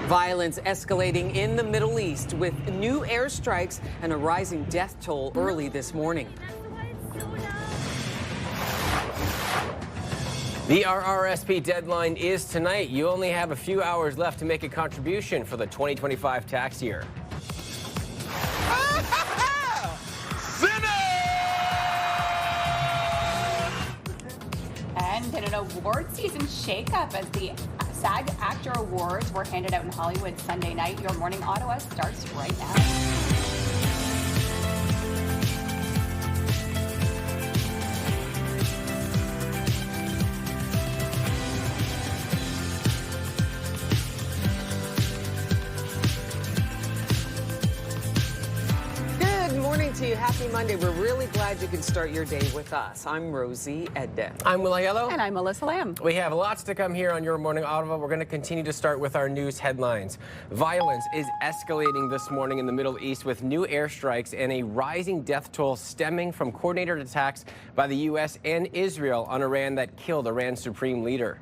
Violence escalating in the Middle East with new airstrikes and a rising death toll early this morning. The RRSP deadline is tonight. You only have a few hours left to make a contribution for the 2025 tax year. And in an award season shakeup as the SAG Actor Awards were handed out in Hollywood Sunday night. Your Morning Ottawa starts right now. To you. Happy Monday. We're really glad you can start your day with us. I'm Rosie Edden. I'm Will Aiello. And I'm Melissa Lamb. We have lots to come here on Your Morning Ottawa. We're going to continue to start with our news headlines. Violence is escalating this morning in the Middle East with new airstrikes and a rising death toll stemming from coordinated attacks by the U.S. and Israel on Iran that killed Iran's supreme leader.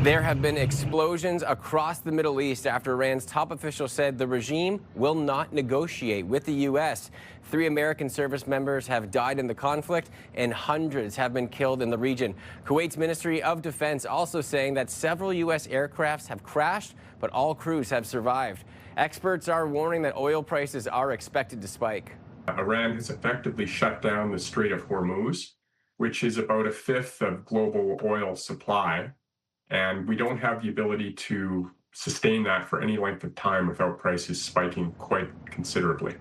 There have been explosions across the Middle East after Iran's top official said the regime will not negotiate with the U.S. 3 American service members have died in the conflict and hundreds have been killed in the region. Kuwait's Ministry of Defense also saying that several U.S. aircrafts have crashed, but all crews have survived. Experts are warning that oil prices are expected to spike. Iran has effectively shut down the Strait of Hormuz, which is about a fifth of global oil supply. And we don't have the ability to sustain that for any length of time without prices spiking quite considerably.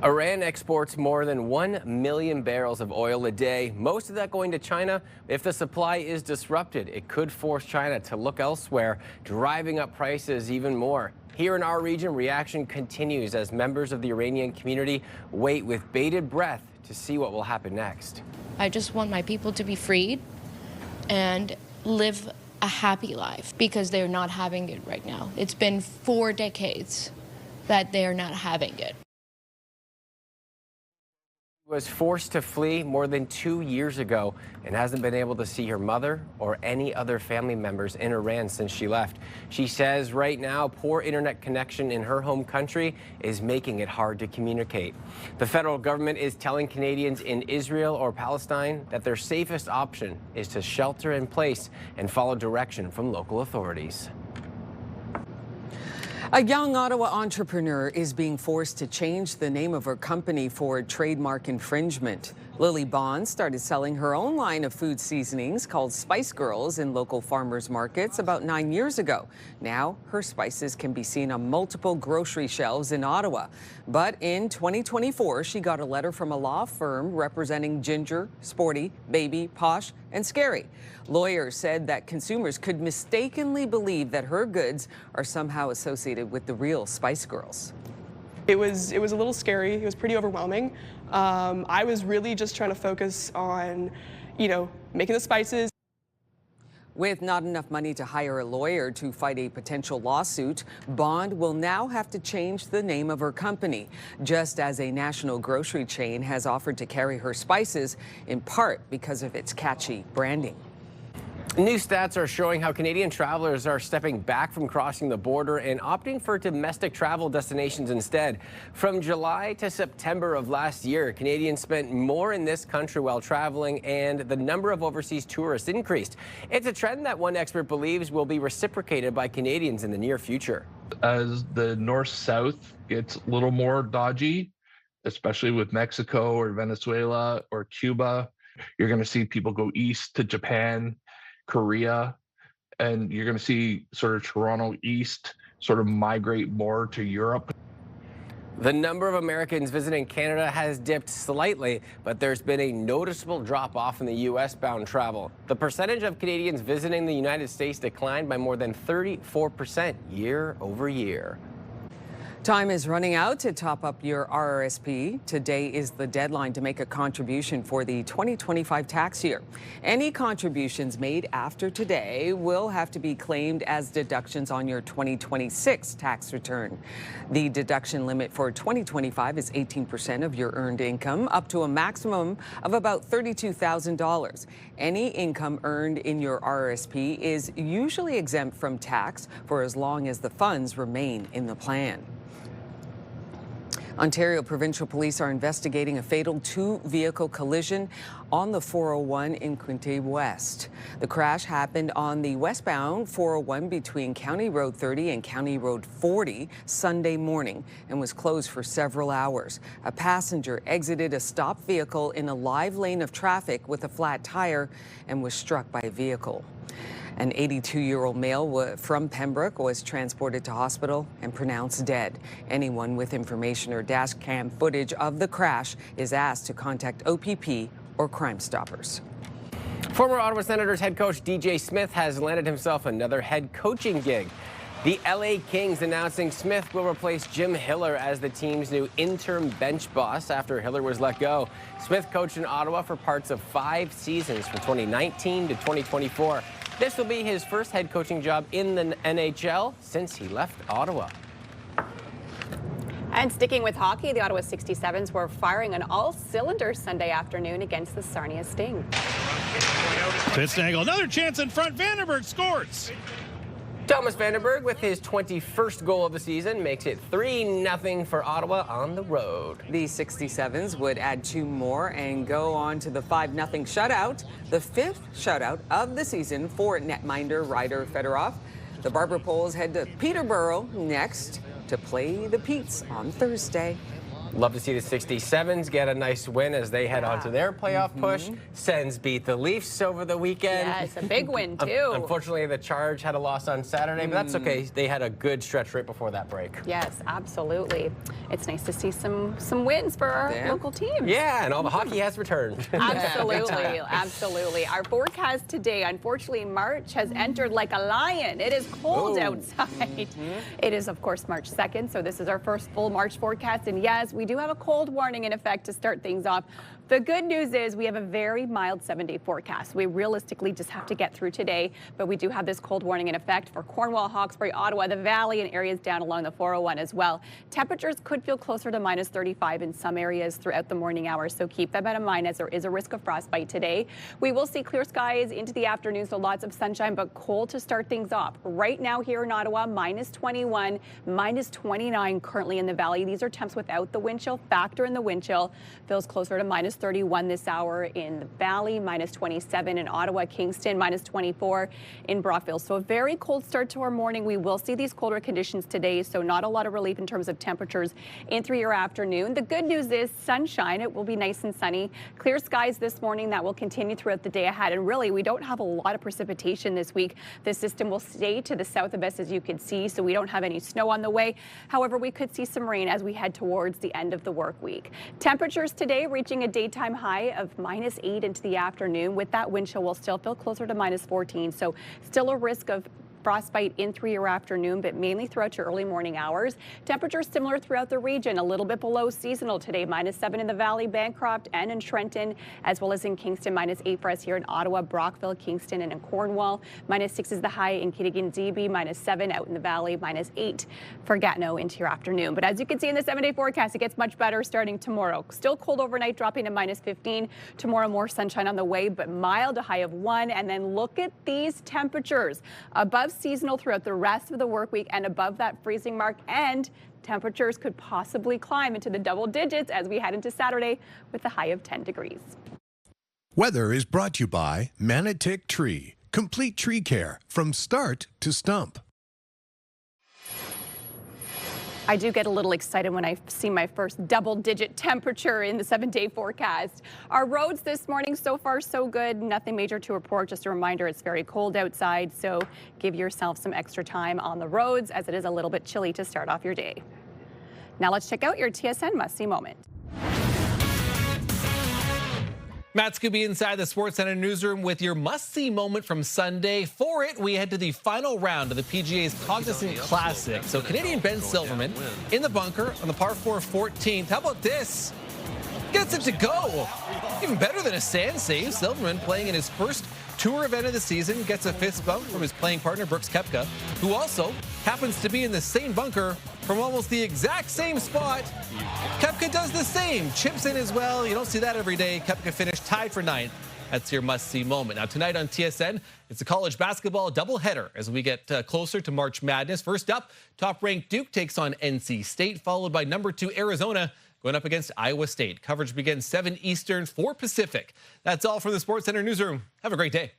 Iran exports more than 1 million barrels of oil a day, most of that going to China. If the supply is disrupted, it could force China to look elsewhere, driving up prices even more. Here in our region, reaction continues as members of the Iranian community wait with bated breath to see what will happen next. I just want my people to be freed and live a happy life because they're not having it right now. It's been 4 decades that they're not having it. Was forced to flee more than 2 years ago and hasn't been able to see her mother or any other family members in Iran since she left. She says right now poor internet connection in her home country is making it hard to communicate. The federal government is telling Canadians in Israel or Palestine that their safest option is to shelter in place and follow direction from local authorities. A young Ottawa entrepreneur is being forced to change the name of her company for trademark infringement. Lily Bond started selling her own line of food seasonings called Spice Girls in local farmers markets about 9 years ago. Now, her spices can be seen on multiple grocery shelves in Ottawa. But in 2024, she got a letter from a law firm representing Ginger, Sporty, Baby, Posh, and Scary. Lawyers said that consumers could mistakenly believe that her goods are somehow associated with the real Spice Girls. It was a little scary. It was pretty overwhelming. I was really just trying to focus on, making the spices. With not enough money to hire a lawyer to fight a potential lawsuit, Bond will now have to change the name of her company, just as a national grocery chain has offered to carry her spices, in part because of its catchy branding. New stats are showing how Canadian travelers are stepping back from crossing the border and opting for domestic travel destinations instead. From July to September of last year, Canadians spent more in this country while traveling, and the number of overseas tourists increased. It's a trend that one expert believes will be reciprocated by Canadians in the near future. As the north-south gets a little more dodgy, especially with Mexico or Venezuela or Cuba, you're going to see people go east to Japan, Korea, and you're going to see sort of Toronto East sort of migrate more to Europe. The number of Americans visiting Canada has dipped slightly, but there's been a noticeable drop-off in the U.S.-bound travel. The percentage of Canadians visiting the United States declined by more than 34% year over year. Time is running out to top up your RRSP. Today is the deadline to make a contribution for the 2025 tax year. Any contributions made after today will have to be claimed as deductions on your 2026 tax return. The deduction limit for 2025 is 18% of your earned income, up to a maximum of about $32,000. Any income earned in your RRSP is usually exempt from tax for as long as the funds remain in the plan. Ontario Provincial Police are investigating a fatal two-vehicle collision on the 401 in Quinte West. The crash happened on the westbound 401 between County Road 30 and County Road 40 Sunday morning and was closed for several hours. A passenger exited a stopped vehicle in a live lane of traffic with a flat tire and was struck by a vehicle. An 82-year-old male from Pembroke was transported to hospital and pronounced dead. Anyone with information or dash cam footage of the crash is asked to contact OPP or Crime Stoppers. Former Ottawa Senators head coach DJ Smith has landed himself another head coaching gig. The LA Kings announcing Smith will replace Jim Hiller as the team's new interim bench boss after Hiller was let go. Smith coached in Ottawa for parts of 5 seasons from 2019 to 2024. This will be his first head coaching job in the NHL since he left Ottawa. And sticking with hockey, the Ottawa 67s were firing on all cylinders Sunday afternoon against the Sarnia Sting. Pittsnagel, another chance in front. Vandenberg scores. Thomas Vandenberg, with his 21st goal of the season, makes it 3-0 for Ottawa on the road. The 67s would add 2 more and go on to the 5-0 shutout, the 5th shutout of the season for netminder Ryder Fedorov. The Barber Poles head to Peterborough next to play the Petes on Thursday. Love to see the 67s get a nice win as they head on to their playoff push. Sens beat the Leafs over the weekend. Yeah, it's a big win, too. Unfortunately, the Charge had a loss on Saturday, but that's okay. They had a good stretch right before that break. Yes, absolutely. It's nice to see some wins for our local teams. Yeah, and all the hockey has returned. Absolutely, absolutely. Our forecast today, unfortunately, March has entered like a lion. It is cold outside. It is, of course, March 2nd, so this is our first full March forecast. And yes, we do have a cold warning in effect to start things off. The good news is we have a very mild 7-day forecast. We realistically just have to get through today, but we do have this cold warning in effect for Cornwall, Hawkesbury, Ottawa, the Valley, and areas down along the 401 as well. Temperatures could feel closer to minus 35 in some areas throughout the morning hours, so keep that in mind as there is a risk of frostbite today. We will see clear skies into the afternoon, so lots of sunshine, but cold to start things off. Right now here in Ottawa, minus 21, minus 29 currently in the Valley. These are temps without the wind chill. Factor in the wind chill. Feels closer to minus 31 this hour in the Valley, minus 27 in Ottawa, Kingston, minus 24 in Brockville. So a very cold start to our morning. We will see these colder conditions today, so not a lot of relief in terms of temperatures in through your afternoon. The good news is sunshine. It will be nice and sunny. Clear skies this morning. That will continue throughout the day ahead. And really, we don't have a lot of precipitation this week. The system will stay to the south of us, as you can see, so we don't have any snow on the way. However, we could see some rain as we head towards the end of the work week. Temperatures today reaching a daytime high of minus 8 into the afternoon. With that wind chill, we'll still feel closer to minus 14. So still a risk of frostbite in through your afternoon, but mainly throughout your early morning hours. Temperatures similar throughout the region, a little bit below seasonal today, minus 7 in the Valley, Bancroft, and in Trenton, as well as in Kingston, minus 8 for us here in Ottawa, Brockville, Kingston, and in Cornwall. Minus 6 is the high in Kittigan-Zibi, minus 7 out in the Valley, minus 8 for Gatineau into your afternoon. But as you can see in the 7-day forecast, it gets much better starting tomorrow. Still cold overnight, dropping to minus 15. Tomorrow, more sunshine on the way, but mild, a high of 1. And then look at these temperatures. Above seasonal throughout the rest of the work week and above that freezing mark, and temperatures could possibly climb into the double digits as we head into Saturday with a high of 10 degrees. Weather is brought to you by Manatic Tree. Complete tree care from start to stump. I do get a little excited when I see my first double-digit temperature in the 7-day forecast. Our roads this morning, so far so good. Nothing major to report. Just a reminder, it's very cold outside, so give yourself some extra time on the roads as it is a little bit chilly to start off your day. Now let's check out your TSN must-see moment. Matt Scooby inside the SportsCenter newsroom with your must-see moment from Sunday. For it, we head to the final round of the PGA's Cognizant Classic. So Canadian Ben Silverman in the bunker on the par 4 14th. How about this? Gets it to go. Even better than a sand save. Silverman playing in his first tour event of the season gets a fist bump from his playing partner Brooks Koepka, who also happens to be in the same bunker from almost the exact same spot. Koepka does the same, chips in as well. You don't see that every day. Koepka finished tied for 9th. That's your must-see moment. Now tonight on TSN, it's a college basketball doubleheader as we get closer to March Madness. First up, top-ranked Duke takes on NC State, followed by number 2 Arizona going up against Iowa State. Coverage begins 7 Eastern, 4 Pacific. That's all from the SportsCenter newsroom. Have a great day.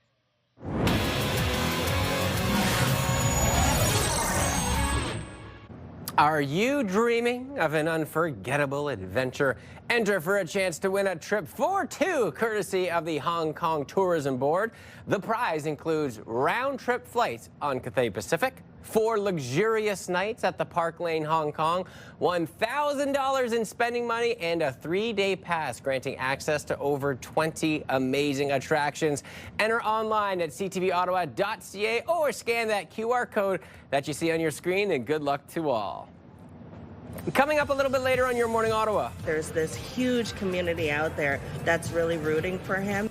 Are you dreaming of an unforgettable adventure? Enter for a chance to win a trip for 2, courtesy of the Hong Kong Tourism Board. The prize includes round-trip flights on Cathay Pacific, 4 luxurious nights at the Park Lane, Hong Kong, $1,000 in spending money, and a 3-day pass granting access to over 20 amazing attractions. Enter online at ctvottawa.ca or scan that QR code that you see on your screen, and good luck to all. Coming up a little bit later on Your Morning Ottawa. There's this huge community out there that's really rooting for him.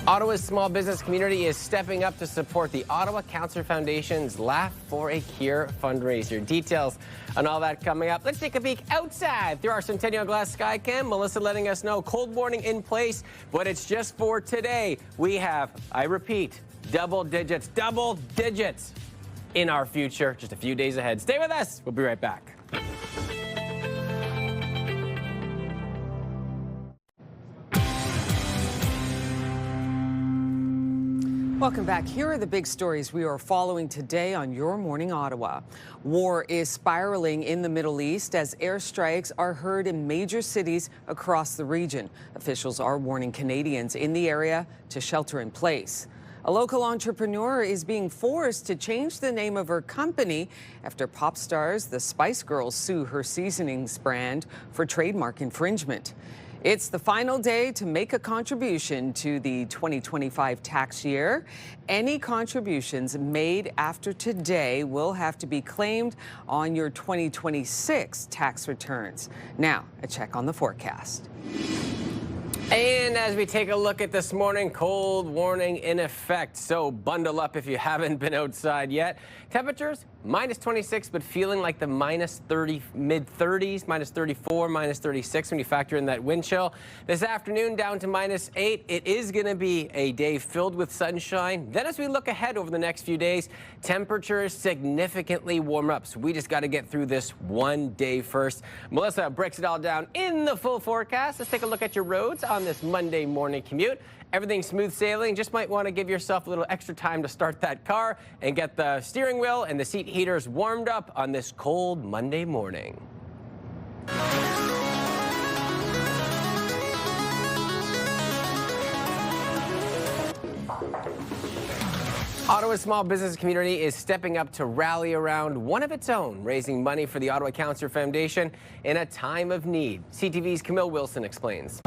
Ottawa's small business community is stepping up to support the Ottawa Cancer Foundation's Laugh for a Cure fundraiser. Details on all that coming up. Let's take a peek outside through our Centennial Glass Skycam. Melissa letting us know cold warning in place, but it's just for today. We have, I repeat, double digits in our future. Just a few days ahead. Stay with us. We'll be right back. Welcome back. Here are the big stories we are following today on Your Morning Ottawa. War is spiraling in the Middle East as airstrikes are heard in major cities across the region. Officials are warning Canadians in the area to shelter in place. A local entrepreneur is being forced to change the name of her company after pop stars the Spice Girls sue her seasonings brand for trademark infringement. It's the final day to make a contribution to the 2025 tax year. Any contributions made after today will have to be claimed on your 2026 tax returns. Now, a check on the forecast. And as we take a look at this morning, cold warning in effect. So bundle up if you haven't been outside yet. Temperatures, -26, but feeling like the -30, mid-30s, -34, -36 when you factor in that wind chill. This afternoon down to -8. It is going to be a day filled with sunshine. Then as we look ahead over the next few days, temperatures significantly warm up. So we just got to get through this one day first. Melissa breaks it all down in the full forecast. Let's take a look at your roads on this Monday morning commute. Everything smooth sailing. Just might want to give yourself a little extra time to start that car and get the steering wheel and the seat heaters warmed up on this cold Monday morning. Ottawa's small business community is stepping up to rally around one of its own, raising money for the Ottawa Cancer Foundation in a time of need. CTV's Camille Wilson explains.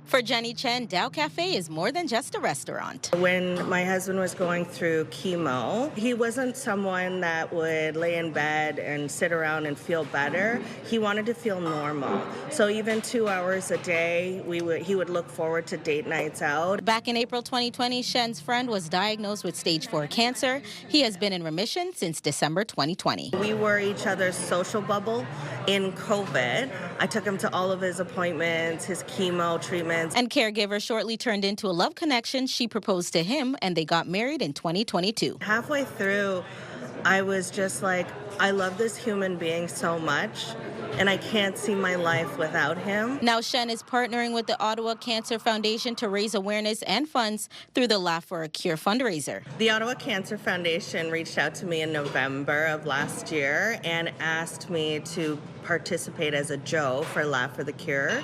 For Jenny Chen, Dow Cafe is more than just a restaurant. When my husband was going through chemo, he wasn't someone that would lay in bed and sit around and feel better. He wanted to feel normal. So even 2 hours a day, he would look forward to date nights out. Back in April 2020, Shen's friend was diagnosed with stage 4 cancer. He has been in remission since December 2020. We were each other's social bubble in COVID. I took him to all of his appointments, his chemo treatments. And caregiver shortly turned into a love connection. She proposed to him and they got married in 2022. Halfway through, I was just like, I love this human being so much, and I can't see my life without him. Now Shen is partnering with the Ottawa Cancer Foundation to raise awareness and funds through the Laugh for a Cure fundraiser. The Ottawa Cancer Foundation reached out to me in November of last year and asked me to participate as a Joe for Laugh for the Cure,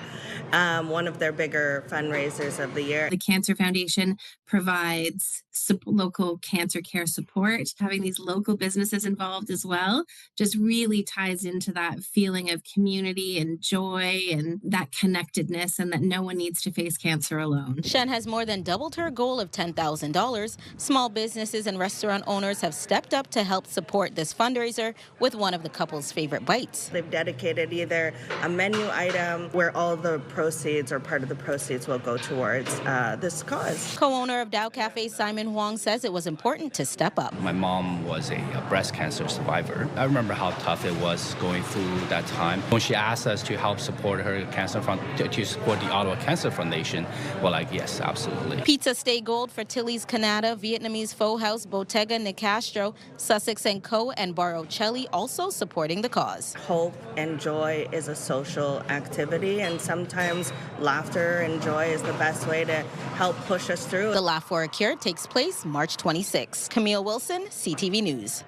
one of their bigger fundraisers of the year. The Cancer Foundation provides local cancer care support. Having these local businesses involved as well just really ties into that feeling of of community and joy and that connectedness, and that no one needs to face cancer alone. Shen has more than doubled her goal of $10,000. Small businesses and restaurant owners have stepped up to help support this fundraiser with one of the couple's favorite bites. They've dedicated either a menu item where all the proceeds or part of the proceeds will go towards this cause. Co-owner of Dow Cafe, Simon Huang, says it was important to step up. My mom was a breast cancer survivor. I remember how tough it was going through that time. When she asked us to help support her cancer fund, to support the Ottawa Cancer Foundation, we're like, yes, absolutely. Pizza Stay Gold for Tilly's Canada, Vietnamese Faux House, Bottega Nicastro, Sussex & Co. and Barocelli also supporting the cause. Hope and joy is a social activity, and sometimes laughter and joy is the best way to help push us through. The Laugh for a Cure takes place March 26. Camille Wilson, CTV News.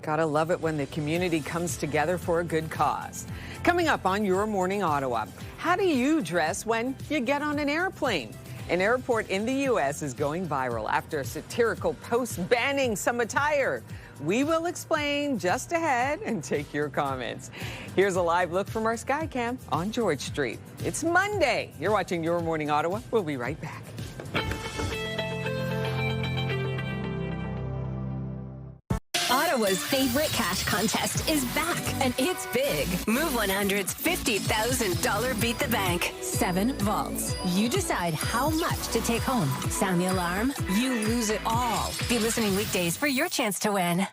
Gotta love it when the community comes together for a good cause. Coming up on Your Morning Ottawa, how do you dress when you get on an airplane? An airport in the U.S. is going viral after a satirical post banning some attire. We will explain just ahead and take your comments. Here's a live look from our Skycam on George Street. It's Monday. You're watching Your Morning Ottawa. We'll be right back. Ottawa's favorite cash contest is back, and it's big. Move 100's $50,000 Beat the Bank. 7 vaults. You decide how much to take home. Sound the alarm, you lose it all. Be listening weekdays for your chance to win.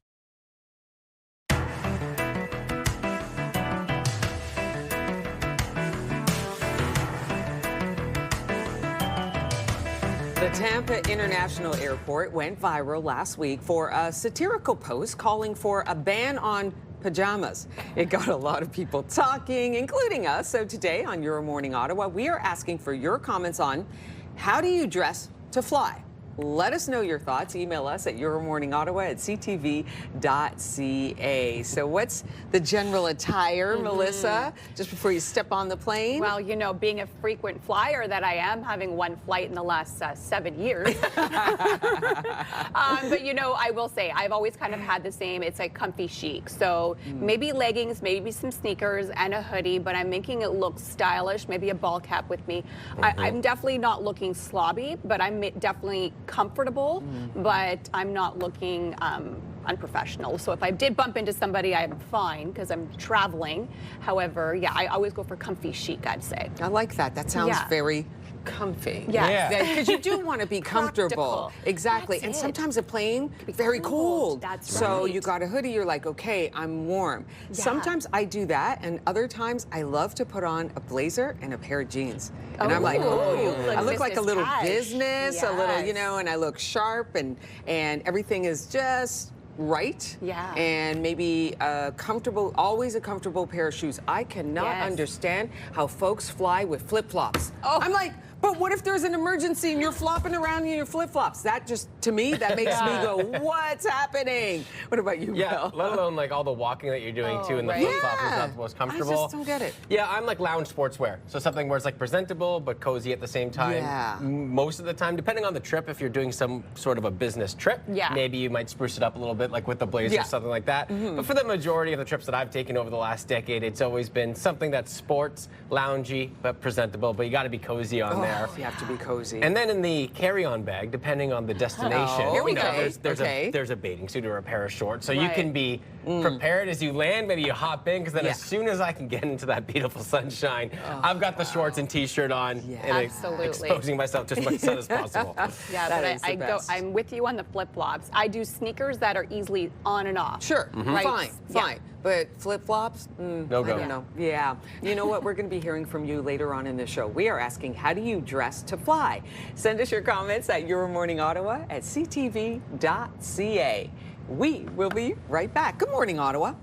The Tampa International Airport went viral last week for a satirical post calling for a ban on pajamas. It got a lot of people talking, including us. So today on Your Morning Ottawa, we are asking for your comments on how do you dress to fly? Let us know your thoughts. Email us at yourmorningottawa@ctv.ca. So what's the general attire, Melissa, just before you step on the plane? Well, you know, being a frequent flyer that I am, having one flight in the last 7 years. But, you know, I will say, I've always kind of had the same, it's like comfy chic. So maybe leggings, maybe some sneakers and a hoodie, but I'm making it look stylish, maybe a ball cap with me. I'm definitely not looking slobby, but I'm definitely comfortable, but I'm not looking unprofessional. So if I did bump into somebody, I'm fine because I'm traveling. However, yeah, I always go for comfy chic, I'd say. I like that. That sounds very comfy. Yes. Yeah, because you do want to be comfortable. Exactly. That's and it. sometimes a plane, very cold. That's so right. you got a hoodie, you're like, okay, I'm warm. Yeah. Sometimes I do that, and other times I love to put on a blazer and a pair of jeans. And I'm like, I look like a little business, a little, you know, and I look sharp, and everything is just right. Yeah. And maybe always a comfortable pair of shoes. I cannot understand how folks fly with flip-flops. I'm like, but what if there's an emergency and you're flopping around in your flip-flops? That just, to me, that makes me go, what's happening? What about you, Bill? Let alone like all the walking that you're doing too, and the flip-flops is not the most comfortable. I just don't get it. Yeah, I'm like lounge sportswear. So something where it's like presentable but cozy at the same time. Yeah. Most of the time, depending on the trip, if you're doing some sort of a business trip, maybe you might spruce it up a little bit, like with the blazer or something like that. But for the majority of the trips that I've taken over the last decade, it's always been something that's sports, loungy, but presentable, but you got to be cozy on there. You have to be cozy. And then in the carry-on bag, depending on the destination, Here we go. There's a bathing suit or a pair of shorts. So you can be prepared as you land. Maybe you hop in, because then as soon as I can get into that beautiful sunshine, I've got the shorts and t-shirt on and exposing myself to as much sun as possible. Yeah, but I'm with you on the flip-flops. I do sneakers that are easily on and off. Sure, Right? fine. But flip-flops, no go. I don't know. Yeah. You know what? We're going to be hearing from you later on in the show. We are asking, how do you dress to fly? Send us your comments at yourmorningottawa@ctv.ca. We will be right back. Good morning, Ottawa.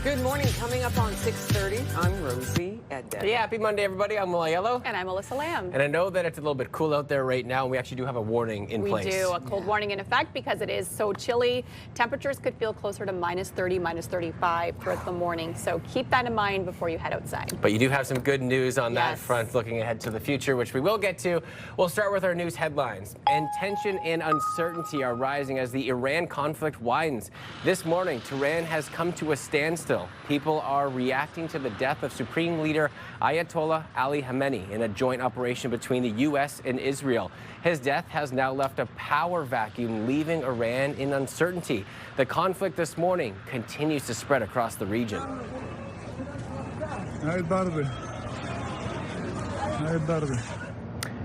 Good morning. Coming Coming up on 6:30, I'm Rosie Edden. Yeah, happy Monday, everybody. I'm Will Yellow. And I'm Alyssa Lamb. And I know that it's a little bit cool out there right now. We actually do have a warning in place. We do, a cold warning in effect because it is so chilly. Temperatures could feel closer to -30, -35 throughout the morning. So keep that in mind before you head outside. But you do have some good news on that front, looking ahead to the future, which we will get to. We'll start with our news headlines. And tension and uncertainty are rising as the Iran conflict widens. This morning, Tehran has come to a standstill. People are reacting to the death of Supreme Leader Ayatollah Ali Khamenei in a joint operation between the U.S. and Israel. His death has now left a power vacuum, leaving Iran in uncertainty. The conflict this morning continues to spread across the region.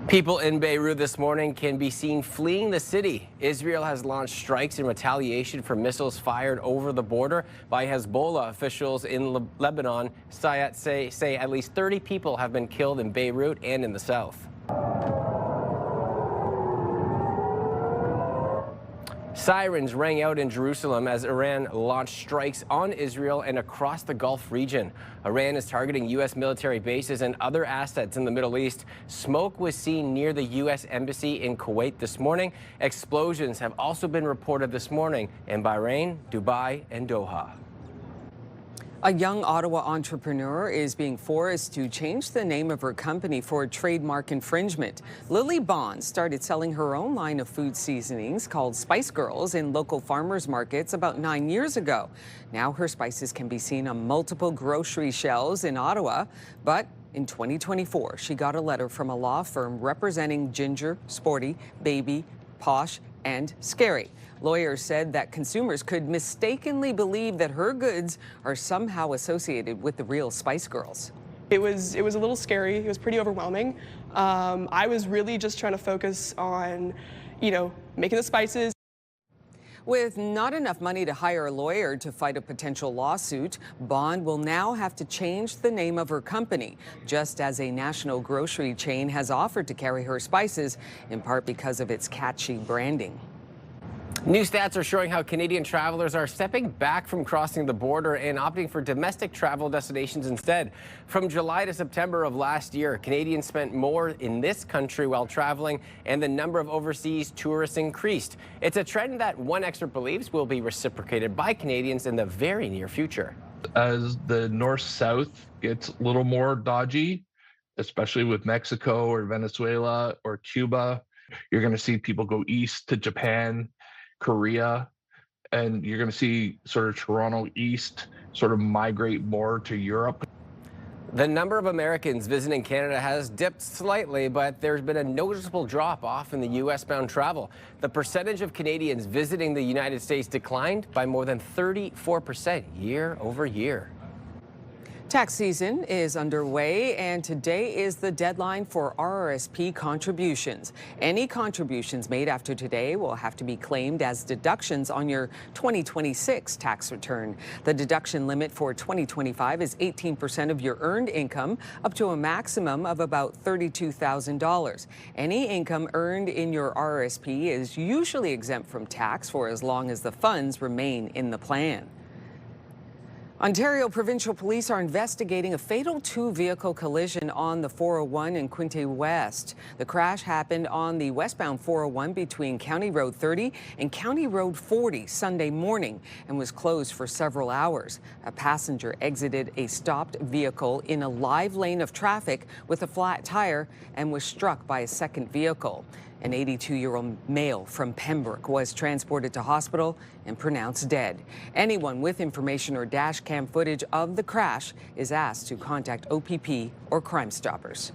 People in Beirut this morning can be seen fleeing the city. Israel has launched strikes in retaliation for missiles fired over the border by Hezbollah. Officials in Lebanon say at least 30 people have been killed in Beirut and in the south. Sirens rang out in Jerusalem as Iran launched strikes on Israel and across the Gulf region. Iran is targeting U.S. military bases and other assets in the Middle East. Smoke was seen near the U.S. Embassy in Kuwait this morning. Explosions have also been reported this morning in Bahrain, Dubai, and Doha. A young Ottawa entrepreneur is being forced to change the name of her company for trademark infringement. Lily Bond started selling her own line of food seasonings called Spice Girls in local farmers markets about 9 years ago. Now her spices can be seen on multiple grocery shelves in Ottawa, but in 2024, she got a letter from a law firm representing Ginger, Sporty, Baby, Posh, and Scary. Lawyers said that consumers could mistakenly believe that her goods are somehow associated with the real Spice Girls. It was a little scary. It was pretty overwhelming. I was really just trying to focus on, making the spices. With not enough money to hire a lawyer to fight a potential lawsuit, Bond will now have to change the name of her company, just as a national grocery chain has offered to carry her spices, in part because of its catchy branding. New stats are showing how Canadian travelers are stepping back from crossing the border and opting for domestic travel destinations instead. From July to September of last year, Canadians spent more in this country while traveling, and the number of overseas tourists increased. It's a trend that one expert believes will be reciprocated by Canadians in the very near future. As the north-south gets a little more dodgy, especially with Mexico or Venezuela or Cuba, you're going to see people go east to Japan, Korea, and you're going to see sort of Toronto East sort of migrate more to Europe. The number of Americans visiting Canada has dipped slightly, but there's been a noticeable drop off in the U.S.-bound travel. The percentage of Canadians visiting the United States declined by more than 34% year over year. Tax season is underway, and today is the deadline for RRSP contributions. Any contributions made after today will have to be claimed as deductions on your 2026 tax return. The deduction limit for 2025 is 18% of your earned income, up to a maximum of about $32,000. Any income earned in your RRSP is usually exempt from tax for as long as the funds remain in the plan. Ontario Provincial Police are investigating a fatal two-vehicle collision on the 401 in Quinte West. The crash happened on the westbound 401 between County Road 30 and County Road 40 Sunday morning and was closed for several hours. A passenger exited a stopped vehicle in a live lane of traffic with a flat tire and was struck by a second vehicle. An 82-year-old male from Pembroke was transported to hospital and pronounced dead. Anyone with information or dash cam footage of the crash is asked to contact OPP or Crime Stoppers.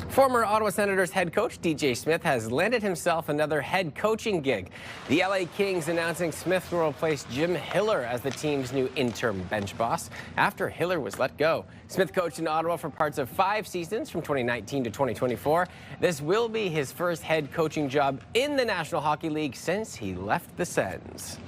Former Ottawa Senators head coach DJ Smith has landed himself another head coaching gig. The LA Kings announcing Smith will replace Jim Hiller as the team's new interim bench boss after Hiller was let go. Smith coached in Ottawa for parts of 5 seasons from 2019 to 2024. This will be his first head coaching job in the National Hockey League since he left the Sens.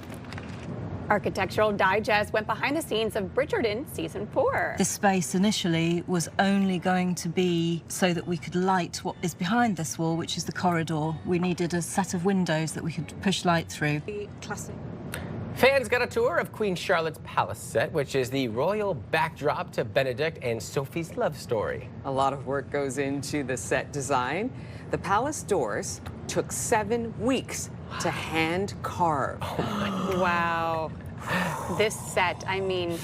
Architectural Digest went behind the scenes of Bridgerton Season 4. This space initially was only going to be so that we could light what is behind this wall, which is the corridor. We needed a set of windows that we could push light through. Classic. Fans got a tour of Queen Charlotte's palace set, which is the royal backdrop to Benedict and Sophie's love story. A lot of work goes into the set design. The palace doors took 7 weeks to hand carve. Wow. This set, I mean,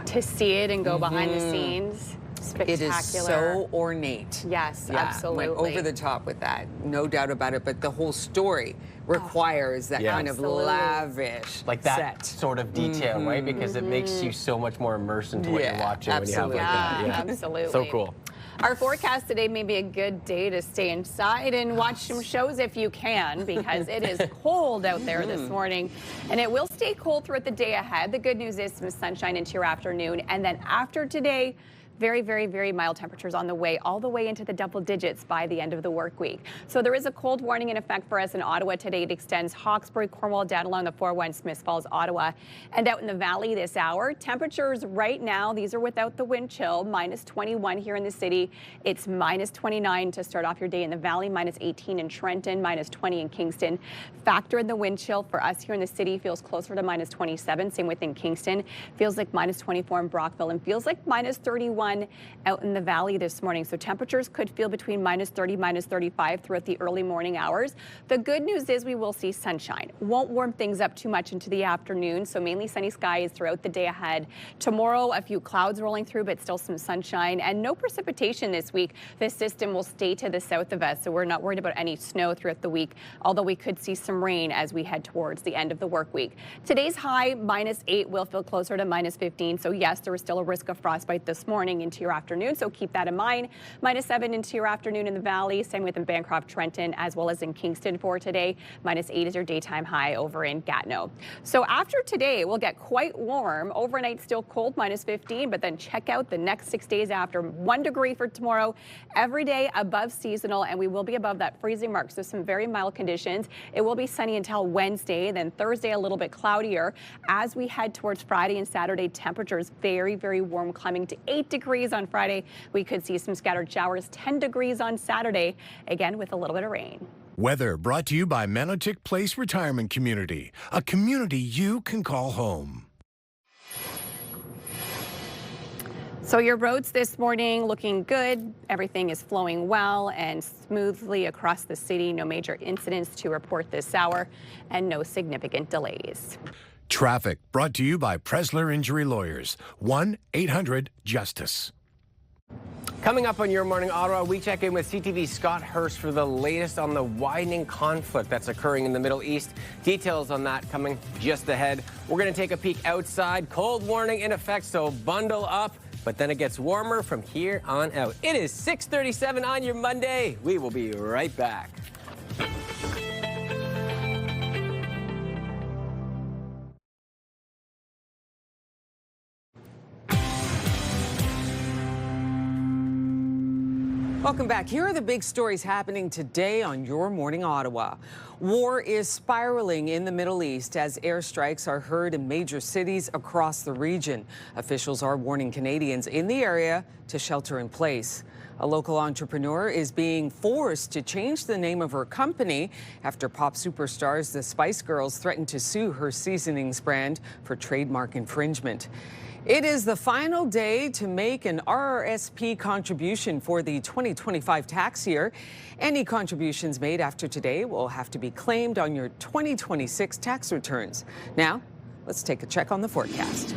to see it and go behind the scenes, spectacular. It is so ornate. Yes, absolutely. Went over the top with that, no doubt about it. But the whole story requires that kind of lavish like that set. sort of detail, right? Because it makes you so much more immersed into what you're watching when you have like that. Yeah, absolutely. So cool. Our forecast today may be a good day to stay inside and watch some shows if you can, because it is cold out there this morning, and it will stay cold throughout the day ahead. The good news is some sunshine into your afternoon, and then after today, very, very, very mild temperatures on the way, all the way into the double digits by the end of the work week. So there is a cold warning in effect for us in Ottawa today. It extends Hawkesbury, Cornwall, down along the 401, Smiths Falls, Ottawa. And out in the valley this hour, temperatures right now, these are without the wind chill, minus 21 here in the city. It's minus 29 to start off your day in the valley, minus 18 in Trenton, minus 20 in Kingston. Factor in the wind chill for us here in the city, feels closer to minus 27, same within Kingston. Feels like minus 24 in Brockville, and feels like minus 31 out in the valley this morning. So temperatures could feel between minus 30, minus 35 throughout the early morning hours. The good news is we will see sunshine. Won't warm things up too much into the afternoon, so mainly sunny skies throughout the day ahead. Tomorrow, a few clouds rolling through, but still some sunshine and no precipitation this week. This system will stay to the south of us, so we're not worried about any snow throughout the week, although we could see some rain as we head towards the end of the work week. Today's high, minus 8, will feel closer to minus 15, so yes, there is still a risk of frostbite this morning into your afternoon, so keep that in mind. Minus 7 into your afternoon in the valley, same with in Bancroft, Trenton, as well as in Kingston for today. Minus 8 is your daytime high over in Gatineau. So after today, we'll get quite warm. Overnight still cold, minus 15, but then check out the next 6 days after. 1 degree for tomorrow, every day above seasonal, and we will be above that freezing mark, so some very mild conditions. It will be sunny until Wednesday, then Thursday a little bit cloudier. As we head towards Friday and Saturday, temperatures very, very warm, climbing to 8 degrees on Friday. We could see some scattered showers, 10 degrees on Saturday, again with a little bit of rain. Weather brought to you by Manotick Place Retirement Community, a community you can call home. So your roads this morning looking good. Everything is flowing well and smoothly across the city. No major incidents to report this hour and no significant delays. Traffic brought to you by Presler Injury Lawyers, 1-800-JUSTICE. Coming up on Your Morning Ottawa, we check in with CTV's Scott Hurst for the latest on the widening conflict that's occurring in the Middle East. Details on that coming just ahead. We're going to take a peek outside. Cold warning in effect, so bundle up. But then it gets warmer from here on out. It is 6:37 on your Monday. We will be right back. Welcome back. Here are the big stories happening today on Your Morning Ottawa. War is spiraling in the Middle East as airstrikes are heard in major cities across the region. Officials are warning Canadians in the area to shelter in place. A local entrepreneur is being forced to change the name of her company after pop superstars the Spice Girls threatened to sue her seasonings brand for trademark infringement. It is the final day to make an RRSP contribution for the 2025 tax year. Any contributions made after today will have to be claimed on your 2026 tax returns. Now, let's take a check on the forecast.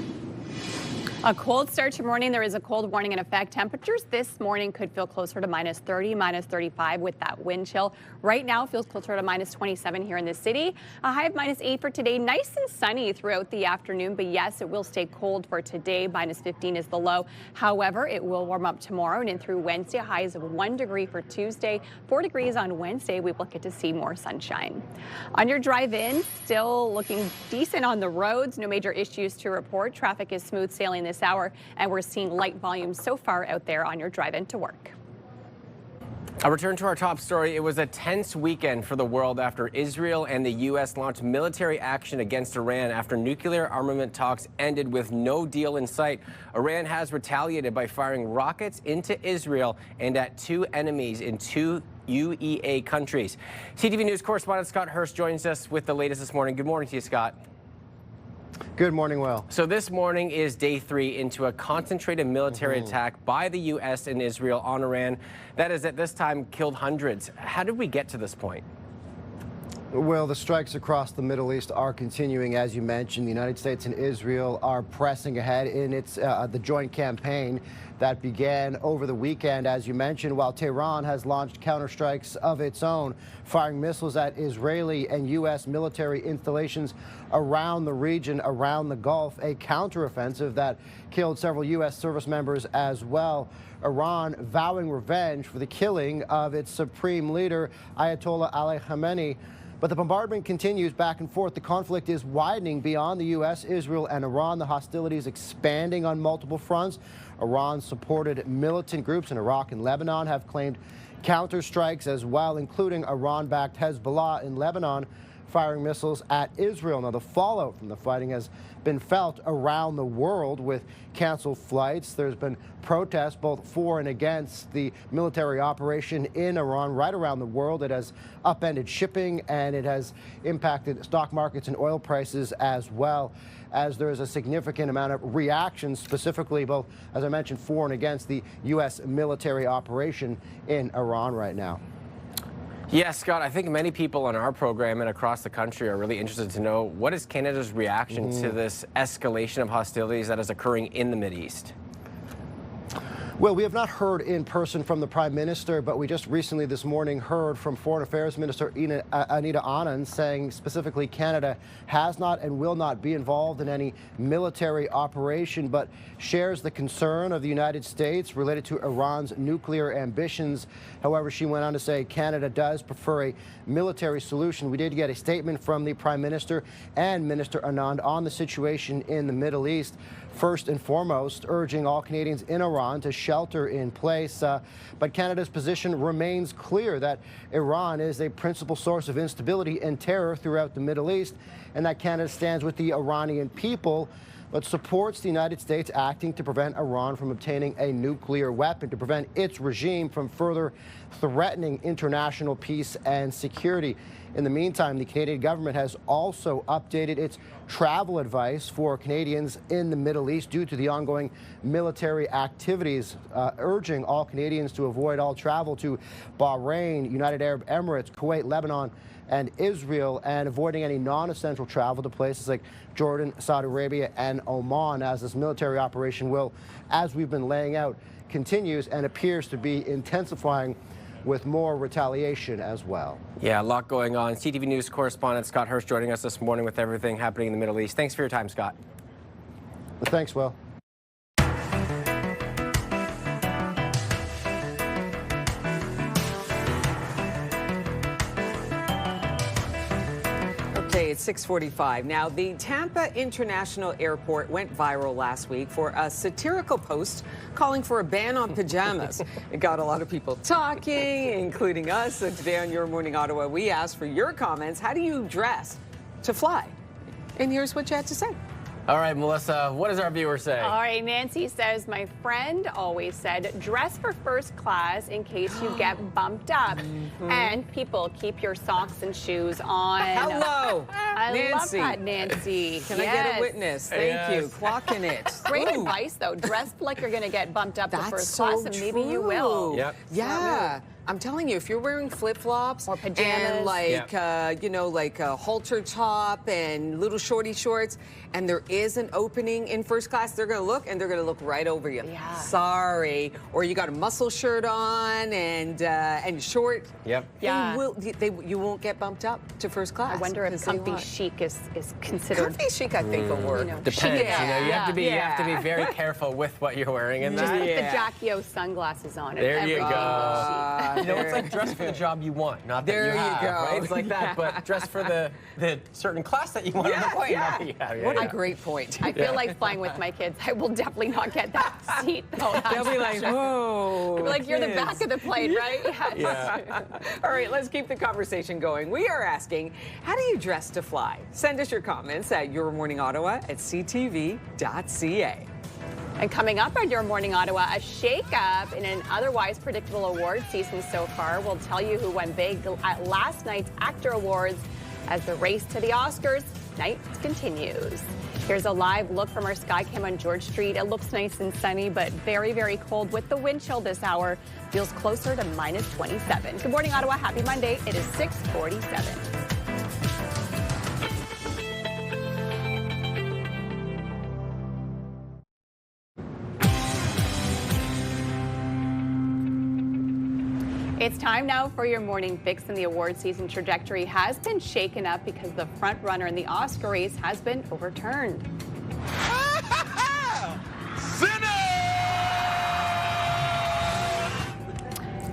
A cold start to morning. There is a cold warning in effect. Temperatures this morning could feel closer to minus 30, minus 35 with that wind chill. Right now feels closer to minus 27 here in the city. A high of minus 8 for today. Nice and sunny throughout the afternoon, but yes, it will stay cold for today. Minus 15 is the low. However, it will warm up tomorrow and in through Wednesday. Highs of 1 degree for Tuesday, 4 degrees on Wednesday. We will get to see more sunshine. On your drive in, still looking decent on the roads. No major issues to report. Traffic is smooth sailing this hour, and we're seeing light volumes so far out there on your drive in to work. A return to our top story. It was a tense weekend for the world after Israel and the U.S. launched military action against Iran after nuclear armament talks ended with no deal in sight. Iran has retaliated by firing rockets into Israel and at 2 enemies in 2 UEA countries. CTV News correspondent Scott Hurst joins us with the latest this morning. Good morning to you, Scott. Good morning, Will. So this morning is day 3 into a concentrated military attack by the U.S. and Israel on Iran that has at this time killed hundreds. How did we get to this point? Well, the strikes across the Middle East are continuing, as you mentioned. The United States and Israel are pressing ahead in the joint campaign that began over the weekend, as you mentioned, while Tehran has launched counterstrikes of its own, firing missiles at Israeli and U.S. military installations around the region, around the Gulf, a counteroffensive that killed several U.S. service members as well. Iran vowing revenge for the killing of its supreme leader, Ayatollah Ali Khamenei. But the bombardment continues back and forth. The conflict is widening beyond the U.S., Israel, and Iran. The hostilities expanding on multiple fronts. Iran-supported militant groups in Iraq and Lebanon have claimed counterstrikes as well, including Iran-backed Hezbollah in Lebanon, firing missiles at Israel. Now, the fallout from the fighting has been felt around the world with canceled flights. There's been protests both for and against the military operation in Iran right around the world. It has upended shipping and it has impacted stock markets and oil prices as well, as there is a significant amount of reaction, specifically both, as I mentioned, for and against the U.S. military operation in Iran right now. Yes, Scott, I think many people on our program and across the country are really interested to know what is Canada's reaction to this escalation of hostilities that is occurring in the Mideast. Well, we have not heard in person from the Prime Minister, but we just recently this morning heard from Foreign Affairs Minister Anita Anand saying specifically Canada has not and will not be involved in any military operation, but shares the concern of the United States related to Iran's nuclear ambitions. However, she went on to say Canada does prefer a military solution. We did get a statement from the Prime Minister and Minister Anand on the situation in the Middle East. First and foremost, urging all Canadians in Iran to shelter in place. But Canada's position remains clear that Iran is a principal source of instability and terror throughout the Middle East, and that Canada stands with the Iranian people, but supports the United States acting to prevent Iran from obtaining a nuclear weapon, to prevent its regime from further threatening international peace and security. In the meantime, the Canadian government has also updated its travel advice for Canadians in the Middle East due to the ongoing military activities, urging all Canadians to avoid all travel to Bahrain, United Arab Emirates, Kuwait, Lebanon, and Israel, and avoiding any non-essential travel to places like Jordan, Saudi Arabia, and Oman, as this military operation will, as we've been laying out, continues and appears to be intensifying with more retaliation as well. Yeah, a lot going on. CTV News correspondent Scott Hurst joining us this morning with everything happening in the Middle East. Thanks for your time, Scott. Thanks, Will. Okay, it's 6:45. Now, the Tampa International Airport went viral last week for a satirical post calling for a ban on pajamas. It got a lot of people talking, including us. So today on Your Morning Ottawa, we asked for your comments. How do you dress to fly? And here's what you had to say. All right, Melissa, what does our viewer say? All right, Nancy says, my friend always said, dress for first class in case you get bumped up. And people, keep your socks and shoes on. Hello, I Nancy. love that, Nancy. Can I get a witness? Thank you. Clocking it. Great Ooh. advice, though. Dress like you're going to get bumped up to That's first so class, and maybe you will. Yep. Yeah. I'm telling you, if you're wearing flip-flops or pajamas, and like, you know, like a halter top and little shorty shorts, and there is an opening in first class, they're going to look and they're going to look right over you. Yeah. Sorry. Or you got a muscle shirt on and short. Yep. Yeah. You won't get bumped up to first class. I wonder if comfy chic is considered. Comfy chic, I think, will work. Depends. You know, you have to be very careful with what you're wearing in Just that. put the Jackie O sunglasses on. There you everything go. You know, it's like dress for the job you want, not that There you have, go. right? It's like that, but dress for the certain class that you want on the plane. Yeah. What a great point. I feel like flying with my kids. I will definitely not get that seat, though. They'll be like, whoa. They'll be like, you're the back of the plane, right? Yes. Yeah. All right, let's keep the conversation going. We are asking, how do you dress to fly? Send us your comments at yourmorningottawa@ctv.ca. And coming up on Your Morning Ottawa, a shake-up in an otherwise predictable award season so far. We'll tell you who went big at last night's Actor Awards as the race to the Oscars night continues. Here's a live look from our sky cam on George Street. It looks nice and sunny, but very, very cold with the wind chill this hour. Feels closer to -27. Good morning, Ottawa. Happy Monday. It is 6:47. It's time now for your morning fix, and the award season trajectory has been shaken up because the front runner in the Oscar race has been overturned.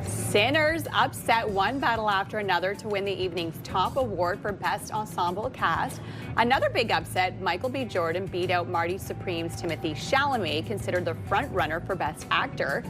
Sinners upset one battle after another to win the evening's top award for Best Ensemble Cast. Another big upset, Michael B. Jordan beat out Marty Supreme's Timothée Chalamet, considered the front runner for Best Actor.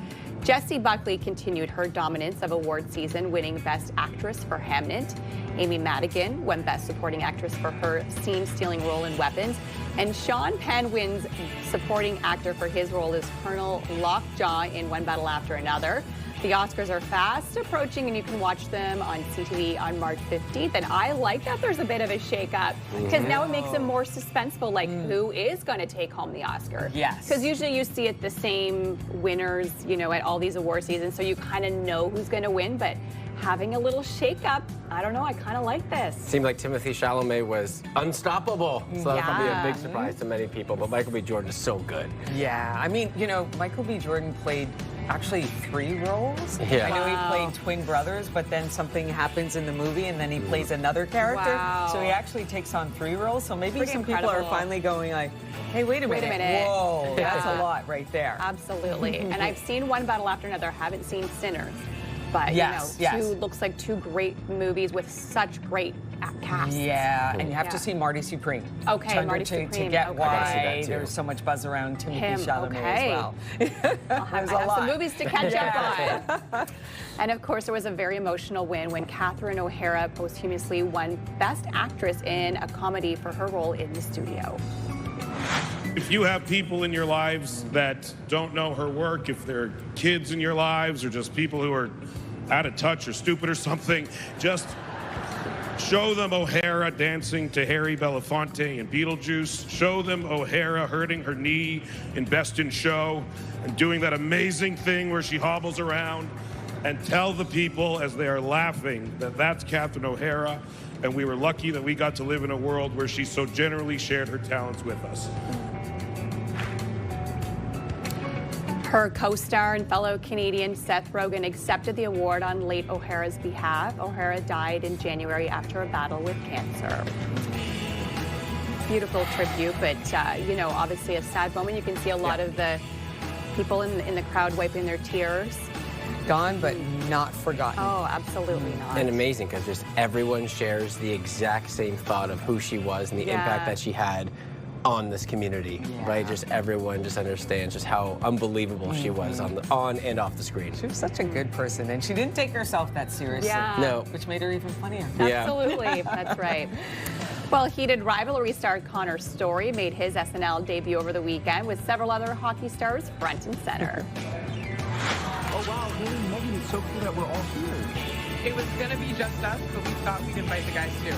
Jessie Buckley continued her dominance of award season, winning Best Actress for Hamnet. Amy Madigan won Best Supporting Actress for her scene-stealing role in Weapons. And Sean Penn wins Supporting Actor for his role as Colonel Lockjaw in One Battle After Another. The Oscars are fast approaching, and you can watch them on CTV on March 15th. And I like that there's a bit of a shake-up, because now it makes it more suspenseful, like who is going to take home the Oscar. Yes. Because usually you see it the same winners, you know, at all these award seasons, so you kind of know who's going to win. But having a little shake-up, I don't know, I kind of like this. Seemed like Timothée Chalamet was unstoppable, so that'll be a big surprise to many people. But Michael B. Jordan is so good. Yeah, I mean, you know, Michael B. Jordan played actually 3 roles. Yeah. I know he played twin brothers, but then something happens in the movie and then he plays another character. Wow. So he actually takes on 3 roles. So maybe Pretty some people are finally going like, hey, wait a minute. Whoa, that's a lot right there. Absolutely. And I've seen One Battle After Another. Haven't seen Sinners. But, you know, looks like 2 great movies with such great casts. Yeah, and you have to see Marty Supreme. Okay, Marty Supreme. To get why there's so much buzz around Timothée Chalamet as well. I have some movies to catch up on. And of course, there was a very emotional win when Catherine O'Hara posthumously won Best Actress in a comedy for her role in The Studio. If you have people in your lives that don't know her work, if they're kids in your lives or just people who are out of touch or stupid or something, just show them O'Hara dancing to Harry Belafonte in Beetlejuice. Show them O'Hara hurting her knee in Best in Show and doing that amazing thing where she hobbles around, and tell the people as they are laughing that that's Catherine O'Hara, and we were lucky that we got to live in a world where she so generally shared her talents with us. Her co-star and fellow Canadian Seth Rogen accepted the award on late O'Hara's behalf. O'Hara died in January after a battle with cancer. Beautiful tribute, but you know, obviously a sad moment. You can see a lot of the people in the crowd wiping their tears. Gone, but not forgotten. Oh, absolutely not. And amazing, because just everyone shares the exact same thought of who she was and the impact that she had on this community, right? Just everyone just understands just how unbelievable she was on and off the screen. She was such a good person, and she didn't take herself that seriously. Yeah. No. Which made her even funnier. Absolutely, that's right. Well, heated rivalry star Connor Story made his SNL debut over the weekend with several other hockey stars front and center. Oh wow, holy moly, it's so cool that we're all here. It was gonna be just us, but we thought we'd invite the guys too.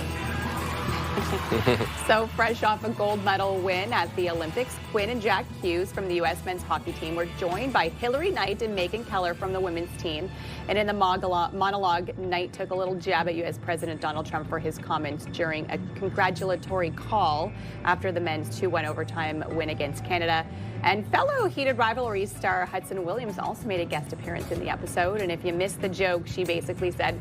So fresh off a gold medal win at the Olympics, Quinn and Jack Hughes from the U.S. men's hockey team were joined by Hillary Knight and Megan Keller from the women's team. And in the monologue, Knight took a little jab at U.S. President Donald Trump for his comments during a congratulatory call after the men's 2-1 overtime win against Canada. And fellow heated rivalry star Hudson Williams also made a guest appearance in the episode. And if you missed the joke, she basically said,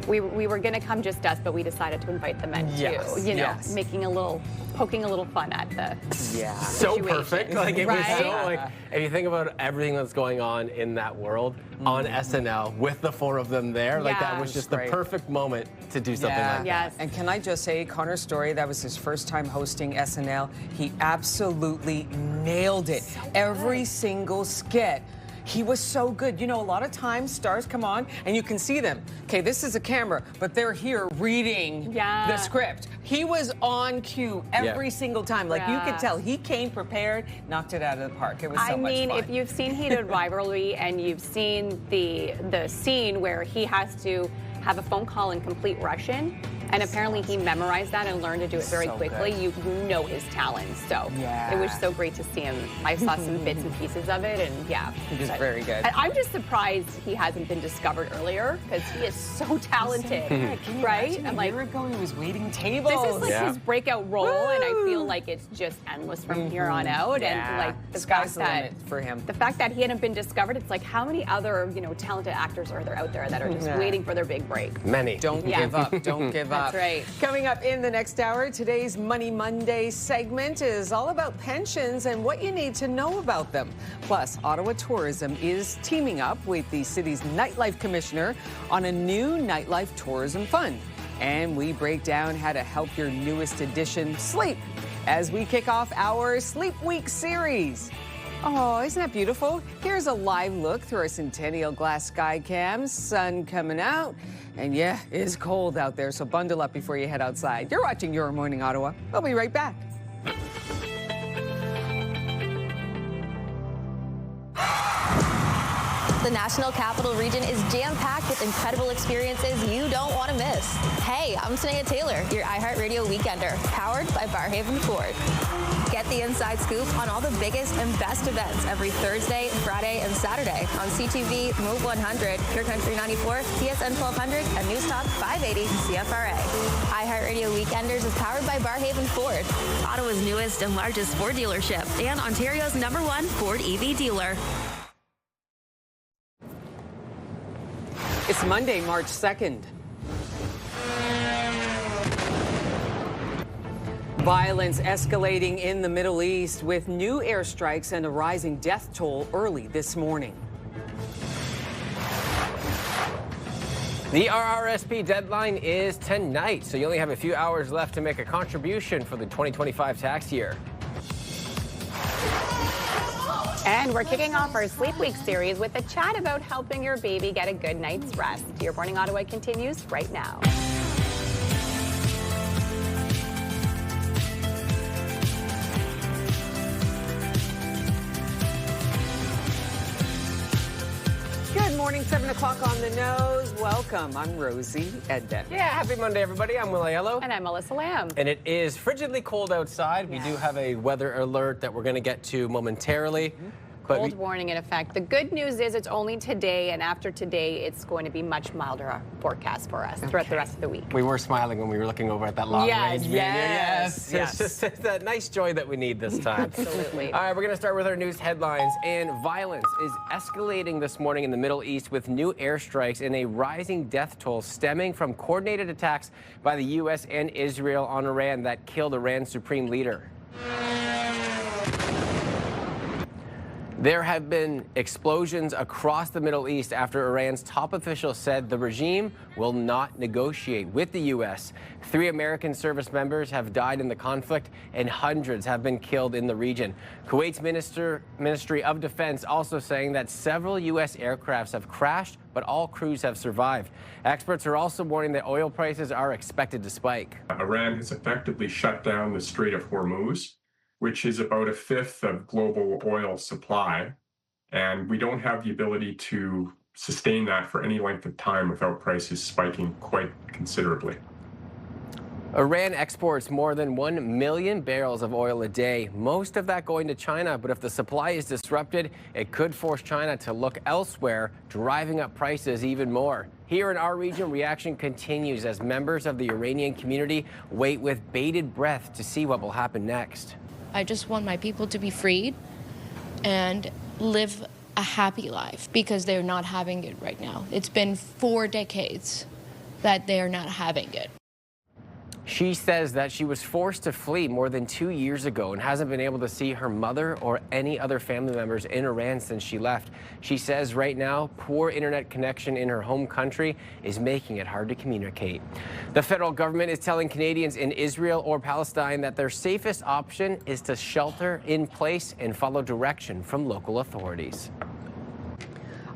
we were going to come just us, but we decided to invite the men too. You know, poking a little fun at the so perfect. Like it was so like, if you think about everything that's going on in that world on SNL with the 4 of them there, like that was just the perfect moment to do something like that. And can I just say, Connor Story, that was his first time hosting SNL. He absolutely nailed it. Every single skit. He was so good. You know, a lot of times stars come on and you can see them. Okay, this is a camera, but they're here reading the script. He was on cue every single time. Like you could tell he came prepared, knocked it out of the park. It was so much fun. If you've seen Heated Rivalry and you've seen the scene where he has to have a phone call in complete Russian, And apparently he memorized that and learned to do it very quickly. You know his talent. So it was so great to see him. I saw some bits and pieces of it, and he was very good. I'm just surprised he hasn't been discovered earlier because he is so talented, right? And like, a year ago he was waiting tables. This is like his breakout role, and I feel like it's just endless from here on out. And like the sky's fact the limit for him. The fact that he hadn't been discovered, it's like how many other talented actors are there out there that are just waiting for their big break? Many. Don't give up. Don't give up. That's right. Coming up in the next hour, today's Money Monday segment is all about pensions and what you need to know about them. Plus, Ottawa Tourism is teaming up with the city's nightlife commissioner on a new nightlife tourism fund. And we break down how to help your newest addition sleep as we kick off our Sleep Week series. Oh, isn't that beautiful? Here's a live look through our Centennial Glass sky cams. Sun coming out. And yeah, it is cold out there, so bundle up before you head outside. You're watching Your Morning Ottawa. We'll be right back. The National Capital Region is jam-packed with incredible experiences you don't want to miss. Hey, I'm Tanea Taylor, your iHeartRadio Weekender, powered by Barhaven Ford. Get the inside scoop on all the biggest and best events every Thursday, Friday, and Saturday on CTV, Move 100, Pure Country 94, TSN 1200, and News Talk 580 CFRA. iHeartRadio Weekenders is powered by Barhaven Ford, Ottawa's newest and largest Ford dealership, and Ontario's #1 Ford EV dealer. It's Monday, March 2nd. Violence escalating in the Middle East with new airstrikes and a rising death toll early this morning. The RRSP deadline is tonight, so you only have a few hours left to make a contribution for the 2025 tax year. And we're kicking off our Sleep Week series with a chat about helping your baby get a good night's rest. Your Morning Ottawa continues right now. Good morning, 7 o'clock on the nose. Welcome. I'm Rosie Edden. Yeah, happy Monday, everybody. I'm Will Aiello. And I'm Melissa Lamb. And it is frigidly cold outside. We do have a weather alert that we're going to get to momentarily. But Cold warning in effect. The good news is it's only today, and after today, it's going to be much milder forecast for us throughout the rest of the week. we were smiling when we were looking over at that long-range media. Yes. It's just that nice joy that we need this time. Absolutely. All right, we're going to start with our news headlines. And violence is escalating this morning in the Middle East with new airstrikes and a rising death toll stemming from coordinated attacks by the U.S. and Israel on Iran that killed Iran's supreme leader. There have been explosions across the Middle East after Iran's top officials said the regime will not negotiate with the U.S. 3 American service members have died in the conflict and hundreds have been killed in the region. Kuwait's Ministry of Defense also saying that several U.S. aircrafts have crashed, but all crews have survived. Experts are also warning that oil prices are expected to spike. Iran has effectively shut down the Strait of Hormuz, which is about a fifth of global oil supply. And we don't have the ability to sustain that for any length of time without prices spiking quite considerably. Iran exports more than 1 million barrels of oil a day, most of that going to China. But if the supply is disrupted, it could force China to look elsewhere, driving up prices even more. Here in our region, reaction continues as members of the Iranian community wait with bated breath to see what will happen next. I just want my people to be freed and live a happy life because they're not having it right now. It's been 4 decades that they're not having it. She says that she was forced to flee more than 2 years ago and hasn't been able to see her mother or any other family members in Iran since she left. She says right now, poor internet connection in her home country is making it hard to communicate. The federal government is telling Canadians in Israel or Palestine that their safest option is to shelter in place and follow direction from local authorities.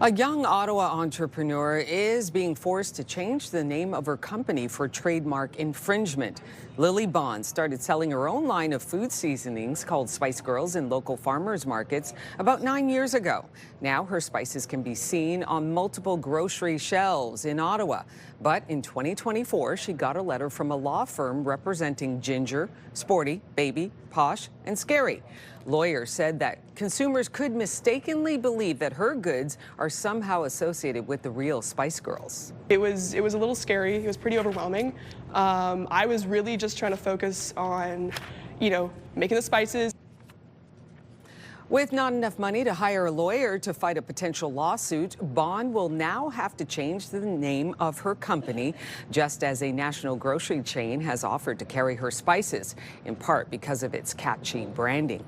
A young Ottawa entrepreneur is being forced to change the name of her company for trademark infringement. Lily Bond started selling her own line of food seasonings called Spice Girls in local farmers markets about 9 years ago. Now her spices can be seen on multiple grocery shelves in Ottawa. But in 2024, she got a letter from a law firm representing Ginger, Sporty, Baby, Posh, and Scary. Lawyers said that consumers could mistakenly believe that her goods are somehow associated with the real Spice Girls. It was a little scary. It was pretty overwhelming. I was really just trying to focus on, making the spices. With not enough money to hire a lawyer to fight a potential lawsuit, Bond will now have to change the name of her company, just as a national grocery chain has offered to carry her spices, in part because of its catchy branding.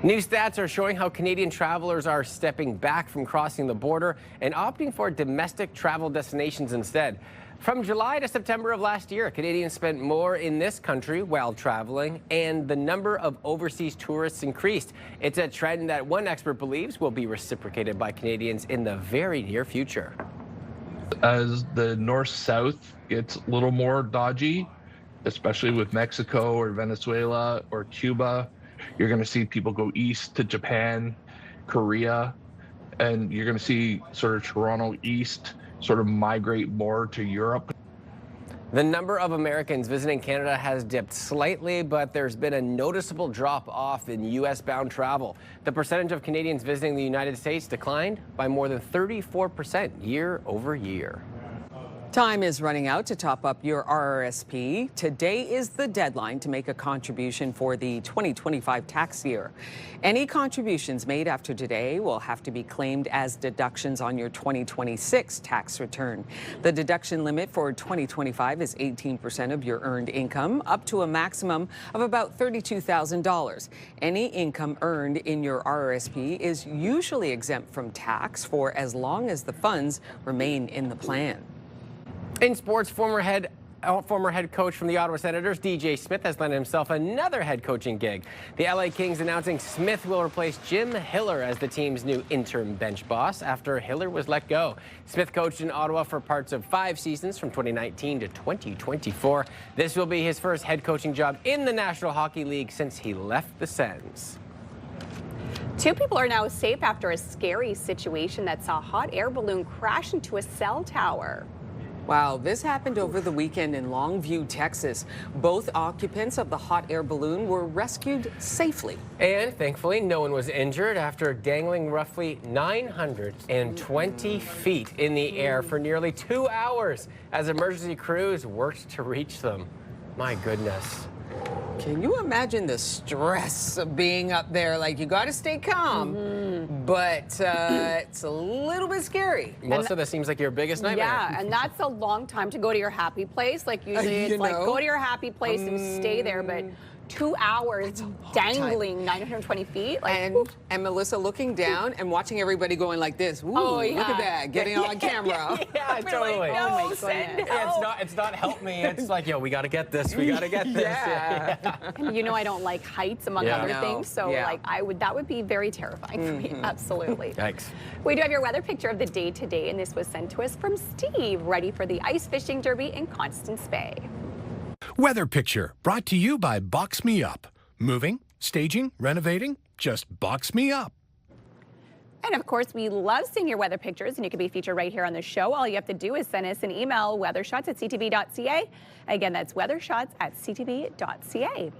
New stats are showing how Canadian travelers are stepping back from crossing the border and opting for domestic travel destinations instead. From July to September of last year, Canadians spent more in this country while traveling, and the number of overseas tourists increased. It's a trend that one expert believes will be reciprocated by Canadians in the very near future. As the north-south gets a little more dodgy, especially with Mexico or Venezuela or Cuba, you're going to see people go east to Japan, Korea, and you're going to see sort of Toronto east sort of migrate more to Europe. The number of Americans visiting Canada has dipped slightly, but there's been a noticeable drop off in U.S.-bound travel. The percentage of Canadians visiting the United States declined by more than 34% year over year. Time is running out to top up your RRSP. Today is the deadline to make a contribution for the 2025 tax year. Any contributions made after today will have to be claimed as deductions on your 2026 tax return. The deduction limit for 2025 is 18% of your earned income, up to a maximum of about $32,000. Any income earned in your RRSP is usually exempt from tax for as long as the funds remain in the plan. In sports, former head coach from the Ottawa Senators, DJ Smith, has landed himself another head coaching gig. The LA Kings announcing Smith will replace Jim Hiller as the team's new interim bench boss after Hiller was let go. Smith coached in Ottawa for parts of 5 seasons from 2019 to 2024. This will be his first head coaching job in the National Hockey League since he left the Sens. 2 people are now safe after a scary situation that saw a hot air balloon crash into a cell tower. Wow, this happened over the weekend in Longview, Texas. Both occupants of the hot air balloon were rescued safely. And thankfully, no one was injured after dangling roughly 920 feet in the air for nearly 2 hours as emergency crews worked to reach them. My goodness. Can you imagine the stress of being up there? Like, you got to stay calm, but it's a little bit scary. Melissa, that seems like your biggest nightmare. Yeah, and that's a long time to go to your happy place. Like, usually it's like, go to your happy place and stay there, but 2 hours dangling 920 feet. Like, and Melissa looking down and watching everybody going like this. Ooh, look at that, getting on camera. Yeah, totally. Like, no, send yeah, it's not help me. It's like, yo, we got to get this. We got to get this. Yeah. And you know I don't like heights, among other things. So like that would be very terrifying for me. Absolutely. Yikes. We do have your weather picture of the day today, and this was sent to us from Steve, ready for the ice fishing derby in Constance Bay. Weather picture brought to you by Box Me Up. Moving, staging, renovating, just box me up. And of course, we love seeing your weather pictures, and you can be featured right here on the show. All you have to do is send us an email, weathershots@ctv.ca. Again, that's weathershots@ctv.ca.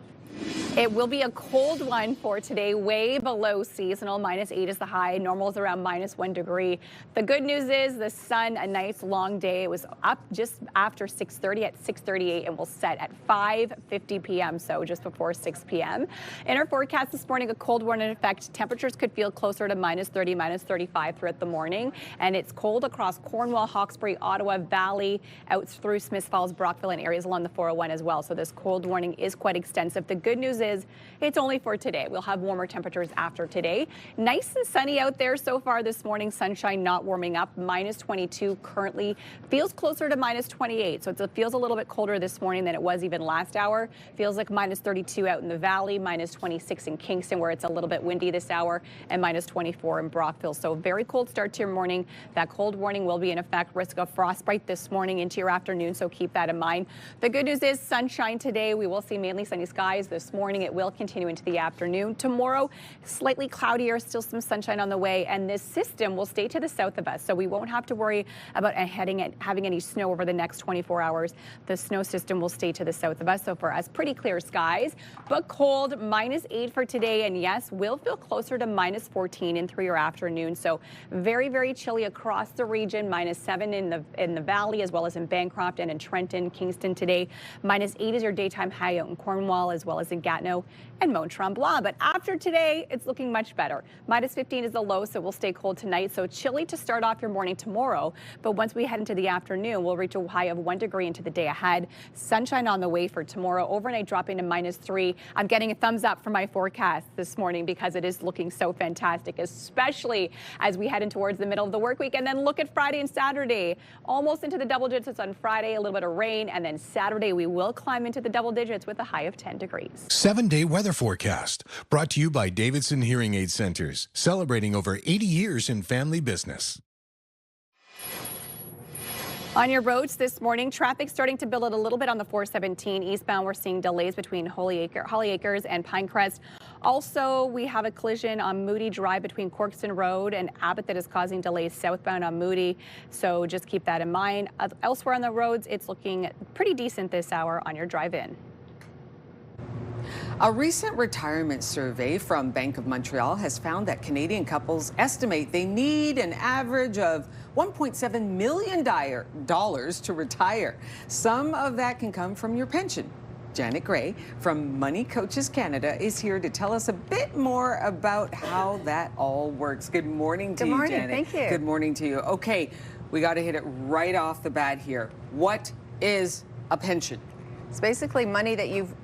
It will be a cold one for today, way below seasonal. -8 is the high. Normal is around -1 degree. The good news is the sun, a nice long day. It was up just after 6:30 at 6:38 and will set at 5:50 p.m., so just before 6 p.m. In our forecast this morning, a cold one in effect. Temperatures could feel closer to -30, -35 throughout the morning. And it's cold across Cornwall, Hawkesbury, Ottawa Valley, out through Smiths Falls, Brockville, and areas along the 401 as well. So this cold warning is quite extensive. The good news is it's only for today. We'll have warmer temperatures after today. Nice and sunny out there so far this morning. Sunshine not warming up. Minus 22 currently. Feels closer to minus 28. So it feels a little bit colder this morning than it was even last hour. Feels like minus 32 out in the valley, minus 26 in Kingston where it's a little bit windy this hour, and minus 24 in Brockville. So very cold start to your morning. That cold warning will be in effect. Risk of frostbite this morning into your afternoon, so keep that in mind. The good news is sunshine today. We will see mainly sunny skies this morning. It will continue into the afternoon. Tomorrow, slightly cloudier, still some sunshine on the way, and this system will stay to the south of us, so we won't have to worry about having any snow over the next 24 hours. The snow system will stay to the south of us, so for us, pretty clear skies, but cold. Minus 8 for today, and yes, will feel closer to minus 14 in through your afternoon. So very, very chilly across the region. Minus 7 in the valley, as well as in Bancroft and in Trenton, Kingston today. Minus 8 is your daytime high out in Cornwall, as well as in Gatineau and Mont Tremblant. But after today, it's looking much better. Minus 15 is the low, so we'll stay cold tonight. So chilly to start off your morning tomorrow. But once we head into the afternoon, we'll reach a high of 1 degree into the day ahead. Sunshine on the way for tomorrow. Overnight dropping to minus 3. I'm getting a thumbs up for my forecast this morning because it is looking so fantastic, especially as we head in towards the middle of the work week. And then look at Friday and Saturday. Almost into the double digits on Friday, a little bit of rain. And then Saturday, we will climb into the double digits with a high of 10 degrees. 7-day weather forecast brought to you by Davidson Hearing Aid Centers, celebrating over 80 years in family business. On your roads this morning, traffic starting to build a little bit on the 417 eastbound. We're seeing delays between Holly Acres and Pinecrest. Also, we have a collision on Moody Drive between Corkston Road and Abbott that is causing delays southbound on Moody. So just keep that in mind. Elsewhere on the roads, it's looking pretty decent this hour on your drive in. A recent retirement survey from Bank of Montreal has found that Canadian couples estimate they need an average of $1.7 million to retire. Some of that can come from your pension. Janet Gray from Money Coaches Canada is here to tell us a bit more about how that all works. Good morning to you, Janet. Good morning, thank you. Good morning to you. Okay, we got to hit it right off the bat here. What is a pension? It's basically money that you've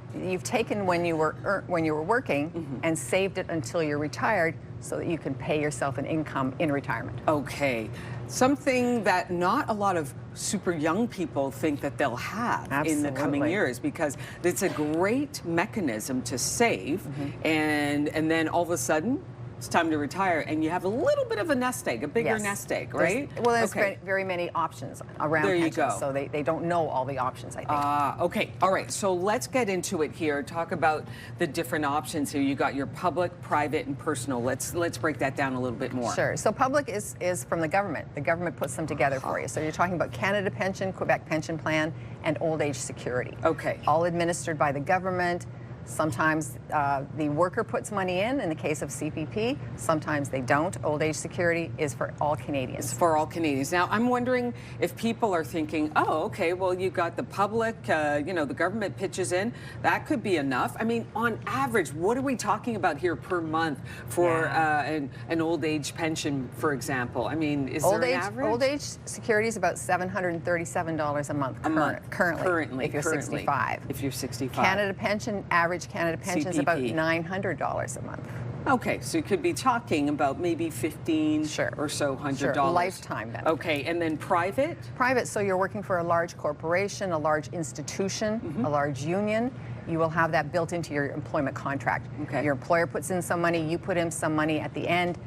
taken when you were working and saved it until you're retired so that you can pay yourself an income in retirement. Okay. Something that not a lot of super young people think that they'll have in the coming years, because it's a great mechanism to save, and then all of a sudden it's time to retire, and you have a little bit of a nest egg, a bigger nest egg, right? There's very many options around there pensions, you go. so they don't know all the options, I think. Okay, all right, so let's get into it here. Talk about the different options here. You got your public, private, and personal. Let's break that down a little bit more. Sure, so public is from the government. The government puts them together for you. So you're talking about Canada Pension, Quebec Pension Plan, and Old Age Security. Okay. All administered by the government. Sometimes the worker puts money in the case of CPP. Sometimes they don't. Old Age Security is for all Canadians. It's for all Canadians. Now, I'm wondering if people are thinking, oh, okay, well, you got the public, the government pitches in. That could be enough. I mean, on average, what are we talking about here per month for an old age pension, for example? I mean, is there an average? Old Age Security is about $737 a month currently, if you're 65. If you're 65. Canada Pension, average Canada Pension is about $900 a month. Okay, so you could be talking about maybe $1,500 or so $100. Lifetime benefit. Okay, and then private? Private, so you're working for a large corporation, a large institution, a large union. You will have that built into your employment contract. Okay. Your employer puts in some money, you put in some money at the end.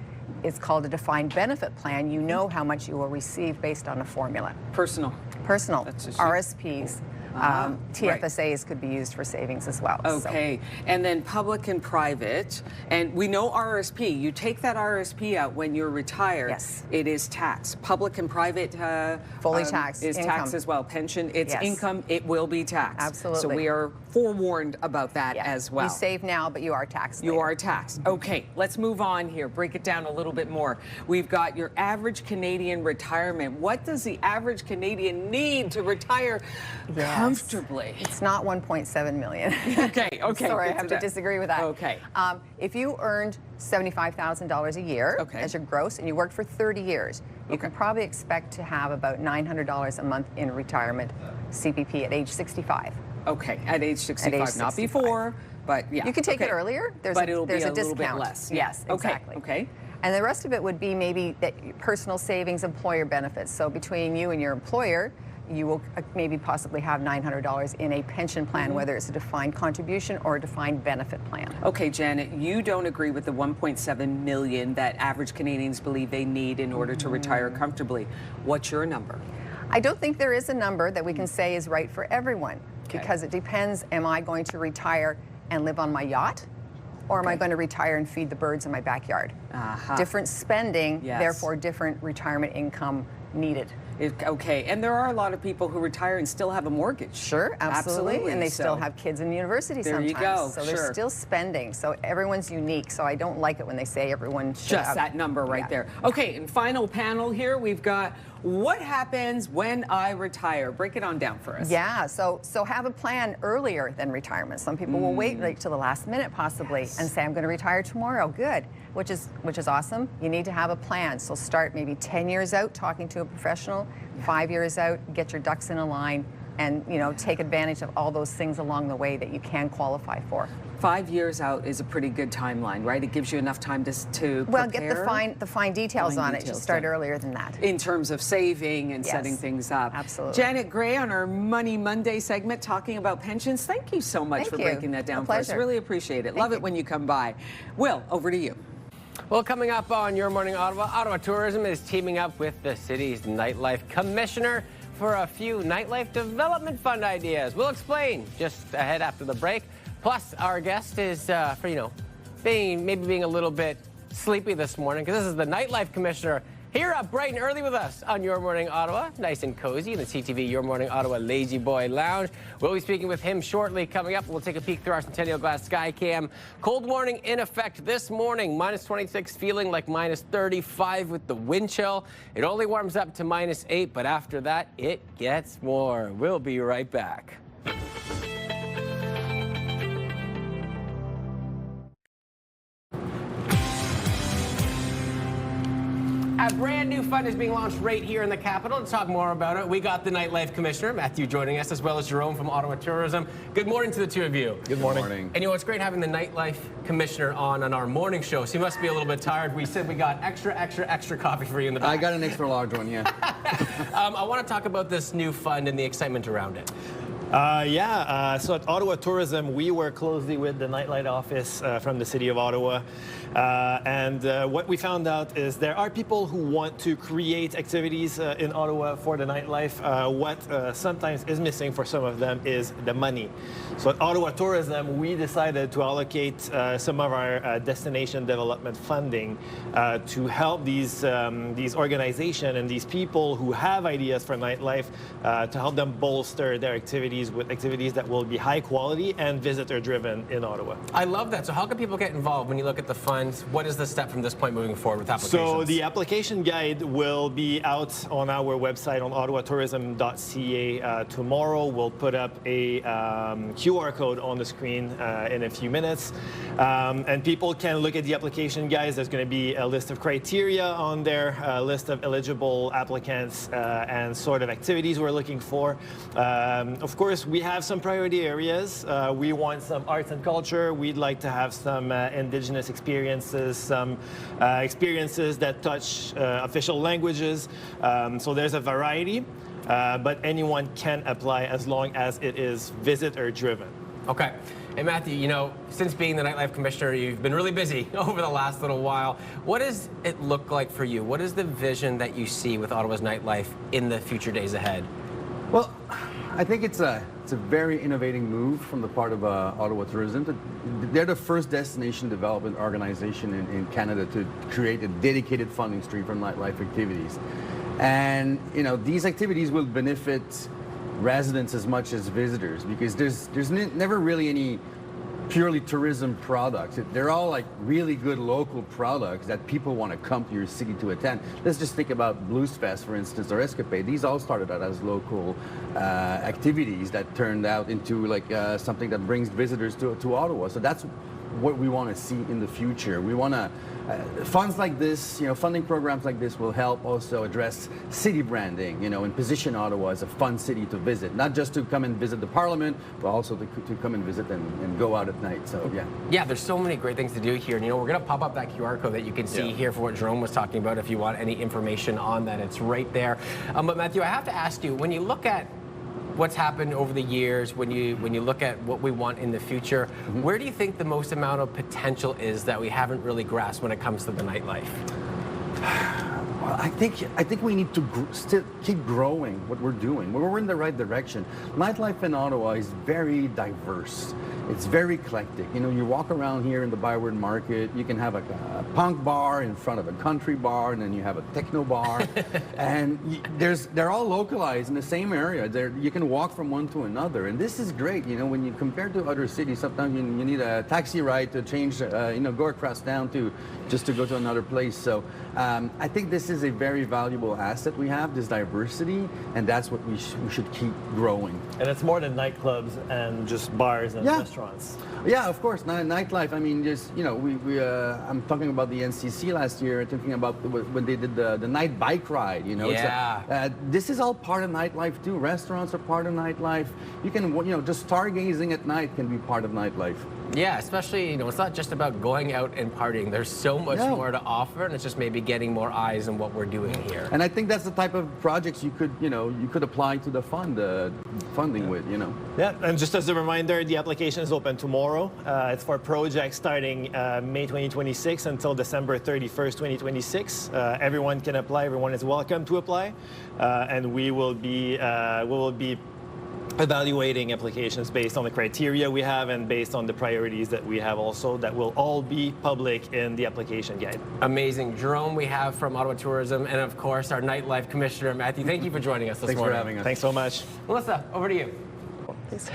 It's called a defined benefit plan. You know how much you will receive based on a formula. Personal. RSPs. TFSAs could be used for savings as well. Okay, and then public and private, and we know RSP. You take that RSP out when you're retired. Yes. It is taxed. Public and private fully taxed is income. taxed as well. Pension, it's income. It will be taxed. Absolutely. So we are forewarned about that as well. You save now, but you are taxed. You are taxed. Okay, let's move on here. Break it down a little bit more. We've got your average Canadian retirement. What does the average Canadian need to retire comfortably? It's not 1.7 million. Okay. Sorry, I have to disagree with that. Okay. If you earned $75,000 a year as your gross and you worked for 30 years, you can probably expect to have about $900 a month in retirement CPP at age 65. Okay, at age 65, not before, but yeah. You can take it earlier. There's it'll there's be a little discount. bit less. Yes, exactly. Okay. And the rest of it would be maybe that personal savings, employer benefits. So between you and your employer, you will maybe possibly have $900 in a pension plan, whether it's a defined contribution or a defined benefit plan. Okay, Janet, you don't agree with the 1.7 million that average Canadians believe they need in order to retire comfortably. What's your number? I don't think there is a number that we can say is right for everyone, because it depends, am I going to retire and live on my yacht? Or am I going to retire and feed the birds in my backyard? Different spending, therefore different retirement income needed. Okay, and there are a lot of people who retire and still have a mortgage. Sure, absolutely. And they still have kids in university sometimes. There you go. So they're still spending. So everyone's unique. So I don't like it when they say everyone should Just have that number right there. Okay, and final panel here, we've got what happens when I retire? Break it on down for us. Yeah, so have a plan earlier than retirement. Some people will wait like till the last minute possibly and say, I'm going to retire tomorrow. Good, which is awesome. You need to have a plan. So start maybe 10 years out talking to a professional, 5 years out, get your ducks in a line, and take advantage of all those things along the way that you can qualify for. 5 years out is a pretty good timeline, right? It gives you enough time to well, prepare. get the fine details on it. You start earlier than that. In terms of saving and setting things up. Absolutely. Janet Gray on our Money Monday segment talking about pensions. Thank you so much for breaking that down for us. Really appreciate it. Love it when you come by. Will, over to you. Well, coming up on Your Morning Ottawa, Ottawa Tourism is teaming up with the city's nightlife commissioner for a few nightlife development fund ideas. We'll explain just ahead after the break. Plus, our guest is, being a little bit sleepy this morning because this is the nightlife commissioner here up bright and early with us on Your Morning Ottawa. Nice and cozy in the CTV Your Morning Ottawa Lazy Boy Lounge. We'll be speaking with him shortly. Coming up, we'll take a peek through our Centennial Glass Skycam. Cold warning in effect this morning. Minus 26, feeling like minus 35 with the wind chill. It only warms up to minus 8, but after that, it gets warm. We'll be right back. A brand new fund is being launched right here in the capital. To talk more about it, we got the Nightlife Commissioner, Matthew, joining us, as well as Jerome from Ottawa Tourism. Good morning to the two of you. Good morning. And it's great having the Nightlife Commissioner on our morning show. So you must be a little bit tired. We said we got extra coffee for you in the back. I got an extra large one, yeah. I want to talk about this new fund and the excitement around it. So at Ottawa Tourism, we work closely with the Nightlight office from the City of Ottawa. What we found out is there are people who want to create activities in Ottawa for the nightlife. What sometimes is missing for some of them is the money. So at Ottawa Tourism, we decided to allocate some of our destination development funding to help these organizations and these people who have ideas for nightlife to help them bolster their activities with activities that will be high quality and visitor driven in Ottawa. I love that. So how can people get involved when you look at the funds? What is the step from this point moving forward with applications? So the application guide will be out on our website on ottawatourism.ca tomorrow. We'll put up a QR code on the screen in a few minutes. And people can look at the application guides. There's going to be a list of criteria on there, a list of eligible applicants and sort of activities we're looking for. Of course, we have some priority areas. We want some arts and culture. We'd like to have some Indigenous experiences, some experiences that touch official languages. So there's a variety, but anyone can apply as long as it is visitor driven. Okay. And Matthew, since being the Nightlife Commissioner, you've been really busy over the last little while. What does it look like for you? What is the vision that you see with Ottawa's nightlife in the future days ahead? Well, I think it's a very innovating move from the part of Ottawa Tourism. They're the first destination development organization in Canada to create a dedicated funding stream for nightlife activities. And these activities will benefit residents as much as visitors because there's never really any purely tourism products. They're all like really good local products that people want to come to your city to attend. Let's just think about Blues Fest, for instance, or Escapade. These all started out as local activities that turned out into like something that brings visitors to Ottawa. So that's what we want to see in the future. We want to funds like this, funding programs like this will help also address city branding, and position Ottawa as a fun city to visit, not just to come and visit the Parliament, but also to come and visit and go out at night. So yeah. Yeah, there's so many great things to do here. And we're going to pop up that QR code that you can see here for what Jerome was talking about. If you want any information on that, it's right there. But Matthew, I have to ask you, when you look at what's happened over the years, when you look at what we want in the future, where do you think the most amount of potential is that we haven't really grasped when it comes to the nightlife? Well, I think we need to still keep growing what we're doing. We're in the right direction. Nightlife in Ottawa is very diverse. It's very eclectic. You walk around here in the Byward Market, you can have a punk bar in front of a country bar, and then you have a techno bar, and they're all localized in the same area. You can walk from one to another, and this is great. When you compare to other cities, sometimes you need a taxi ride to change, go across town just to go to another place. So I think this is a very valuable asset we have, this diversity, and that's what we should keep growing. And it's more than nightclubs and just bars and restaurants. Yeah, of course, nightlife. I mean, just I'm talking about the NCC last year, thinking about when they did the night bike ride. This is all part of nightlife too. Restaurants are part of nightlife. You can, just stargazing at night can be part of nightlife. Yeah, especially, it's not just about going out and partying. There's so much more to offer, and it's just maybe getting more eyes on what we're doing here. And I think that's the type of projects you could apply to the funding with. Yeah, and just as a reminder, the application is open tomorrow. It's for projects starting May 2026 until December 31st, 2026. Everyone can apply. Everyone is welcome to apply, and we will be evaluating applications based on the criteria we have and based on the priorities that we have also, that will all be public in the application guide. Amazing. Jerome, we have from Ottawa Tourism, and of course our nightlife commissioner, Matthew. Thank you for joining us this morning. Thanks for having us. Thanks so much. Melissa, over to you. Please.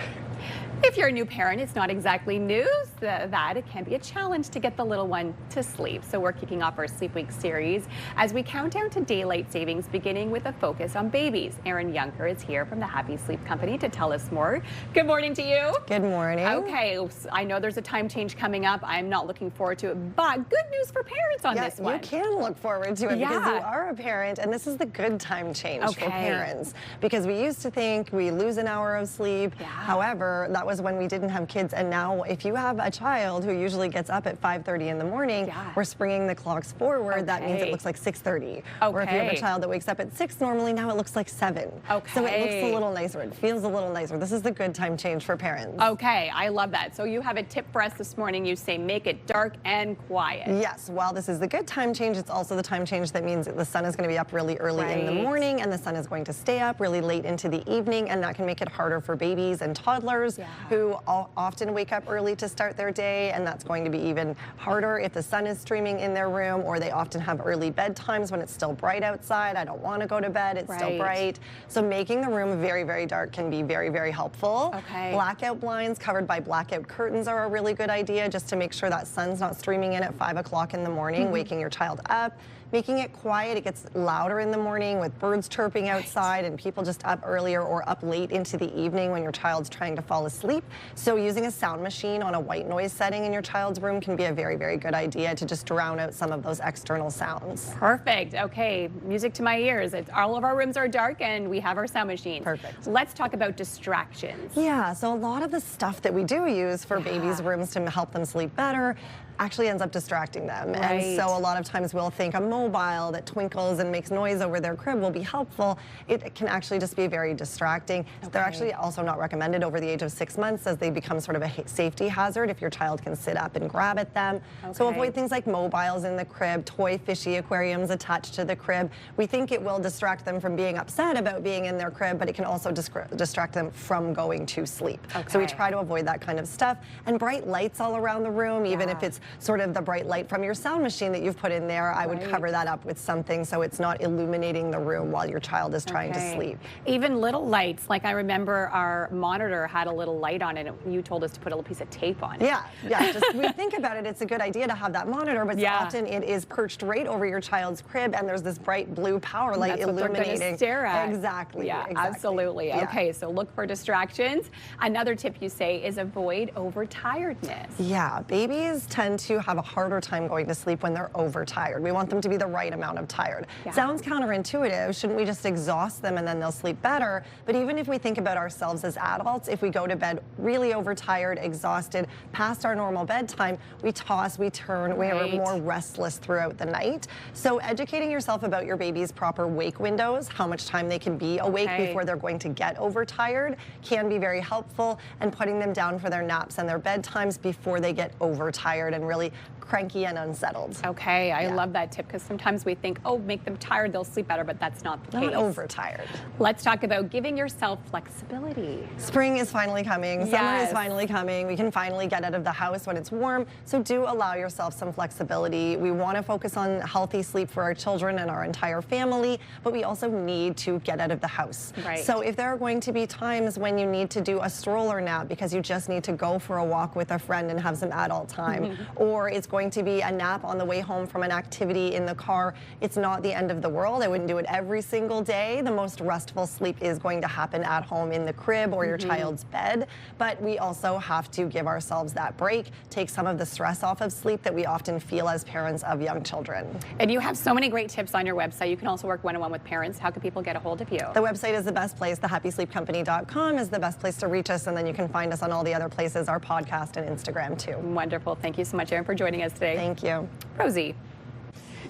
If you're a new parent, it's not exactly news that it can be a challenge to get the little one to sleep. So we're kicking off our Sleep Week series as we count down to daylight savings, beginning with a focus on babies. Erin Younker is here from the Happy Sleep Company to tell us more. Good morning to you. Good morning. Okay, I know there's a time change coming up. I'm not looking forward to it, but good news for parents on this one. You can look forward to it because you are a parent, and this is the good time change for parents. Because we used to think we lose an hour of sleep. However, that was when we didn't have kids, and now if you have a child who usually gets up at 5:30 in the morning, we're springing the clocks forward. That means it looks like 6:30. Or if you have a child that wakes up at 6 normally, now it looks like 7. So it looks a little nicer. It feels a little nicer. This is the good time change for parents. Okay, I love that. So you have a tip for us this morning. You say make it dark and quiet. Yes, while this is the good time change, it's also the time change that means that the sun is going to be up really early in the morning, and the sun is going to stay up really late into the evening, and that can make it harder for babies and toddlers who often wake up early to start their day, and that's going to be even harder if the sun is streaming in their room, or they often have early bedtimes when it's still bright outside. I don't want to go to bed, it's still bright. So making the room very, very dark can be very, very helpful. Blackout blinds covered by blackout curtains are a really good idea, just to make sure that sun's not streaming in at 5 o'clock in the morning, waking your child up. Making it quiet, it gets louder in the morning with birds chirping outside and people just up earlier or up late into the evening when your child's trying to fall asleep. So using a sound machine on a white noise setting in your child's room can be a very, very good idea to just drown out some of those external sounds. Perfect. Okay, music to my ears. All of our rooms are dark and we have our sound machines. Perfect. Let's talk about distractions. Yeah, so a lot of the stuff that we do use for babies' rooms to help them sleep better actually ends up distracting them. And so a lot of times we'll think a mobile that twinkles and makes noise over their crib will be helpful. It can actually just be very distracting. They're actually also not recommended over the age of 6 months, as they become sort of a safety hazard if your child can sit up and grab at them. So avoid things like mobiles in the crib, toy fishy aquariums attached to the crib. We think it will distract them from being upset about being in their crib, but it can also distract them from going to sleep. So we try to avoid that kind of stuff. And bright lights all around the room, even if it's sort of the bright light from your sound machine that you've put in there, I would cover that up with something so it's not illuminating the room while your child is trying to sleep. Even little lights, like I remember our monitor had a little light on it. You told us to put a little piece of tape on it. Yeah. Just we think about it, it's a good idea to have that monitor, but often it is perched right over your child's crib, and there's this bright blue power light That's what they're illuminating. gonna stare at. Exactly. Yeah, exactly. absolutely. Yeah. Okay, so look for distractions. Another tip you say is avoid overtiredness. Yeah, babies tend to have a harder time going to sleep when they're overtired. We want them to be the right amount of tired. Sounds counterintuitive. Shouldn't we just exhaust them and then they'll sleep better? But even if we think about ourselves as adults, if we go to bed really overtired, exhausted, past our normal bedtime, we toss, we turn, we are more restless throughout the night. So educating yourself about your baby's proper wake windows, how much time they can be awake before they're going to get overtired, can be very helpful, and putting them down for their naps and their bedtimes before they get overtired and really cranky and unsettled. Okay, I love that tip, because sometimes we think, oh, make them tired, they'll sleep better, but that's not the case. Not overtired. Let's talk about giving yourself flexibility. Spring is finally coming. Summer is finally coming. We can finally get out of the house when it's warm. So do allow yourself some flexibility. We want to focus on healthy sleep for our children and our entire family, but we also need to get out of the house. So if there are going to be times when you need to do a stroller nap because you just need to go for a walk with a friend and have some adult time, or it's going to be a nap on the way home from an activity in the car, it's not the end of the world. I wouldn't do it every single day. The most restful sleep is going to happen at home in the crib or your child's bed, but we also have to give ourselves that break, take some of the stress off of sleep that we often feel as parents of young children. And you have so many great tips on your website. You can also work one-on-one with parents. How can people get a hold of you? The website is the best place. TheHappySleepCompany.com is the best place to reach us, and then you can find us on all the other places, our podcast and Instagram too. Wonderful. Thank you so much, Erin, for joining us today. Thank you. Rosie.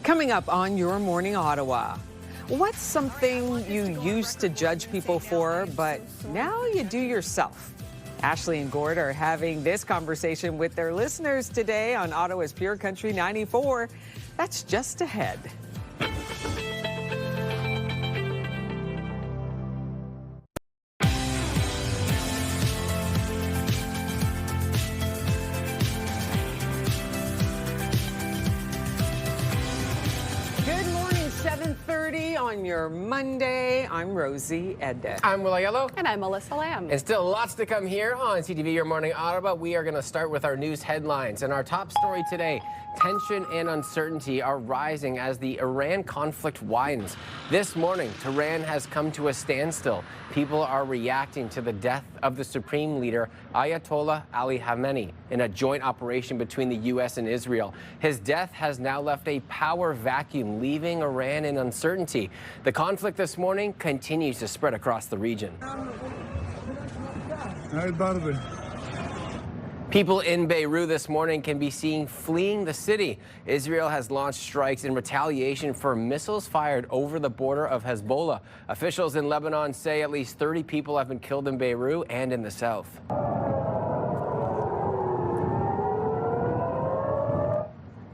Coming up on Your Morning Ottawa, what's something you used to judge people for, but now you do yourself? Ashley and Gord are having this conversation with their listeners today on Ottawa's Pure Country 94. That's just ahead. Good morning, 7:30 on your Monday. I'm Rosie Edda. I'm Will Yellow. And I'm Melissa Lamb. And still lots to come here on CTV Your Morning Ottawa. We are going to start with our news headlines. And our top story today, tension and uncertainty are rising as the Iran conflict widens. This morning, Tehran has come to a standstill. People are reacting to the death of the Supreme Leader, Ayatollah Ali Khamenei, in a joint operation between the U.S. and Israel. His death has now left a power vacuum, leaving Iran in uncertainty. The conflict this morning continues to spread across the region. People in Beirut this morning can be seen fleeing the city. Israel has launched strikes in retaliation for missiles fired over the border of Hezbollah. Officials in Lebanon say at least 30 people have been killed in Beirut and in the south.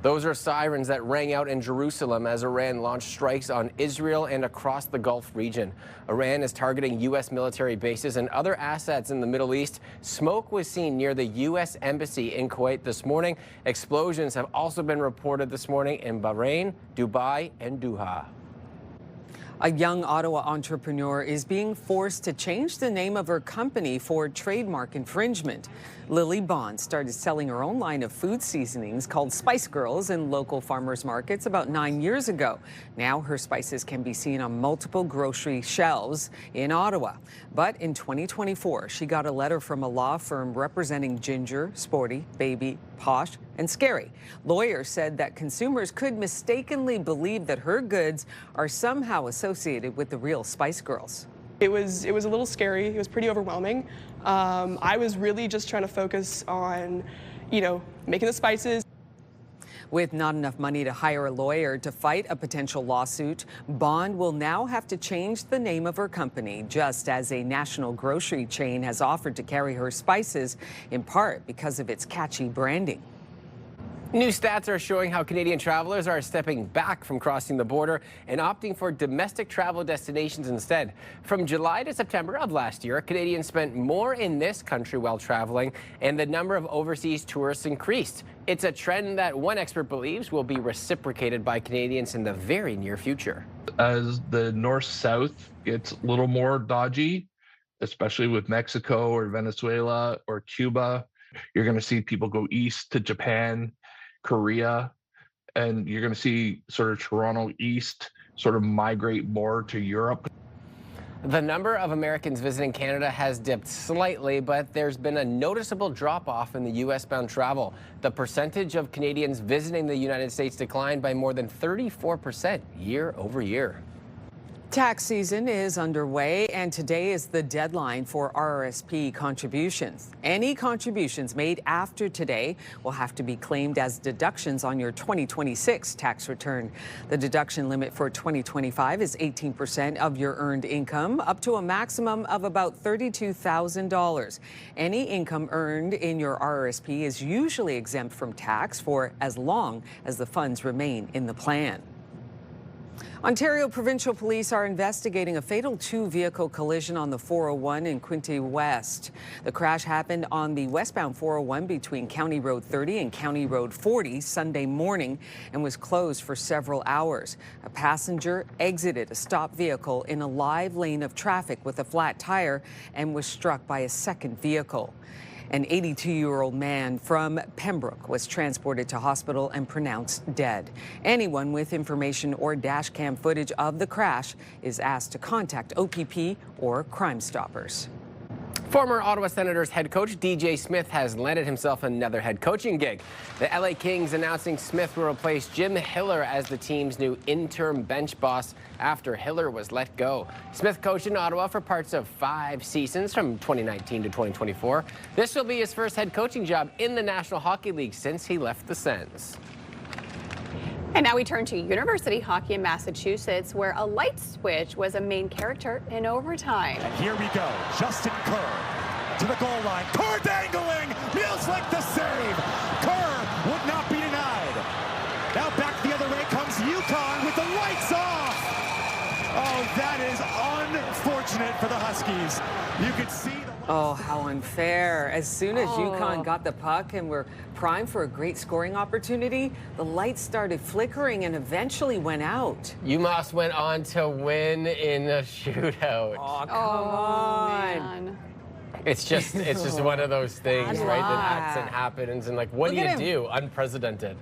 Those are sirens that rang out in Jerusalem as Iran launched strikes on Israel and across the Gulf region. Iran is targeting U.S. military bases and other assets in the Middle East. Smoke was seen near the U.S. Embassy in Kuwait this morning. Explosions have also been reported this morning in Bahrain, Dubai, and Doha. A young Ottawa entrepreneur is being forced to change the name of her company for trademark infringement. Lily Bond started selling her own line of food seasonings called Spice Girls in local farmers markets about 9 years ago. Now her spices can be seen on multiple grocery shelves in Ottawa. But in 2024, she got a letter from a law firm representing Ginger, Sporty, Baby, Posh, and Scary. Lawyers said that consumers could mistakenly believe that her goods are somehow associated with the real Spice Girls. It was a little scary. It was pretty overwhelming. I was really just trying to focus on, making the spices. With not enough money to hire a lawyer to fight a potential lawsuit, Bond will now have to change the name of her company, just as a national grocery chain has offered to carry her spices, in part because of its catchy branding. New stats are showing how Canadian travelers are stepping back from crossing the border and opting for domestic travel destinations instead. From July to September of last year, Canadians spent more in this country while traveling, and the number of overseas tourists increased. It's a trend that one expert believes will be reciprocated by Canadians in the very near future. As the north-south gets a little more dodgy, especially with Mexico or Venezuela or Cuba, you're going to see people go east to Japan, Korea, and you're going to see sort of Toronto East sort of migrate more to Europe. The number of Americans visiting Canada has dipped slightly, but there's been a noticeable drop-off in the U.S.-bound travel. The percentage of Canadians visiting the United States declined by more than 34% year over year. Tax season is underway, and today is the deadline for RRSP contributions. Any contributions made after today will have to be claimed as deductions on your 2026 tax return. The deduction limit for 2025 is 18% of your earned income, up to a maximum of about $32,000. Any income earned in your RRSP is usually exempt from tax for as long as the funds remain in the plan. Ontario Provincial Police are investigating a fatal two-vehicle collision on the 401 in Quinte West. The crash happened on the westbound 401 between County Road 30 and County Road 40 Sunday morning and was closed for several hours. A passenger exited a stopped vehicle in a live lane of traffic with a flat tire and was struck by a second vehicle. An 82-year-old man from Pembroke was transported to hospital and pronounced dead. Anyone with information or dash cam footage of the crash is asked to contact OPP or Crime Stoppers. Former Ottawa Senators head coach DJ Smith has landed himself another head coaching gig. The LA Kings announcing Smith will replace Jim Hiller as the team's new interim bench boss after Hiller was let go. Smith coached in Ottawa for parts of 5 seasons from 2019 to 2024. This will be his first head coaching job in the National Hockey League since he left the Sens. And now we turn to university hockey in Massachusetts, where a light switch was a main character in overtime. And here we go. Justin Kerr to the goal line. Kerr dangling. Feels like the save. Kerr would not be denied. Now back the other way comes UConn with the lights off. Oh, that is unfortunate for the Huskies. You could see the... Oh, how unfair. As soon as UConn got the puck and were primed for a great scoring opportunity, the lights started flickering and eventually went out. UMass went on to win in a shootout. Oh, come on. Man. It's just one of those things, right? That accident happens, and like, what do you do? Unprecedented.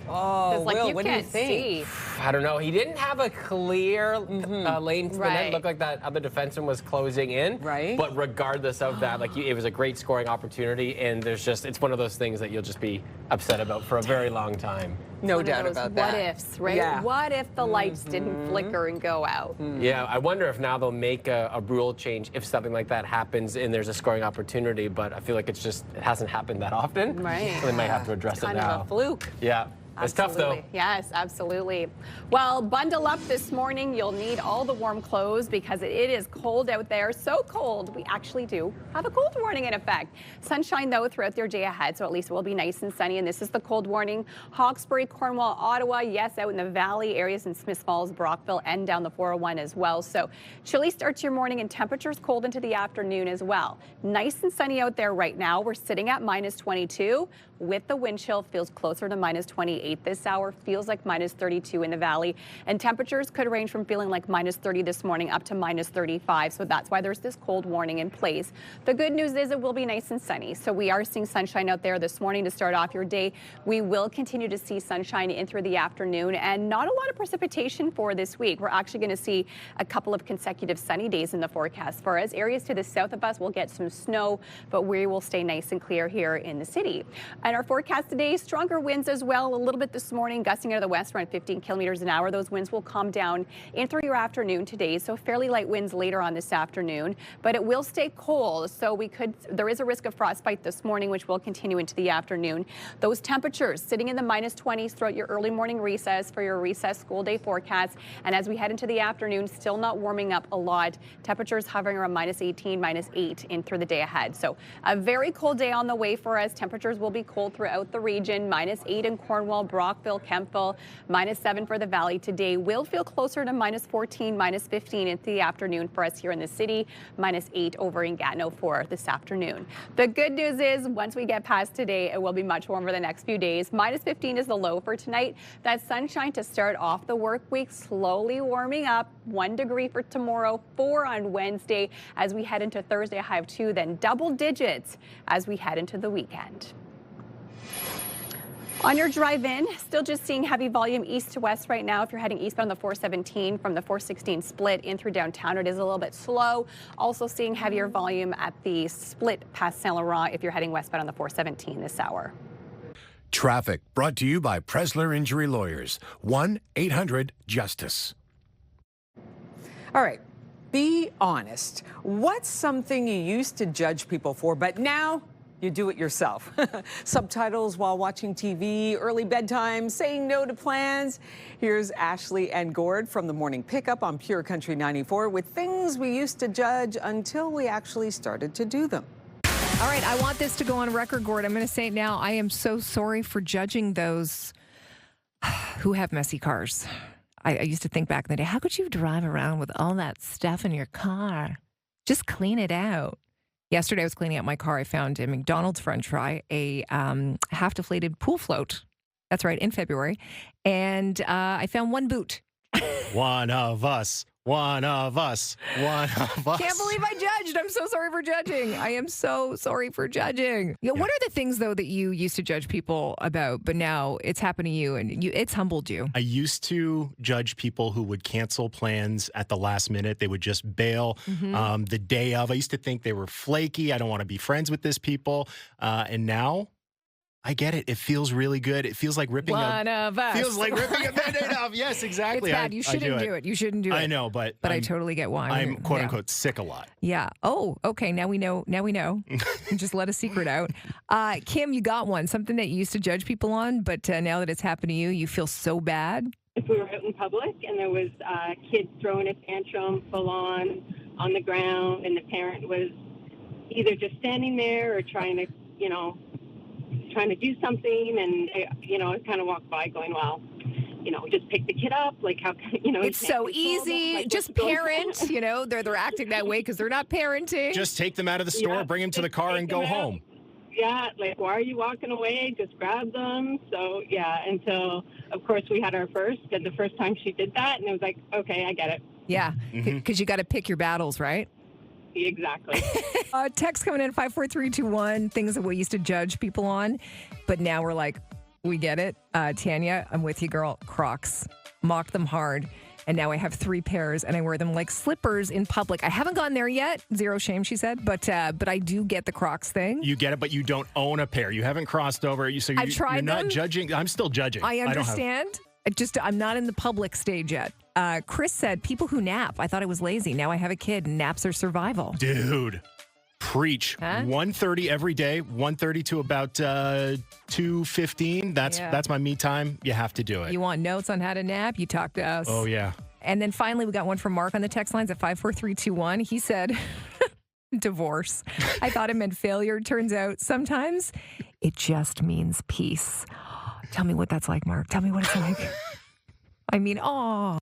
Oh, like, Will, you what do you can't think? see. I don't know. He didn't have a clear lane to the net. It looked like that other defenseman was closing in. Right. But regardless of that, like, it was a great scoring opportunity, and it's one of those things that you'll just be upset about for a very long time. No doubt about that. What ifs, right? Yeah. What if the lights didn't flicker and go out? Yeah, I wonder if now they'll make a rule change if something like that happens and there's a scoring opportunity, but I feel like it hasn't happened that often. Right. So they might have to address it now. Kind of a fluke. Yeah. It's tough, though. Yes, absolutely. Well, bundle up this morning. You'll need all the warm clothes because it is cold out there. So cold, we actually do have a cold warning in effect. Sunshine, though, throughout your day ahead, so at least it will be nice and sunny. And this is the cold warning. Hawkesbury, Cornwall, Ottawa, yes, out in the valley areas in Smith Falls, Brockville, and down the 401 as well. So chilly start to your morning and temperatures cold into the afternoon as well. Nice and sunny out there right now. We're sitting at -22. With the wind chill, feels closer to -28 this hour, feels like -32 in the valley, and temperatures could range from feeling like -30 this morning up to -35, so that's why there's this cold warning in place. The good news is it will be nice and sunny, so we are seeing sunshine out there this morning to start off your day. We will continue to see sunshine in through the afternoon, and not a lot of precipitation for this week. We're actually going to see a couple of consecutive sunny days in the forecast for us. Areas to the south of us will get some snow, but we will stay nice and clear here in the city. And our forecast today, stronger winds as well, a little bit this morning, gusting out of the west around 15 kilometers an hour. Those winds will calm down in through your afternoon today, so fairly light winds later on this afternoon, but it will stay cold, so there is a risk of frostbite this morning, which will continue into the afternoon. Those temperatures sitting in the -20s throughout your early morning recess for your recess school day forecast, and as we head into the afternoon, still not warming up a lot. Temperatures hovering around -18, -8 in through the day ahead. So a very cold day on the way for us. Temperatures will be cold cold throughout the region. -8 in Cornwall, Brockville, Kemptville, -7 for the Valley today. Will feel closer to -14, -15 in the afternoon for us here in the city. -8 over in Gatineau for this afternoon. The good news is once we get past today, it will be much warmer the next few days. -15 is the low for tonight. That sunshine to start off the work week, slowly warming up. 1 degree for tomorrow, 4 on Wednesday. As we head into Thursday, a high of 2, then double digits as we head into the weekend. On your drive-in, still just seeing heavy volume east to west right now. If you're heading eastbound on the 417 from the 416 split in through downtown, it is a little bit slow. Also seeing heavier volume at the split past Saint Laurent if you're heading westbound on the 417 this hour. Traffic brought to you by Presler Injury Lawyers. 1-800-JUSTICE. All right, be honest. What's something you used to judge people for, but now you do it yourself? Subtitles while watching TV, early bedtime, saying no to plans. Here's Ashley and Gord from the Morning Pickup on Pure Country 94 with things we used to judge until we actually started to do them. All right, I want this to go on record, Gord. I'm going to say it now. I am so sorry for judging those who have messy cars. I used to think back in the day, how could you drive around with all that stuff in your car? Just clean it out. Yesterday, I was cleaning out my car. I found a McDonald's French fry, a half-deflated pool float. That's right, in February. And I found one boot. One of us. One of us. One of us. Can't believe I judged. I'm so sorry for judging. I am so sorry for judging. Yeah. What are the things, though, that you used to judge people about, but now it's happened to you and it's humbled you? I used to judge people who would cancel plans at the last minute. They would just bail the day of. I used to think they were flaky. I don't want to be friends with this people. And now I get it. It feels really good. It feels like ripping one of us. Feels like ripping a Band-Aid off. Yes, exactly. It's bad. You shouldn't do it. You shouldn't do it. I know, but I totally get why. I'm quote unquote sick a lot. Yeah. Oh, okay. Now we know. Now we know. Just let a secret out. Kim, you got one. Something that you used to judge people on, but now that it's happened to you, you feel so bad. If we were out in public and there was kids throwing a tantrum full on the ground, and the parent was either just standing there or trying to do something, and I kind of walked by going, well, just pick the kid up, like how it's so easy, like, just parent. They're acting that way because they're not parenting. Just take them out of the store, bring them to the car, and go home. Yeah, like, why are you walking away? Just grab them. So yeah, until of course we had our first, and the first time she did that, and it was like, okay, I get it. Yeah, because you got to pick your battles, right? Exactly. Text coming in 54321, things that we used to judge people on, but now we're like, we get it. Tanya, I'm with you, girl. Crocs. Mocked them hard. And now I have 3 pairs and I wear them like slippers in public. I haven't gone there yet. Zero shame, she said. But I do get the Crocs thing. You get it, but you don't own a pair. You haven't crossed over. I've tried you're not them. Judging. I'm still judging. I understand. I'm not in the public stage yet. Chris said, people who nap. I thought I was lazy. Now I have a kid and naps are survival. Dude, preach. Huh? 1:30 every day, 1:30 to about 2:15. That's my me time. You have to do it. You want notes on how to nap? You talk to us. Oh, yeah. And then finally, we got one from Mark on the text lines at 54321. He said, divorce. I thought it meant failure. Turns out sometimes it just means peace. Tell me what that's like, Mark. Tell me what it's like. I mean, oh.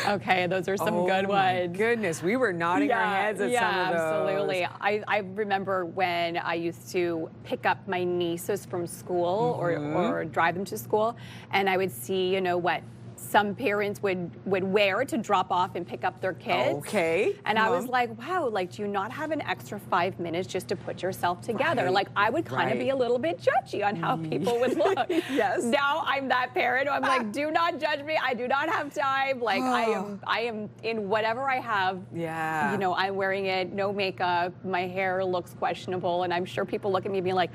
Okay, those are some good ones. Goodness, we were nodding our heads at some of those. Absolutely. I remember when I used to pick up my nieces from school or drive them to school, and I would see, what some parents would wear to drop off and pick up their kids. Okay. And I was like, wow, like, do you not have an extra 5 minutes just to put yourself together? Right. Like, I would kind of be a little bit judgy on how people would look. Yes. Now I'm that parent. I'm like, do not judge me. I do not have time. Like, I am in whatever I have. Yeah. I'm wearing it, no makeup. My hair looks questionable. And I'm sure people look at me being like,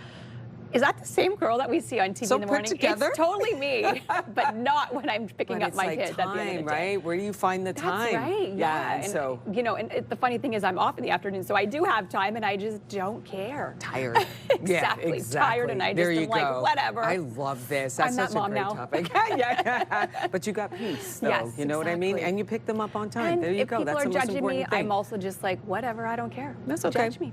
Is that the same girl that we see on TV So in the put morning? together? It's totally me, but not when I'm picking But up it's my like kids time, at the end of the day. right? Where do you find the time? That's right. Yeah. And And, so you know, and the funny thing is, I'm off in the afternoon, so I do have time, and I just don't care. tired. Exactly. Tired, and I just am like, whatever. I love this. That's I'm that such a mom great now. topic. yeah. But you got peace, though. Yes, you know what I mean? exactly. And you pick them up on time. And there you if go. people That's are the most judging important me, thing. I'm also just like, whatever, I don't care. That's okay. Judge me.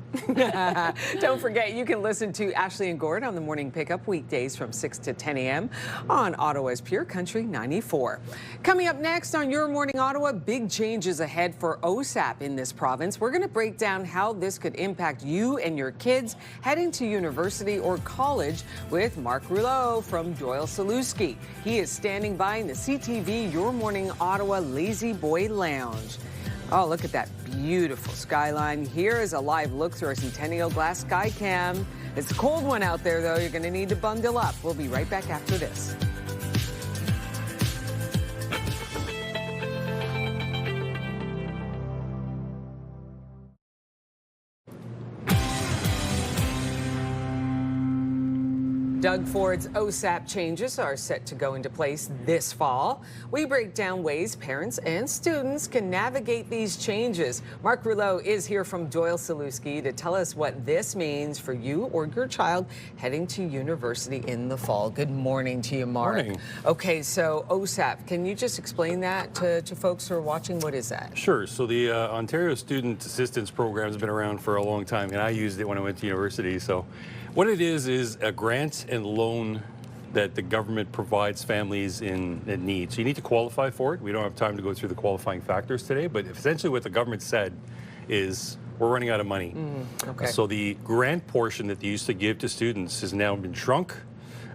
Don't forget, you can listen to Ashley and Gord on the Morning Pickup weekdays from 6 to 10 a.m. on Ottawa's Pure Country 94. Coming up next on Your Morning Ottawa, big changes ahead for OSAP in this province. We're going to break down how this could impact you and your kids heading to university or college with Mark Rouleau from Doyle Saluski. He is standing by in the CTV Your Morning Ottawa Lazy Boy Lounge. Oh, look at that beautiful skyline. Here is a live look through our Centennial Glass Skycam. It's a cold one out there, though. You're going to need to bundle up. We'll be right back after this. Doug Ford's OSAP changes are set to go into place this fall. We break down ways parents and students can navigate these changes. Mark Rouleau is here from Doyle Saluski to tell us what this means for you or your child heading to university in the fall. Good morning to you, Mark. Morning. Okay, so OSAP, can you just explain that to folks who are watching? What is that? Sure. So the Ontario Student Assistance Program has been around for a long time, and I used it when I went to university. So what it is a grant and loan that the government provides families in need. So you need to qualify for it. We don't have time to go through the qualifying factors today, but essentially what the government said is we're running out of money. Okay. So the grant portion that they used to give to students has now been shrunk,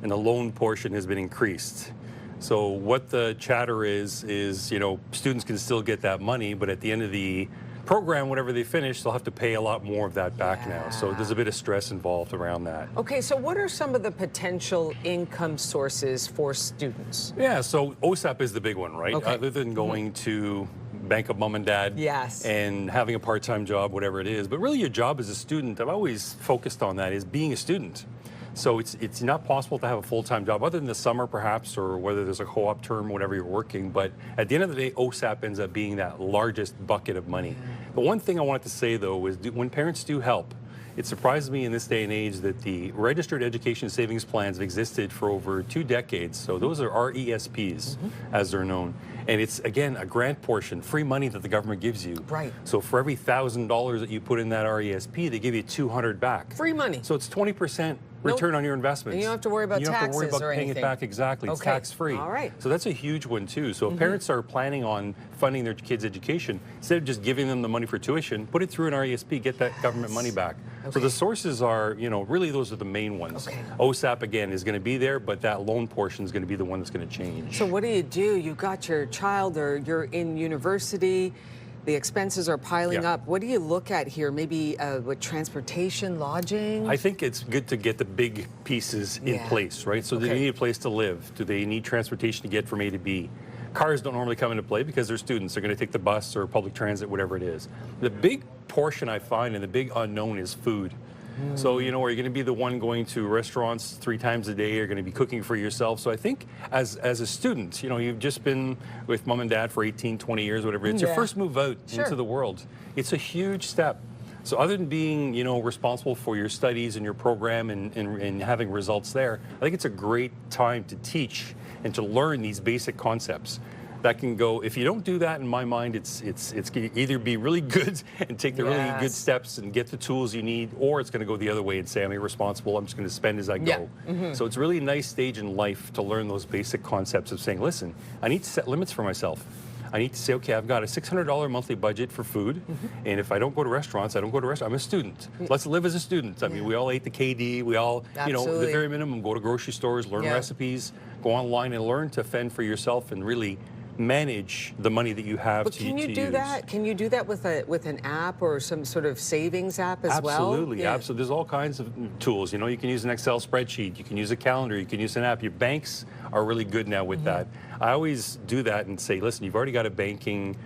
and the loan portion has been increased. So what the chatter is, you know, students can still get that money, but at the end of the program, whenever they finish, they'll have to pay a lot more of that back now. So there's a bit of stress involved around that. Okay, so what are some of the potential income sources for students? Yeah, so OSAP is the big one, right? Okay. Other than going to bank of mom and dad Yes. and having a part-time job, whatever it is. But really your job as a student, I've always focused on that, is being a student. So it's not possible to have a full-time job other than the summer perhaps, or whether there's a co-op term, whatever you're working. But at the end of the day, OSAP ends up being that largest bucket of money. The one thing I wanted to say though is when parents do help, it surprises me in this day and age that the registered education savings plans have existed for over 2 decades. So those are RESPs, as they're known. And it's, again, a grant portion, free money that the government gives you. Right. So for every $1,000 that you put in that RESP, they give you $200 back. Free money. So it's 20% return on your investments. And you don't have to worry about you don't have to worry taxes about or paying anything. it back, exactly. It's Okay. tax-free. All right. So that's a huge one too. So if parents are planning on funding their kids' education, instead of just giving them the money for tuition, put it through an RESP, get that government money back. So Okay. the sources are, you know, really those are the main ones. Okay. OSAP again is going to be there, but that loan portion is going to be the one that's going to change. So what do? You got your child, or you're in university, the expenses are piling Yeah. up. What do you look at here? Maybe with transportation, lodging? I think it's good to get the big pieces in Yeah. place, right? So do they Okay. need a place to live? Do they need transportation to get from A to B? Cars don't normally come into play because they're students. They're going to take the bus or public transit, whatever it is. The big portion I find and the big unknown is food. So, you know, are you going to be the one going to restaurants 3 times a day? You're going to be cooking for yourself. So I think as a student, you know, you've just been with mom and dad for 18, 20 years, whatever. It's your Yeah. first move out Sure. into the world. It's a huge step. So other than being, you know, responsible for your studies and your program and having results there, I think it's a great time to teach and to learn these basic concepts. That can go, if you don't do that, in my mind, it's going to either be really good and take the really good Yes. steps and get the tools you need, or it's going to go the other way and say, I'm irresponsible, I'm just going to spend as I go. Yeah. So it's really a nice stage in life to learn those basic concepts of saying, listen, I need to set limits for myself. I need to say, okay, I've got a $600 monthly budget for food, and if I don't go to restaurants, I don't go to restaurants. I'm a student. Let's live as a student. I mean, we all ate the KD. We all, you know, Absolutely. the very minimum, go to grocery stores, learn Yeah. recipes, go online and learn to fend for yourself and really manage the money that you have But to can you do use. that? Can you do that with an app or some sort of savings app as well? Absolutely, Yeah. absolutely. There's all kinds of tools. You know, you can use an Excel spreadsheet, you can use a calendar, you can use an app. Your banks are really good now with that. I always do that and say, listen, you've already got a banking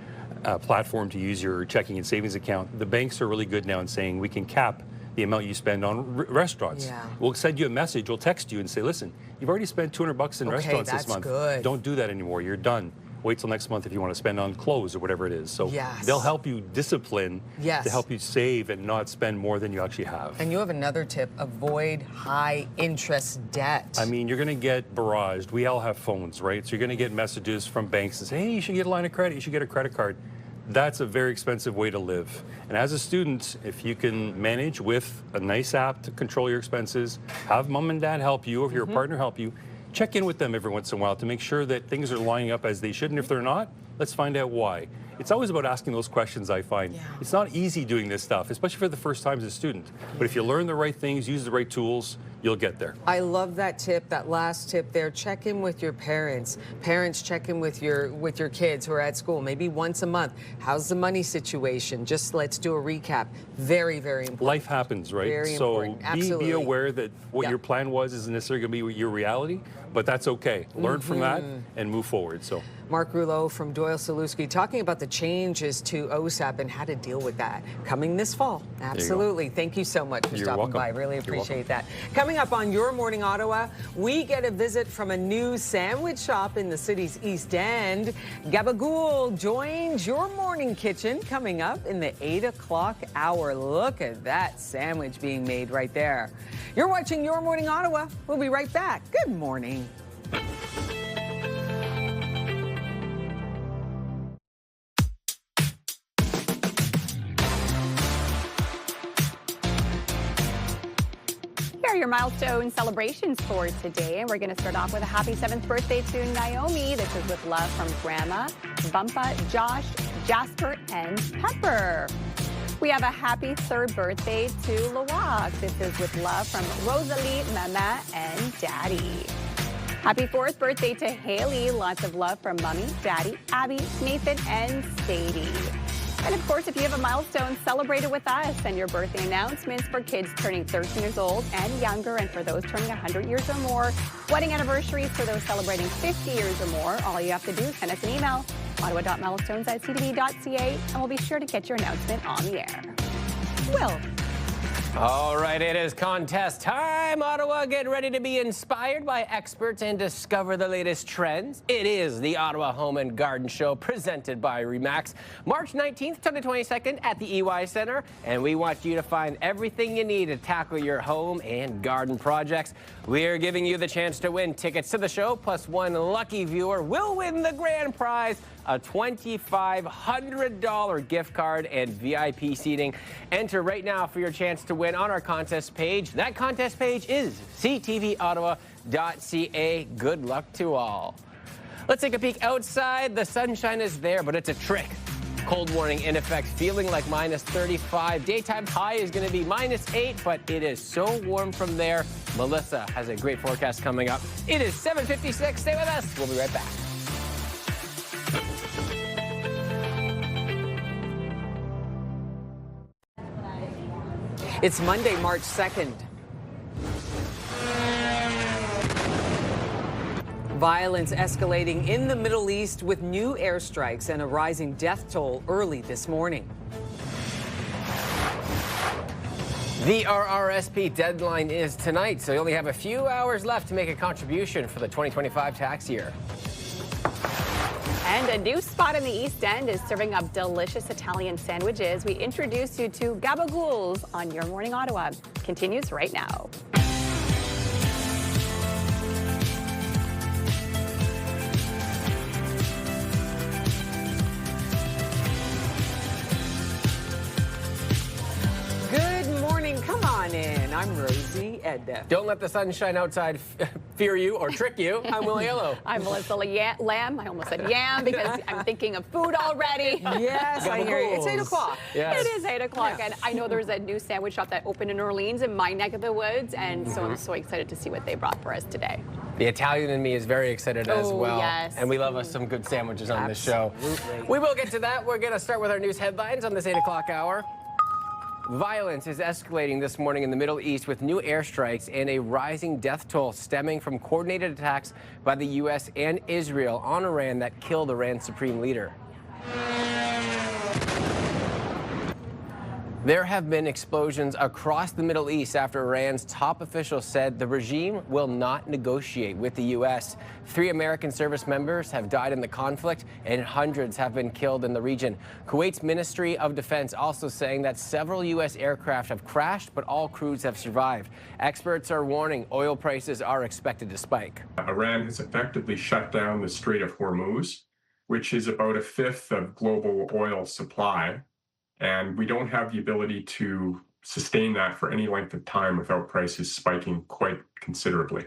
platform to use your checking and savings account. The banks are really good now in saying we can cap the amount you spend on restaurants. Yeah. We'll send you a message, we'll text you and say, listen, you've already spent $200 in restaurants this month. Good. Don't do that anymore. You're done. Wait till next month if you want to spend on clothes or whatever it is. So they'll help you discipline to help you save and not spend more than you actually have. And you have another tip, avoid high interest debt. I mean, you're going to get barraged. We all have phones, right? So you're going to get messages from banks that say, hey, you should get a line of credit, you should get a credit card. That's a very expensive way to live. And as a student, if you can manage with a nice app to control your expenses, have mom and dad help you, or your partner help you, check in with them every once in a while to make sure that things are lining up as they should. And if they're not, let's find out why. It's always about asking those questions, I find. It's not easy doing this stuff, especially for the first time as a student. But if you learn the right things, use the right tools, you'll get there. I love that tip, that last tip there. Check in with your parents. Parents, check in with your kids who are at school, maybe once a month. How's the money situation? Just let's do a recap. Very, very important. Life happens, right? Very important. Absolutely. Be aware that what your plan was isn't necessarily going to be your reality, but that's okay. Learn from that and move forward. So. Mark Rouleau from Doyle-Saluski talking about the changes to OSAP and how to deal with that coming this fall. Absolutely. Thank you so much for stopping by. Really appreciate that. Coming up on Your Morning Ottawa, we get a visit from a new sandwich shop in the city's East End. Gabagool joins Your Morning Kitchen coming up in the 8 o'clock hour. Look at that sandwich being made right there. You're watching Your Morning Ottawa. We'll be right back. Good morning. Here are your milestone celebrations for today, and we're going to start off with a happy 7th birthday to Naomi. This is with love from Grandma, Bumpa, Josh, Jasper, and Pepper. We have a happy 3rd birthday to Lawak. This is with love from Rosalie, Mama, and Daddy. Happy 4th birthday to Haley. Lots of love from Mommy, Daddy, Abby, Nathan, and Sadie. And of course, if you have a milestone, celebrate it with us. Send your birthday announcements for kids turning 13 years old and younger, and for those turning 100 years or more. Wedding anniversaries for those celebrating 50 years or more. All you have to do is send us an email, ottawa.milestones@ctv.ca, and we'll be sure to get your announcement on the air. Will. All right, it is contest time. Ottawa, get ready to be inspired by experts and discover the latest trends. It is the Ottawa Home and Garden Show presented by RE/MAX, March 19th to the 22nd at the EY Center. And we want you to find everything you need to tackle your home and garden projects. We're giving you the chance to win tickets to the show, plus one lucky viewer will win the grand prize, a $2,500 gift card and VIP seating. Enter right now for your chance to win on our contest page. That contest page is ctvottawa.ca. Good luck to all. Let's take a peek outside. The sunshine is there, but it's a trick. Cold warning in effect, feeling like minus 35. Daytime high is going to be minus 8, but it is so warm from there. Melissa has a great forecast coming up. It is 7:56. Stay with us. We'll be right back. It's Monday, March 2nd. Violence escalating in the Middle East with new airstrikes and a rising death toll early this morning. The RRSP deadline is tonight, so you only have a few hours left to make a contribution for the 2025 tax year. And a new spot in the East End is serving up delicious Italian sandwiches. We introduce you to Gabagools on Your Morning Ottawa. Continues right now. Good morning. Come on in. I'm Rosie Edda. Don't let the sunshine outside fear you or trick you. I'm Will Yellow. I'm Melissa Lamb. I almost said yam because I'm thinking of food already. Yes, I hear you. It's 8 o'clock. Yes. It is 8 o'clock, and I know there's a new sandwich shop that opened in New Orleans in my neck of the woods, and so I'm so excited to see what they brought for us today. The Italian in me is very excited as well. Yes. And we love us some good sandwiches on this show. Absolutely. We will get to that. We're going to start with our news headlines on this 8 o'clock hour. Violence is escalating this morning in the Middle East with new airstrikes and a rising death toll stemming from coordinated attacks by the U.S. and Israel on Iran that killed Iran's supreme leader. There have been explosions across the Middle East after Iran's top officials said the regime will not negotiate with the U.S. 3 American service members have died in the conflict and hundreds have been killed in the region. Kuwait's Ministry of Defense also saying that several U.S. aircraft have crashed, but all crews have survived. Experts are warning oil prices are expected to spike. Iran has effectively shut down the Strait of Hormuz, which is about a fifth of global oil supply. And we don't have the ability to sustain that for any length of time without prices spiking quite considerably.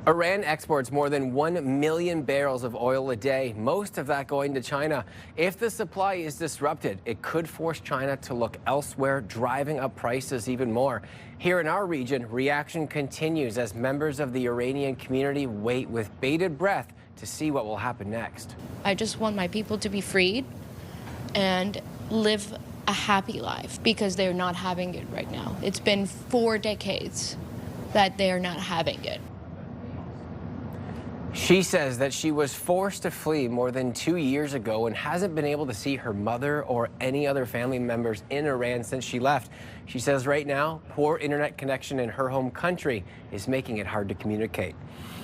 Iran exports more than 1 million barrels of oil a day, most of that going to China. If the supply is disrupted, it could force China to look elsewhere, driving up prices even more. Here in our region, reaction continues as members of the Iranian community wait with bated breath to see what will happen next. I just want my people to be freed and live a happy life because they're not having it right now. It's been 4 decades that they're not having it. She says that she was forced to flee more than 2 years ago and hasn't been able to see her mother or any other family members in Iran since she left. She says right now, poor internet connection in her home country is making it hard to communicate.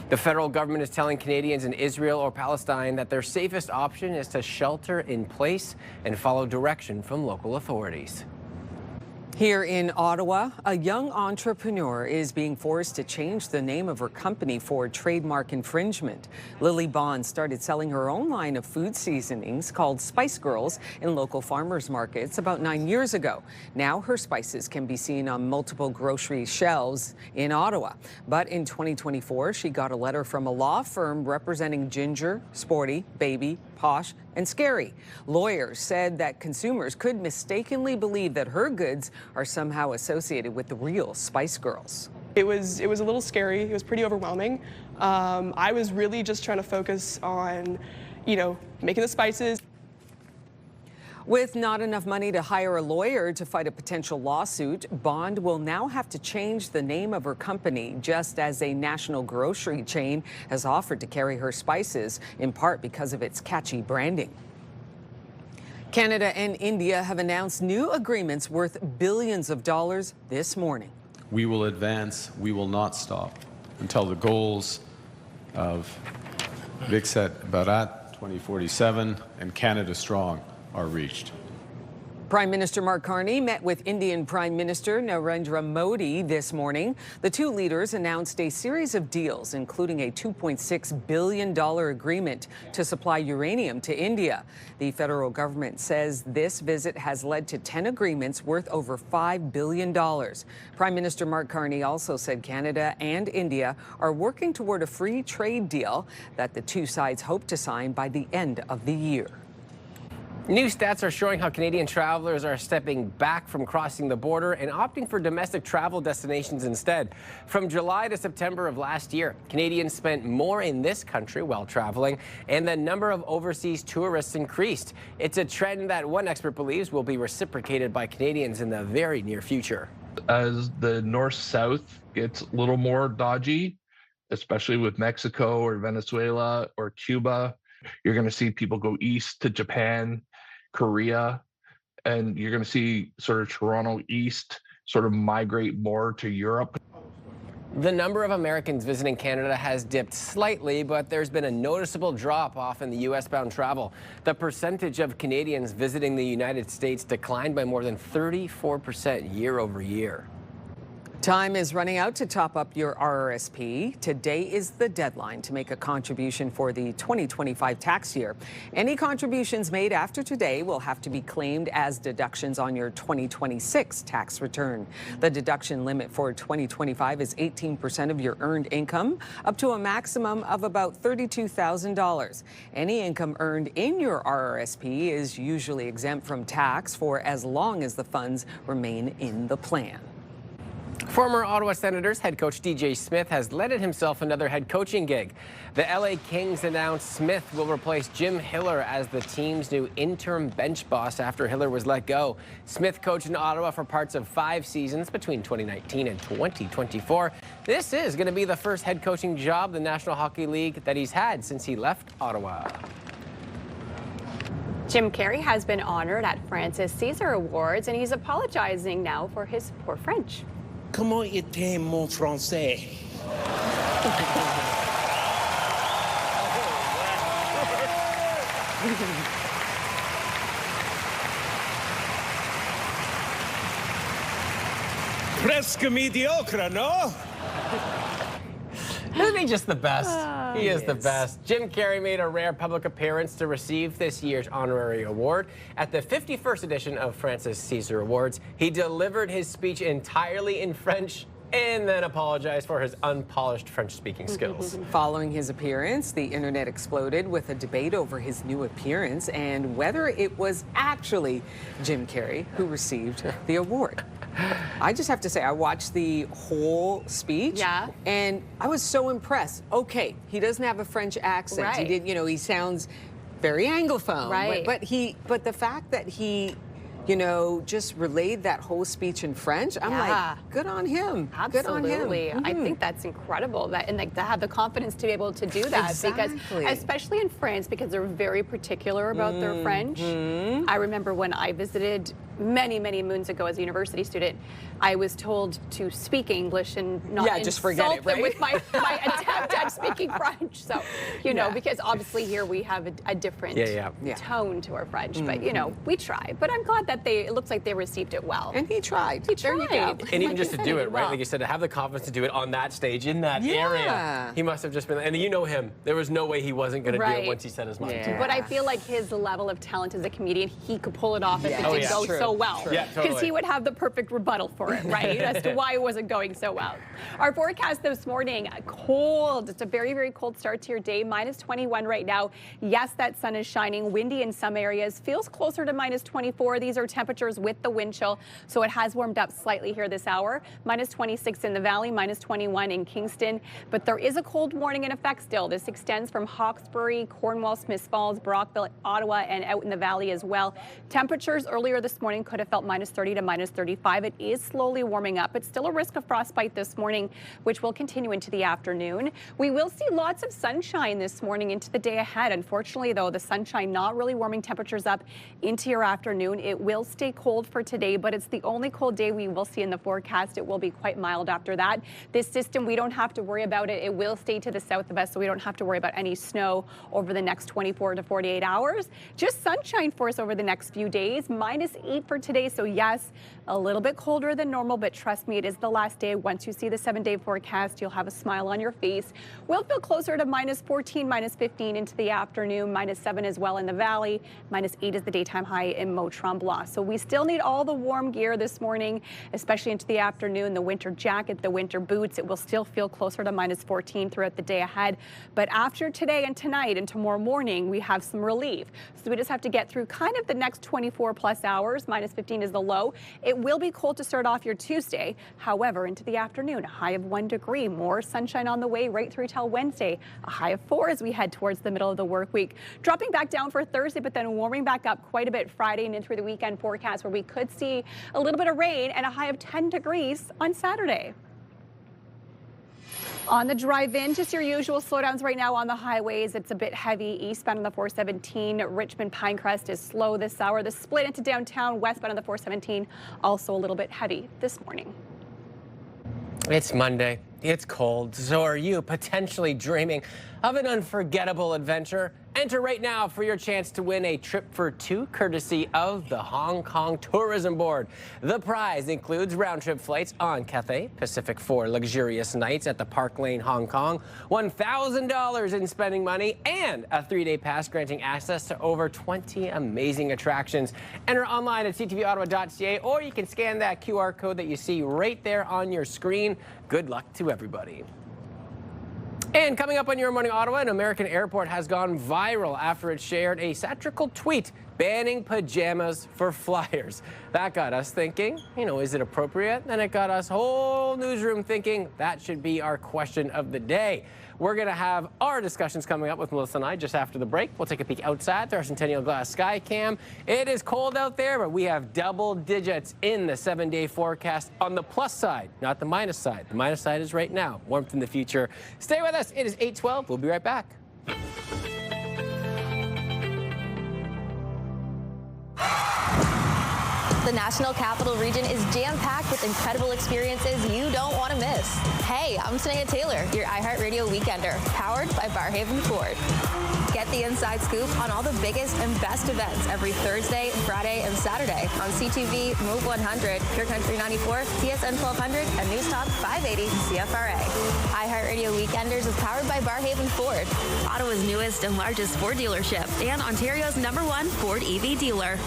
The federal government is telling Canadians in Israel or Palestine that their safest option is to shelter in place and follow direction from local authorities. Here in Ottawa, a young entrepreneur is being forced to change the name of her company for trademark infringement. Lily Bond started selling her own line of food seasonings called Spice Girls in local farmers markets about 9 years ago. Now her spices can be seen on multiple grocery shelves in Ottawa. But in 2024, she got a letter from a law firm representing Ginger, Sporty, Baby, Posh, and Scary. Lawyers said that consumers could mistakenly believe that her goods are somehow associated with the real Spice Girls. It was a little scary. It was pretty overwhelming. I was really just trying to focus on, making the spices. With not enough money to hire a lawyer to fight a potential lawsuit, Bond will now have to change the name of her company, just as a national grocery chain has offered to carry her spices, in part because of its catchy branding. Canada and India have announced new agreements worth billions of dollars this morning. We will advance, we will not stop until the goals of Viksit Bharat 2047 and Canada Strong are reached. Prime Minister Mark Carney met with Indian Prime Minister Narendra Modi this morning. The two leaders announced a series of deals, including a $2.6 billion agreement to supply uranium to India. The federal government says this visit has led to 10 agreements worth over $5 billion. Prime Minister Mark Carney also said Canada and India are working toward a free trade deal that the two sides hope to sign by the end of the year. New stats are showing how Canadian travelers are stepping back from crossing the border and opting for domestic travel destinations instead. From July to September of last year, Canadians spent more in this country while traveling, and the number of overseas tourists increased. It's a trend that one expert believes will be reciprocated by Canadians in the very near future. As the north-south gets a little more dodgy, especially with Mexico or Venezuela or Cuba, you're going to see people go east to Japan, Korea, and you're going to see sort of Toronto east sort of migrate more to Europe. The number of Americans visiting Canada has dipped slightly, but there's been a noticeable drop off in the U.S.-bound travel. The percentage of Canadians visiting the United States declined by more than 34% year over year. Time is running out to top up your RRSP. Today is the deadline to make a contribution for the 2025 tax year. Any contributions made after today will have to be claimed as deductions on your 2026 tax return. The deduction limit for 2025 is 18% of your earned income, up to a maximum of about $32,000. Any income earned in your RRSP is usually exempt from tax for as long as the funds remain in the plan. Former Ottawa Senators head coach DJ Smith has landed himself another head coaching gig. The LA Kings announced Smith will replace Jim Hiller as the team's new interim bench boss after Hiller was let go. Smith coached in Ottawa for parts of 5 seasons between 2019 and 2024. This is going to be the first head coaching job in the National Hockey League that he's had since he left Ottawa. Jim Carrey has been honored at Francis Caesar Awards, and he's apologizing now for his poor French. Comment était mon français? Presque mediocre, no? Isn't he just the best? He is the best. Jim Carrey made a rare public appearance to receive this year's honorary award. At the 51st edition of Francis Caesar Awards, he delivered his speech entirely in French and then apologized for his unpolished French-speaking skills. Following his appearance, the internet exploded with a debate over his new appearance and whether it was actually Jim Carrey who received the award. I just have to say, I watched the whole speech, and I was so impressed. Okay, he doesn't have a French accent. Right. He did, you know, he sounds very Anglophone. Right. But the fact that he, you know, just relayed that whole speech in French, I'm like, good on him. Absolutely. Good on him. I think that's incredible that, and like to have the confidence to be able to do that because especially in France, because they're very particular about their French. I remember when I visited many moons ago as a university student, I was told to speak English and not just forget it, them right? with my attempt at speaking French. So, you know, because obviously here we have a different tone to our French, but you know, we try. But I'm glad that it looks like they received it well. And he tried. There you go. And even just to do it, right? Like you said, to have the confidence to do it on that stage, in that area, he must have just been, and you know him, there was no way he wasn't going to do it once he said his mind. But I feel like his level of talent as a comedian, he could pull it off if it didn't go so well. Because he would have the perfect rebuttal for it, right? As to why it wasn't going so well. Our forecast this morning, cold. It's a very cold start to your day. -21 right now. Yes, that sun is shining. Windy in some areas. Feels closer to -24. These are temperatures with the wind chill, so it has warmed up slightly here this hour. -26 in the valley, -21 in Kingston. But there is a cold warning in effect still. This extends from Hawkesbury, Cornwall, Smiths Falls, Brockville, Ottawa, and out in the valley as well. Temperatures earlier this morning could have felt -30 to -35. It is slowly warming up. It's still a risk of frostbite this morning, which will continue into the afternoon. We will see lots of sunshine this morning into the day ahead. Unfortunately, though, the sunshine not really warming temperatures up into your afternoon. It will stay cold for today, but it's the only cold day we will see in the forecast. It will be quite mild after that. This system, we don't have to worry about it. It will stay to the south of us, so we don't have to worry about any snow over the next 24 to 48 hours. Just sunshine for us over the next few days. -8 for today, so yes, a little bit colder than normal, but trust me, it is the last day. Once you see the 7-day forecast, you'll have a smile on your face. We'll feel closer to -14, -15 into the afternoon, -7 as well in the valley, -8 is the daytime high in Mont-Tremblant. So we still need all the warm gear this morning, especially into the afternoon, the winter jacket, the winter boots. It will still feel closer to -14 throughout the day ahead. But after today and tonight and tomorrow morning, we have some relief. So we just have to get through kind of the next 24 plus hours. -15 is the low. It will be cold to start off your Tuesday. However, into the afternoon, a high of 1 degree, more sunshine on the way right through till Wednesday, a high of 4 as we head towards the middle of the work week. Dropping back down for Thursday, but then warming back up quite a bit Friday and in through the weekend forecast, where we could see a little bit of rain and a high of 10 degrees on Saturday. On the drive in, just your usual slowdowns right now on the highways. It's a bit heavy eastbound on the 417. Richmond Pinecrest is slow this hour. The split into downtown westbound on the 417 also a little bit heavy this morning. It's Monday. It's cold. So are you, potentially dreaming of an unforgettable adventure? Enter right now for your chance to win a trip for 2 courtesy of the Hong Kong Tourism Board. The prize includes round-trip flights on Cathay Pacific for luxurious nights at the Park Lane, Hong Kong, $1,000 in spending money, and a 3-day pass granting access to over 20 amazing attractions. Enter online at ctvottawa.ca, or you can scan that QR code that you see right there on your screen. Good luck to everybody. And coming up on Your Morning Ottawa, an American airport has gone viral after it shared a satirical tweet banning pajamas for flyers. That got us thinking, is it appropriate? Then it got us whole newsroom thinking that should be our question of the day. We're going to have our discussions coming up with Melissa and I just after the break. We'll take a peek outside through our Centennial Glass Sky Cam. It is cold out there, but we have double digits in the 7-day forecast on the plus side, not the minus side. The minus side is right now, warmth in the future. Stay with us. It is 8:12. We'll be right back. The National Capital Region is jam-packed with incredible experiences you don't want to miss. Hey, I'm Tanea Taylor, your iHeartRadio Weekender, powered by Barrhaven Ford. Get the inside scoop on all the biggest and best events every Thursday, Friday, and Saturday on CTV, Move 100, Pure Country 94, TSN 1200, and News Talk 580 CFRA. iHeartRadio Weekenders is powered by Barrhaven Ford, Ottawa's newest and largest Ford dealership, and Ontario's #1 Ford EV dealer.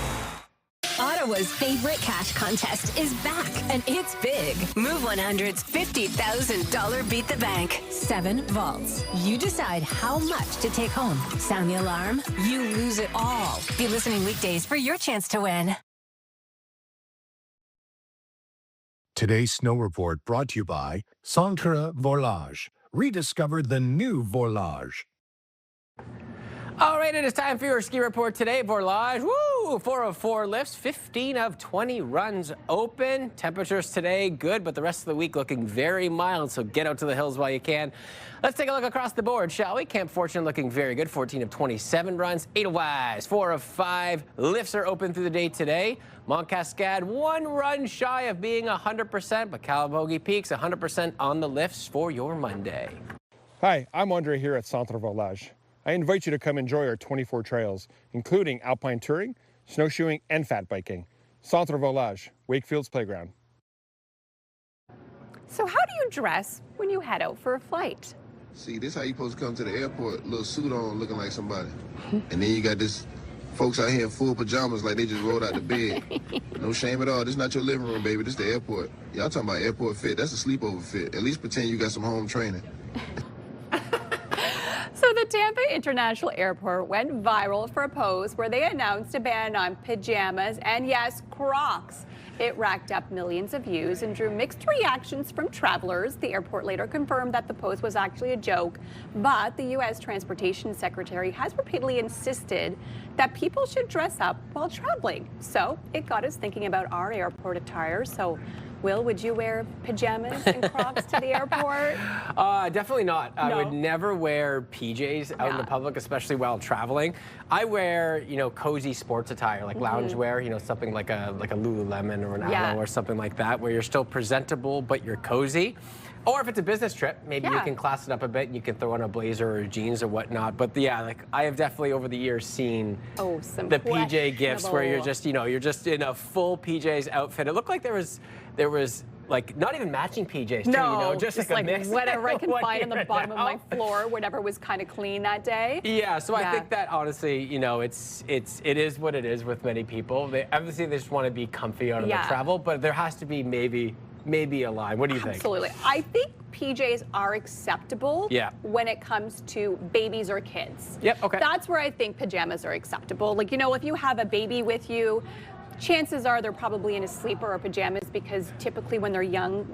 Ottawa's favorite cash contest is back, and it's big. Move 100's $50,000 Beat the Bank. 7 vaults. You decide how much to take home. Sound the alarm, you lose it all. Be listening weekdays for your chance to win. Today's snow report brought to you by Centre Volage. Rediscover the new Volage. All right, it is time for your ski report today, Volage. Woo! 4 of 4 lifts, 15 of 20 runs open. Temperatures today good, but the rest of the week looking very mild, so get out to the hills while you can. Let's take a look across the board, shall we? Camp Fortune looking very good, 14 of 27 runs. Edelweiss, 4 of 5 lifts are open through the day today. Mont Cascade, 1 run shy of being 100%, but Calabogie Peaks 100% on the lifts for your Monday. Hi, I'm Andre here at Centre Volage. I invite you to come enjoy our 24 trails, including alpine touring, snowshoeing, and fat biking. Centre Volage, Wakefield's playground. So how do you dress when you head out for a flight? See, this how you supposed to come to the airport, little suit on, looking like somebody. And then you got this folks out here in full pajamas like they just rolled out the bed. No shame at all. This not your living room, baby. This the airport. Y'all talking about airport fit. That's a sleepover fit. At least pretend you got some home training. So the Tampa International Airport went viral for a pose where they announced a ban on pajamas and, yes, Crocs. It racked up millions of views and drew mixed reactions from travelers. The airport later confirmed that the post was actually a joke, but the U.S. Transportation Secretary has repeatedly insisted that people should dress up while traveling. So it got us thinking about our airport attire. So Will, would you wear pajamas and Crocs to the airport? Definitely not. No. I would never wear PJs out in the public, especially while traveling. I wear, cozy sports attire, like loungewear, something like a Lululemon or an Alo or something like that, where you're still presentable, but you're cozy. Or if it's a business trip, maybe you can class it up a bit and you can throw on a blazer or jeans or whatnot. But I have definitely over the years seen the PJ gifts where you're just, you're just in a full PJs outfit. It looked like there was like not even matching PJs too, just like a mix. Whatever I can find on the bottom of my floor, whatever was kind of clean that day. Yeah, so I think that honestly, it is what it is with many people. They just want to be comfy out on the travel, but there has to be maybe a line. What do you think? Absolutely. I think PJs are acceptable when it comes to babies or kids. Yep, okay. That's where I think pajamas are acceptable. Like, if you have a baby with you, chances are they're probably in a sleeper or pajamas because typically when they're young,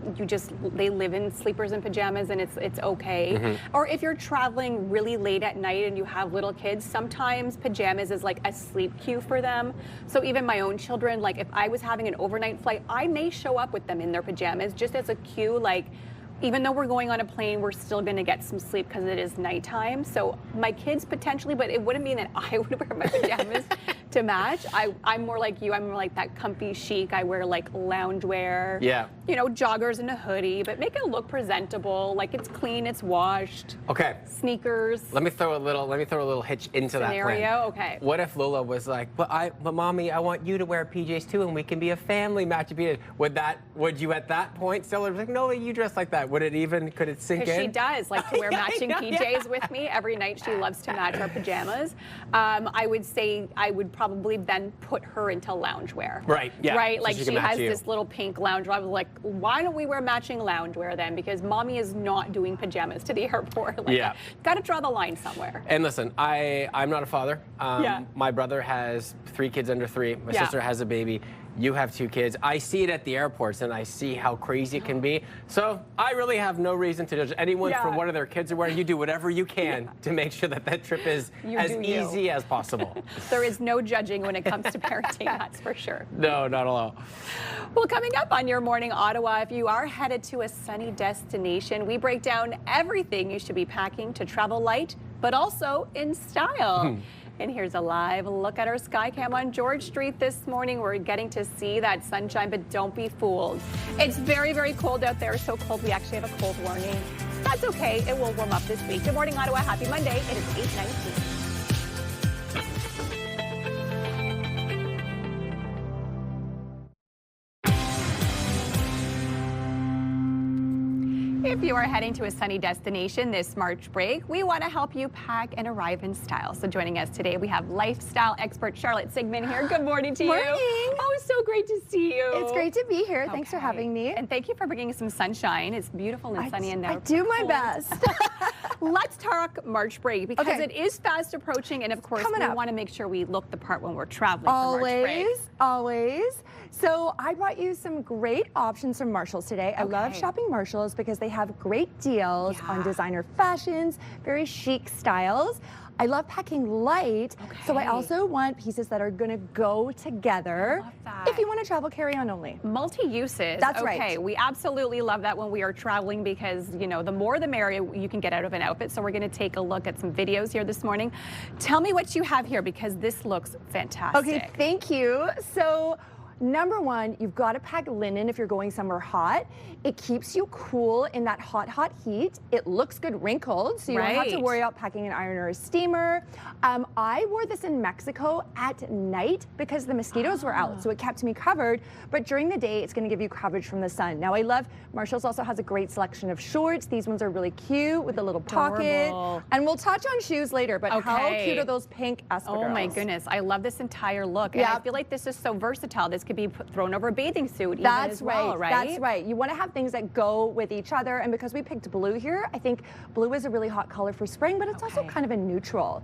they live in sleepers and pajamas and it's okay. Or if you're traveling really late at night and you have little kids, sometimes pajamas is like a sleep cue for them. So even my own children, like if I was having an overnight flight, I may show up with them in their pajamas just as a cue, like even though we're going on a plane, we're still going to get some sleep because it is nighttime. So my kids potentially, but it wouldn't mean that I would wear my pajamas to match. I'm more like you. I'm more like that comfy chic. I wear like loungewear. Yeah. Joggers and a hoodie, but make it look presentable. Like it's clean, it's washed. Okay. Sneakers. Let me throw a little hitch into that plan. Okay. What if Lola was like, but mommy, I want you to wear PJs too, and we can be a family match of PJs. Would you at that point still be like, no, you dress like that? Could it sink in? Because she does like to wear matching PJs with me every night. She loves to match our pajamas. I would say I would probably probably then put her into loungewear. Right, yeah. Right, So like she she can match has you. this little pink loungewear. I was like, why don't we wear matching loungewear then? Because mommy is not doing pajamas to the airport. Like, Yeah. got to draw the line somewhere. And listen, I'm not a father. Yeah. My brother has 3 kids under 3. My Yeah. sister has a baby. You have 2 kids. I see it at the airports, and I see how crazy it can be. So I really have no reason to judge anyone Yeah. for what their kids are wearing. You do whatever you can to make sure that that trip is You as do you. easy as possible. There is no judging when it comes to parenting, that's for sure. No, not at all. Well, coming up on Your Morning Ottawa, if you are headed to a sunny destination, we break down everything you should be packing to travel light, but also in style. And here's a live look at our Skycam on George Street this morning. We're getting to see that sunshine, but don't be fooled. It's very, very cold out there. So cold, we actually have a cold warning. That's okay. It will warm up this week. Good morning, Ottawa. Happy Monday. It is 8:19. If you are heading to a sunny destination this March break, we want to help you pack and arrive in style. So joining us today, we have lifestyle expert Charlotte Sigmund here. Good morning to you. Morning. Oh, it's so great to see you. It's great to be here. Thanks for having me. And thank you for bringing some sunshine. It's beautiful and sunny and now. I do my cold. best. Let's talk March break because Okay. it is fast approaching, and of course Coming we up. want to make sure we look the part when we're traveling for March break. Always. So I brought you some great options from Marshalls today. I love shopping Marshalls because they have great deals on designer fashions, very chic styles. I love packing light, so I also want pieces that are gonna go together if you want to travel carry-on only. Multi-uses. That's okay. right. We absolutely love that when we are traveling because, you know, the more the merrier you can get out of an outfit. So we're going to take a look at some videos here this morning. Tell me what you have here because this looks fantastic. Okay, thank you. So number one, you've got to pack linen if you're going somewhere hot. It keeps you cool in that hot, hot heat. It looks good wrinkled, so you don't have to Right. worry about packing an iron or a steamer. I wore this in Mexico at night because the mosquitoes were out, so it kept me covered. But during the day, it's going to give you coverage from the sun. Now, I love Marshalls also has a great selection of shorts. These ones are really cute with a little pocket. Adorable. And we'll touch on shoes later, but how Okay. cute are those pink espadrilles? Oh my goodness, I love this entire look. And I feel like this is so versatile. This could be thrown over a bathing suit even That's as well, right? That's right. You want to have things that go with each other. And because we picked blue here, I think blue is a really hot color for spring, but it's also kind of a neutral.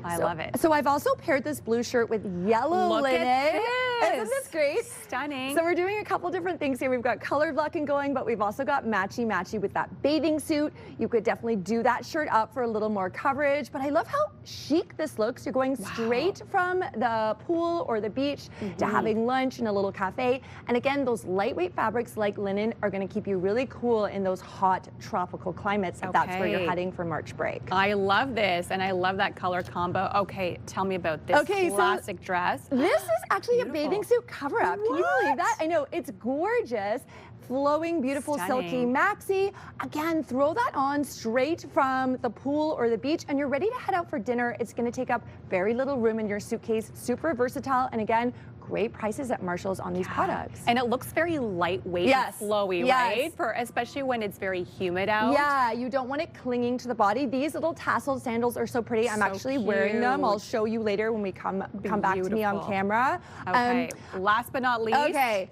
I love it. So I've also paired this blue shirt with yellow Look linen. at this. Isn't this great? Stunning. So we're doing a couple different things here. We've got color blocking going, but we've also got matchy-matchy with that bathing suit. You could definitely do that shirt up for a little more coverage. But I love how chic this looks. You're going straight from the pool or the beach to having lunch in a little cafe. And again, those lightweight fabrics like linen are going to keep you really cool in those hot tropical climates if that's where you're Okay. heading for March break. I love this, and I love that color combo. Okay, tell me about this classic dress. This is actually a bathing suit cover-up. Can you believe that? I know, it's gorgeous. Flowing, beautiful, silky Stunning. maxi. Again, throw that on straight from the pool or the beach, and you're ready to head out for dinner. It's going to take up very little room in your suitcase. Super versatile, and again, great prices at Marshalls on these products. And it looks very lightweight Yes. and flowy, Yes. right? For especially when it's very humid out. Yeah, you don't want it clinging to the body. These little tasseled sandals are so pretty. I'm So actually wearing them. I'll cute. show you later when we come back to me on Beautiful. camera. Okay, last but not least. Okay.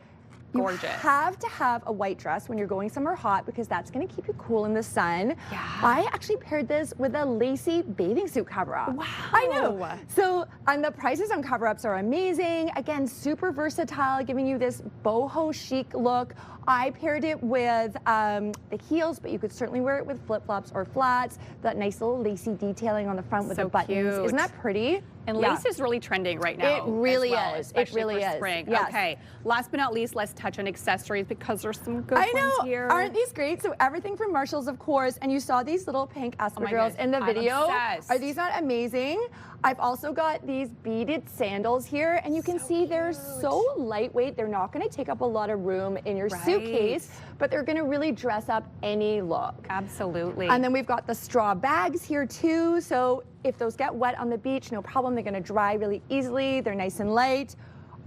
Gorgeous. You have to have a white dress when you're going somewhere hot because that's going to keep you cool in the sun. I actually paired this with a lacy bathing suit cover-up. Wow. I know. So the prices on cover-ups are amazing. Again, super versatile, giving you this boho chic look. I paired it with the heels, but you could certainly wear it with flip-flops or flats. That nice little lacy detailing on the front with So the buttons. cute. Isn't that pretty? And Yeah. lace is really trending right now. It really as well, is. It especially really for is. spring. Yes. Okay. Last but not least, let's touch on accessories because there's some good I know. ones here. Aren't these great? So everything from Marshalls, of course, and you saw these little pink espadrilles in the I'm video. obsessed. Are these not amazing? I've also got these beaded sandals here, and you can see they're so lightweight. They're not going to take up a lot of room in your suitcase, but they're going to really dress up any look. Absolutely. And then we've got the straw bags here too. So if those get wet on the beach, no problem. They're going to dry really easily. They're nice and light.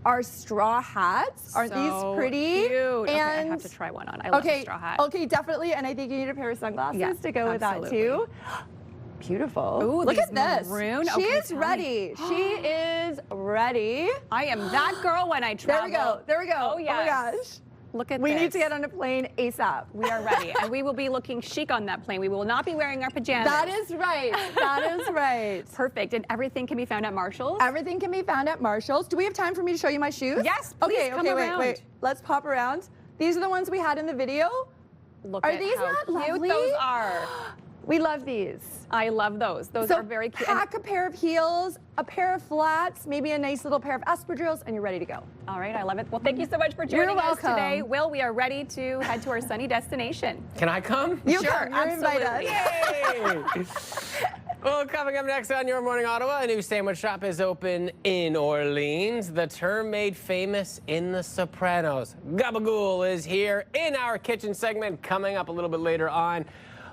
Our straw hats, aren't So these pretty? cute. Okay, I have And- to try one on. I love a straw hat. Okay, definitely. And I think you need a pair of sunglasses Yeah, to go with that too. Beautiful. Ooh, look these at this. maroon. She Okay, is tell ready. me. She is ready. I am that girl when I There we travel. go. There we go. Oh, Oh my yes. gosh. Look at We this. need to get on a plane ASAP. We are ready, and we will be looking chic on that plane. We will not be wearing our pajamas. That is right. That is right. Perfect. And everything can be found at Marshall's? Everything can be found at Marshall's. Do we have time for me to show you my shoes? Yes, please Okay, come okay, around. wait. Let's pop around. These are the ones we had in the video. Look Are at these how not cute lovely? those are. We love these. I love those. Those So are very cute. pack a pair of heels, a pair of flats, maybe a nice little pair of espadrilles, and you're ready to go. All right, I love it. Well, thank you so much for joining You're us today. welcome. Will, we are ready to head to our sunny destination. Can I come? You Sure, come. You're invited. absolutely. Yay! Well, coming up next on Your Morning Ottawa, a new sandwich shop is open in Orleans. The term made famous in The Sopranos. Gabagool is here in our kitchen segment coming up a little bit later on.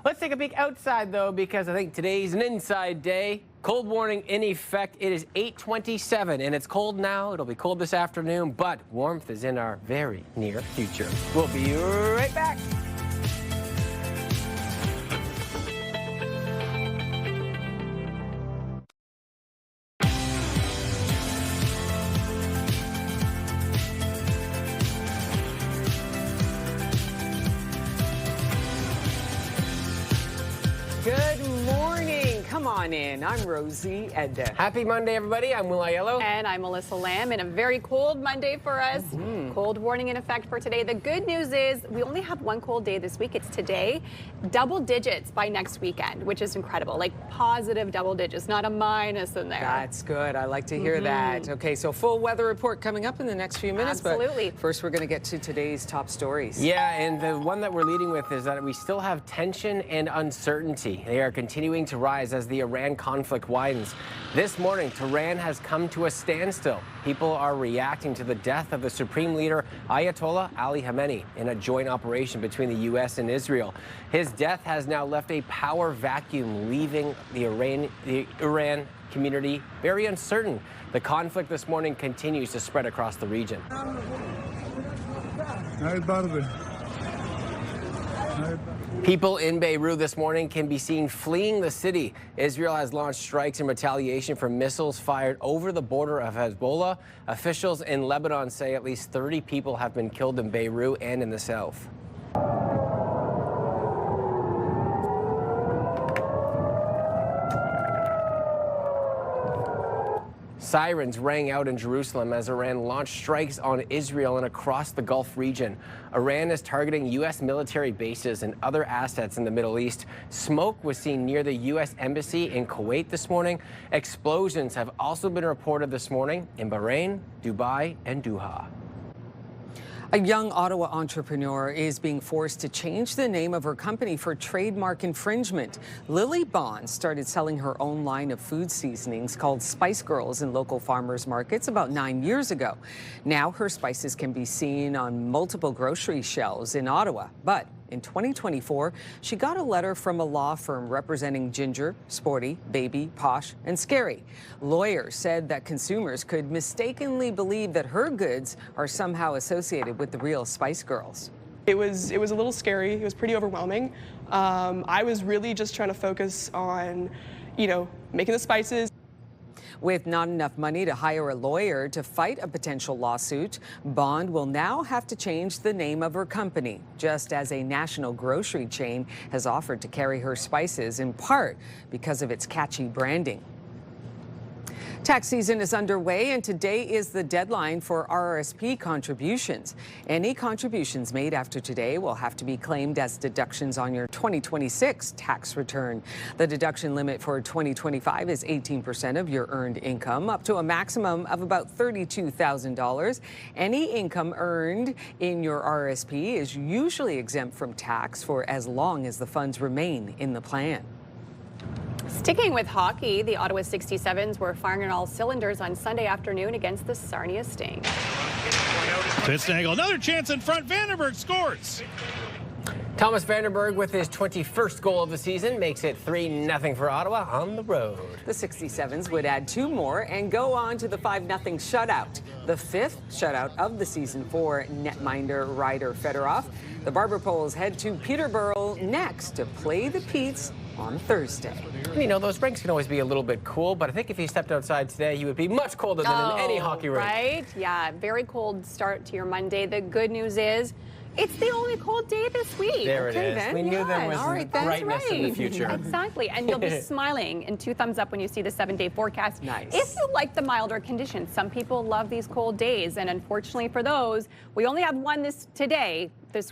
Let's take a peek outside, though, because I think today's an inside day. Cold warning in effect. It is 8:27, and it's cold now. It'll be cold this afternoon, but warmth is in our very near future. We'll be right back. Good morning. Come on in. I'm Rosie Edda. Happy Monday, everybody. I'm Will Aiello. And I'm Melissa Lamb, and a very cold Monday for us. Cold warning in effect for today. The good news is we only have one cold day this week. It's today. Double digits by next weekend, which is incredible. Like positive double digits, not a minus in there. That's good. I like to hear that. Okay, so full weather report coming up in the next few minutes. Absolutely. But first, we're going to get to today's top stories. Yeah, and the one that we're leading with is that we still have tension and uncertainty. They are continuing to rise as the Iran conflict widens. This morning, Tehran has come to a standstill. People are reacting to the death of the Supreme Leader Ayatollah Ali Khamenei in a joint operation between the U.S. and Israel. His death has now left a power vacuum, leaving the Iran community very uncertain. The conflict this morning continues to spread across the region. People in Beirut this morning can be seen fleeing the city. Israel has launched strikes in retaliation for missiles fired over the border of Hezbollah. Officials in Lebanon say at least 30 people have been killed in Beirut and in the south. Sirens rang out in Jerusalem as Iran launched strikes on Israel and across the Gulf region. Iran is targeting U.S. military bases and other assets in the Middle East. Smoke was seen near the U.S. Embassy in Kuwait this morning. Explosions have also been reported this morning in Bahrain, Dubai, and Doha. A young Ottawa entrepreneur is being forced to change the name of her company for trademark infringement. Lily Bond started selling her own line of food seasonings called Spice Girls in local farmers markets about 9 years ago. Now her spices can be seen on multiple grocery shelves in Ottawa. But in 2024, she got a letter from a law firm representing Ginger, Sporty, Baby, Posh, and Scary. Lawyers said that consumers could mistakenly believe that her goods are somehow associated with the real Spice Girls. It was a little scary. It was pretty overwhelming. I was really just trying to focus on, making the spices. With not enough money to hire a lawyer to fight a potential lawsuit, Bond will now have to change the name of her company, just as a national grocery chain has offered to carry her spices in part because of its catchy branding. Tax season is underway, and today is the deadline for RRSP contributions. Any contributions made after today will have to be claimed as deductions on your 2026 tax return. The deduction limit for 2025 is 18% of your earned income, up to a maximum of about $32,000. Any income earned in your RRSP is usually exempt from tax for as long as the funds remain in the plan. Sticking with hockey, the Ottawa 67s were firing on all cylinders on Sunday afternoon against the Sarnia Sting. Fitz-Nagel, another chance in front. Vandenberg scores. Thomas Vandenberg with his 21st goal of the season makes it 3-0 for Ottawa on the road. The 67s would add 2 more and go on to the 5-0 shutout, the 5th shutout of the season for netminder Ryder Fedorov. The Barber Poles head to Peterborough next to play the Petes on Thursday. You know, those rinks can always be a little bit cool, but I think if he stepped outside today, he would be much colder than in any hockey rink. Right? Yeah, very cold start to your Monday. The good news is it's the only cold day this week. There it is. Then, We knew there was brightness in the future. Exactly. And you'll be smiling and 2 thumbs up when you see the 7-day forecast. Nice. If you like the milder conditions, some people love these cold days. And unfortunately for those, we only have one this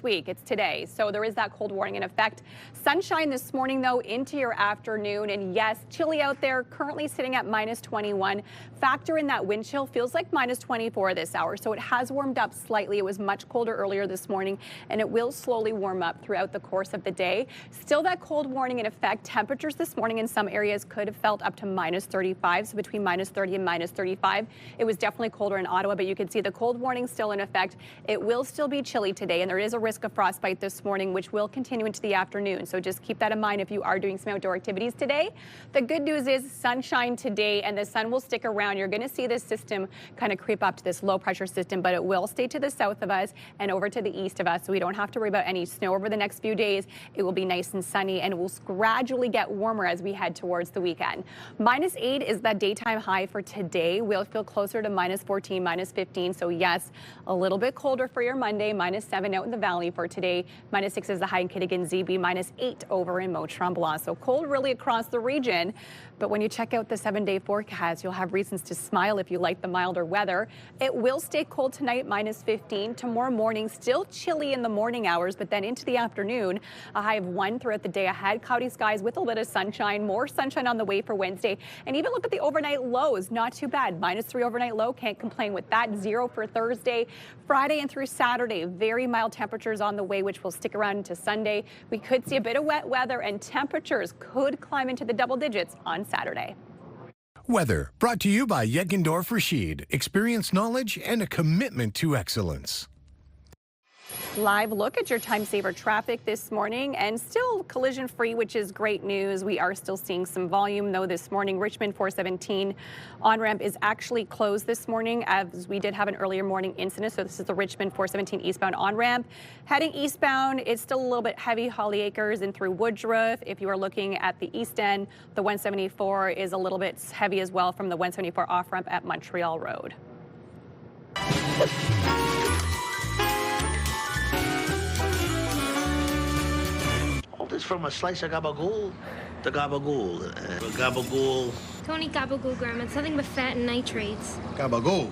week. It's today. So there is that cold warning in effect. Sunshine this morning, though, into your afternoon. And yes, chilly out there, currently sitting at -21. Factor in that wind chill, feels like -24 this hour. So it has warmed up slightly. It was much colder earlier this morning, and it will slowly warm up throughout the course of the day. Still that cold warning in effect. Temperatures this morning in some areas could have felt up to -35, so between -30 and -35. It was definitely colder in Ottawa, but you can see the cold warning still in effect. It will still be chilly today, and there is a risk of frostbite this morning, which will continue into the afternoon. So just keep that in mind if you are doing some outdoor activities today. The good news is sunshine today, and the sun will stick around. You're going to see this system kind of creep up to this low pressure system, but it will stay to the south of us and over to the east of us. So we don't have to worry about any snow over the next few days. It will be nice and sunny, and it will gradually get warmer as we head towards the weekend. -8 is that daytime high for today. We'll feel closer to -14, -15. So yes, a little bit colder for your Monday. -7 out in the valley for today. -6 is the high in Kitigan Zibi. -8 over in Mont-Tremblant. So cold really across the region. But when you check out the 7-day forecast, you'll have reasons to smile if you like the milder weather. It will stay cold tonight, -15. Tomorrow morning, still chilly in the morning hours, but then into the afternoon, a high of 1 throughout the day ahead. Cloudy skies with a little bit of sunshine, more sunshine on the way for Wednesday. And even look at the overnight lows, not too bad. -3 overnight low, can't complain with that. 0 for Thursday. Friday and through Saturday, very mild temperatures on the way, which will stick around into Sunday. We could see a bit of wet weather, and temperatures could climb into the double digits on Saturday. Weather brought to you by Yetgendorf Rashid. Experience, knowledge, and a commitment to excellence. Live look at your time saver traffic this morning, and still collision free, which is great news. We are still seeing some volume, though, this morning. Richmond 417 on-ramp is actually closed this morning, as we did have an earlier morning incident. So this is the Richmond 417 eastbound on-ramp. Heading eastbound, it's still a little bit heavy, Holly Acres and through Woodruff. If you are looking at the east end, the 174 is a little bit heavy as well from the 174 off-ramp at Montreal Road. It's from a slice of gabagool to gabagool. Gabagool. Tony gabagool, Grandma. It's nothing but fat and nitrates. Gabagool.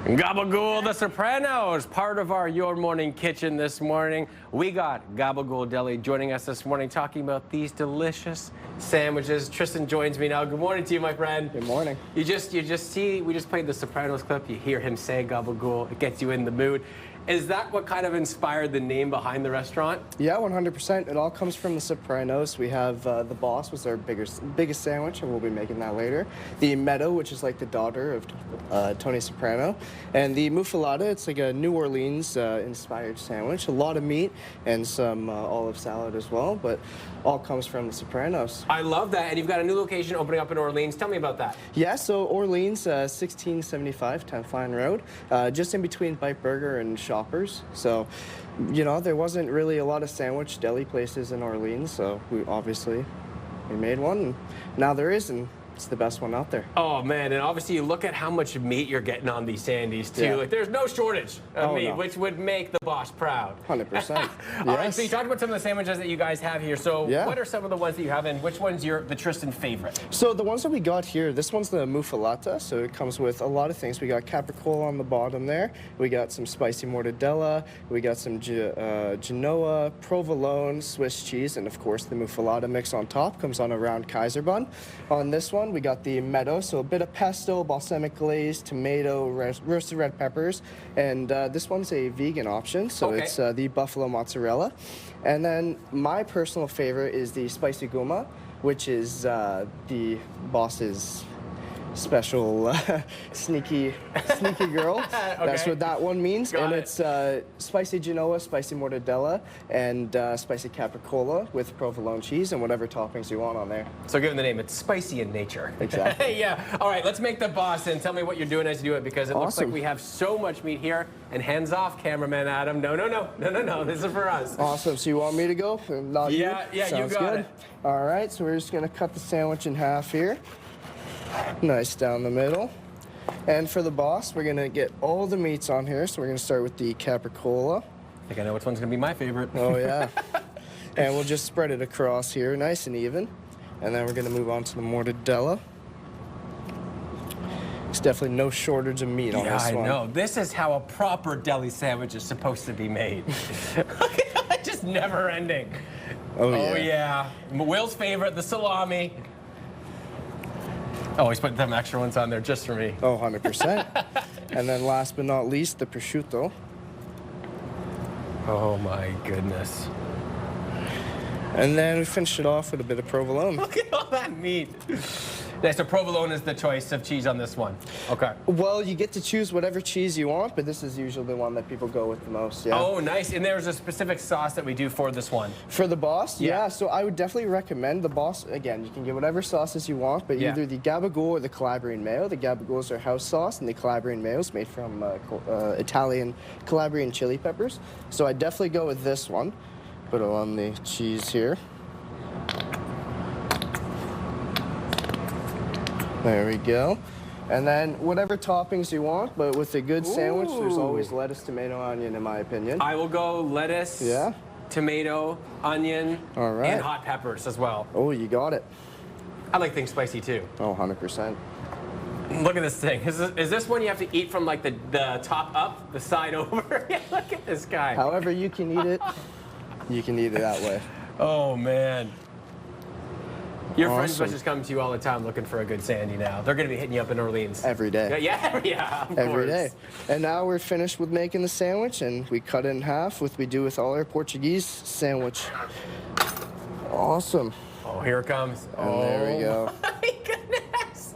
Gabagool, the Sopranos, part of our Your Morning Kitchen this morning. We got Gabagool Deli joining us this morning, talking about these delicious sandwiches. Tristan joins me now. Good morning to you, my friend. Good morning. You just see, we just played the Sopranos clip. You hear him say Gabagool. It gets you in the mood. Is that what kind of inspired the name behind the restaurant? Yeah, 100%. It all comes from The Sopranos. We have The Boss was our biggest sandwich, and we'll be making that later. The Meadow, which is like the daughter of Tony Soprano. And the Muffalata, it's like a New Orleans inspired sandwich. A lot of meat and some olive salad as well, but all comes from The Sopranos. I love that. And you've got a new location opening up in Orleans. Tell me about that. Yeah, so Orleans, 1675 Tenfine Road, just in between Bite Burger and Shoppers. So, you know, there wasn't really a lot of sandwich deli places in Orleans, so we made one, and now there is, and it's the best one out there. Oh, man, and obviously you look at how much meat you're getting on these sandies, too. Yeah. Like, there's no shortage of meat, no. which would make the boss proud. 100%. All right, so you talked about some of the sandwiches that you guys have here. So Yeah. what are some of the ones that you have, and which one's the Tristan favorite? So the ones that we got here, this one's the Muffalata, so it comes with a lot of things. We got capricola on the bottom there. We got some spicy mortadella. We got some Genoa, provolone, Swiss cheese, and of course the Muffalata mix on top comes on a round Kaiser bun. On this one, we got the Meadow, so a bit of pesto, balsamic glaze, tomato, roasted red peppers, and this one's a vegan option, so Okay. it's the buffalo mozzarella. And then my personal favorite is the spicy guma, which is the boss's special sneaky girl. That's what that one means. Got and it. it's spicy Genoa, spicy mortadella, and spicy capricola with provolone cheese and whatever toppings you want on there. So given the name, it's spicy in nature. Exactly. Yeah. All right, let's make the boss and tell me what you're doing as you do it, because it looks like Awesome. we have so much meat here. And hands off, cameraman Adam. No. This is for us. Awesome. So you want me to go? Not you? Yeah, you Sounds got good. it. All right, so we're just going to cut the sandwich in half here. Nice down the middle. And for the boss, we're going to get all the meats on here. So we're going to start with the capricola. I think I know which one's going to be my favorite. Oh, yeah. And we'll just spread it across here, nice and even. And then we're going to move on to the mortadella. There's definitely no shortage of meat on this one. Yeah, I know. This is how a proper deli sandwich is supposed to be made. Just never ending. Oh, yeah. Will's favorite, the salami. Oh, he's putting some extra ones on there just for me. Oh, 100%. And then last but not least, the prosciutto. Oh, my goodness. And then we finish it off with a bit of provolone. Look at all that meat. Yeah, so provolone is the choice of cheese on this one. Okay. Well, you get to choose whatever cheese you want, but this is usually the one that people go with the most, yeah. Oh, nice. And there's a specific sauce that we do for this one. For the boss? Yeah. So I would definitely recommend the boss. Again, you can get whatever sauces you want, but either the gabagool or the Calabrian mayo. The gabagools are house sauce, and the Calabrian mayo is made from Italian Calabrian chili peppers. So I definitely go with this one. Put it on the cheese here. There we go. And then whatever toppings you want, but with a good sandwich, there's always lettuce, tomato, onion, in my opinion. I will go lettuce, tomato, onion, and hot peppers as well. Oh, you got it. I like things spicy too. Oh, 100%. Look at this thing. Is this one you have to eat from like the top up, the side over? Yeah, look at this guy. However you can eat it, you can eat it that way. Oh, man. Your friends Awesome. must just come to you all the time looking for a good sandy now. They're going to be hitting you up in Orleans. Every day. Yeah, of Every course. day. And now we're finished with making the sandwich, and we cut it in half, which we do with all our Portuguese sandwich. Awesome. Oh, here it comes. And there we go. My goodness.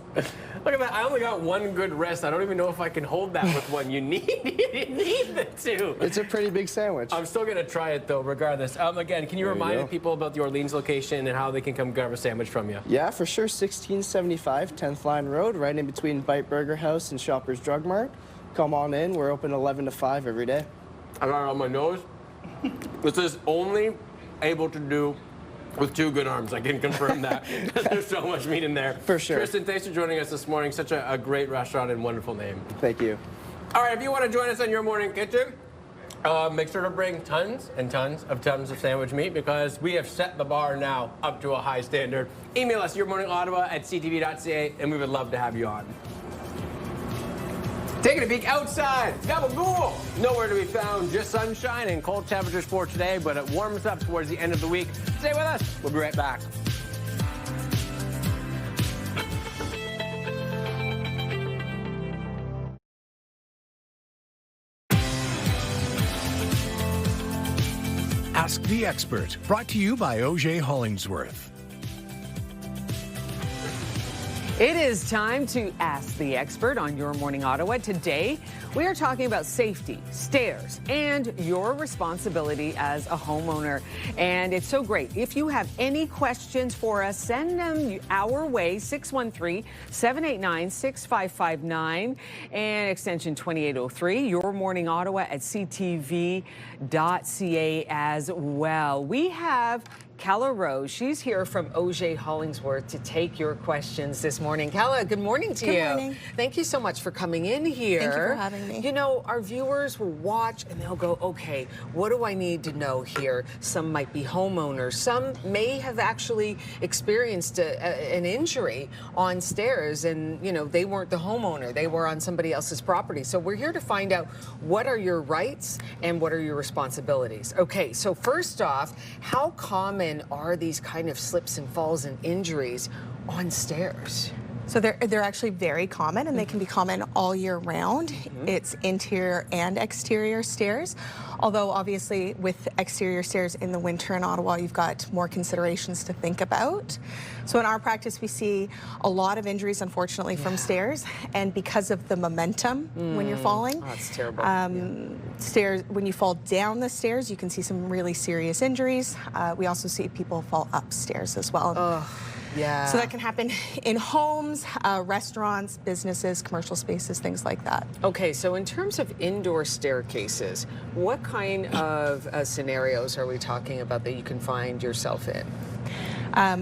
Look at that. I only got one good rest. I don't even know if I can hold that with one. You need the two. It's a pretty big sandwich. I'm still going to try it, though, regardless. Again, can you remind people about the Orleans location and how they can come grab a sandwich from you? Yeah, for sure. 1675 10th Line Road, right in between Bite Burger House and Shoppers Drug Mart. Come on in. We're open 11 to 5 every day. I got it on my nose. This is only able to do with two good arms. I can confirm that. There's so much meat in there. For sure. Tristan, thanks for joining us this morning. Such a great restaurant and wonderful name. Thank you. All right, if you want to join us on Your Morning Kitchen, make sure to bring tons and tons of sandwich meat, because we have set the bar now up to a high standard. Email us yourmorningottawa@ctv.ca, and we would love to have you on. Taking a peek outside, Gabagool, nowhere to be found, just sunshine and cold temperatures for today, but it warms up towards the end of the week. Stay with us, we'll be right back. Ask the Expert, brought to you by O.J. Hollingsworth. It is time to Ask the Expert on Your Morning Ottawa. Today, we are talking about safety, stairs, and your responsibility as a homeowner. And it's so great. If you have any questions for us, send them our way, 613-789-6559 and extension 2803. Your Morning Ottawa at ctv.ca as well. We have Kella Rose. She's here from O.J. Hollingsworth to take your questions this morning. Kella, good morning to you. Good morning. Thank you so much for coming in here. Thank you for having me. You know, our viewers will watch and they'll go, okay, what do I need to know here? Some might be homeowners. Some may have actually experienced an injury on stairs and, you know, they weren't the homeowner. They were on somebody else's property. So we're here to find out what are your rights and what are your responsibilities. Okay, so first off, how common are these kind of slips and falls and injuries on stairs? So they're actually very common, and they can be common all year round. It's interior and exterior stairs. Although obviously with exterior stairs in the winter in Ottawa, you've got more considerations to think about. So in our practice, we see a lot of injuries, unfortunately, from stairs, and because of the momentum when you're falling. Oh, that's terrible. Stairs, when you fall down the stairs, you can see some really serious injuries. We also see people fall upstairs as well. Yeah. So that can happen in homes, restaurants, businesses, commercial spaces, things like that. Okay, so in terms of indoor staircases, what kind of scenarios are we talking about that you can find yourself in?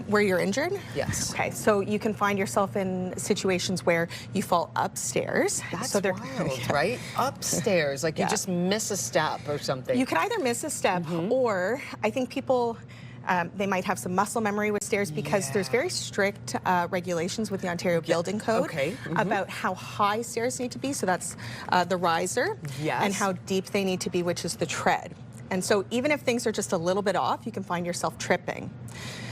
Where you're injured? Yes. Okay, so you can find yourself in situations where you fall upstairs. That's so wild, right? Upstairs, like you just miss a step or something. You can either miss a step or I think people they might have some muscle memory with stairs because there's very strict regulations with the Ontario Building Code about how high stairs need to be. So that's the riser and how deep they need to be, which is the tread. And so even if things are just a little bit off, you can find yourself tripping.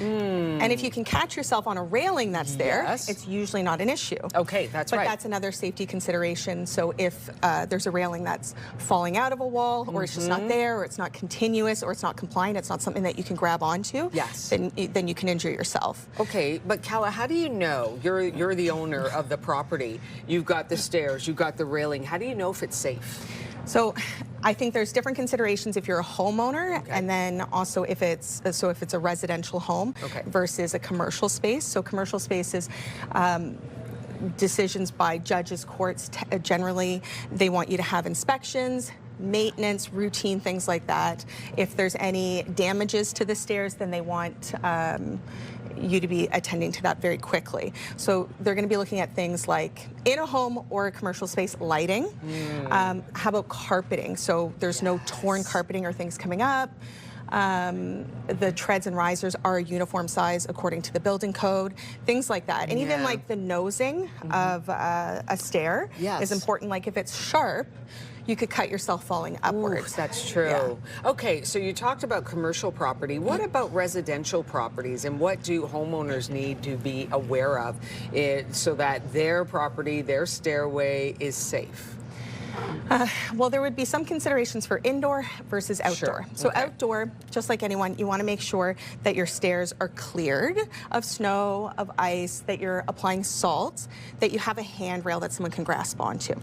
And if you can catch yourself on a railing that's there, it's usually not an issue. Okay, that's right. But that's another safety consideration. So if there's a railing that's falling out of a wall, or it's just not there, or it's not continuous, or it's not compliant, it's not something that you can grab onto, then you can injure yourself. Okay, but Calla, how do you know? You're the owner of the property. You've got the stairs, you've got the railing. How do you know if it's safe? So I think there's different considerations if you're a homeowner and then also if it's a residential home versus a commercial space. So commercial spaces, decisions by judges, courts, generally they want you to have inspections, maintenance, routine, things like that. If there's any damages to the stairs, then they want you to be attending to that very quickly. So they're going to be looking at things like in a home or a commercial space, lighting. How about carpeting? So there's no torn carpeting or things coming up. The treads and risers are a uniform size according to the building code, things like that. And even like the nosing of a stair is important. Like if it's sharp, you could cut yourself falling upwards. Ooh, that's true. Okay, so you talked about commercial property. What about residential properties, and what do homeowners need to be aware of so that their property, their stairway is safe? Well, there would be some considerations for indoor versus outdoor. So outdoor, just like anyone, you want to make sure that your stairs are cleared of snow, of ice, that you're applying salt, that you have a handrail that someone can grasp onto.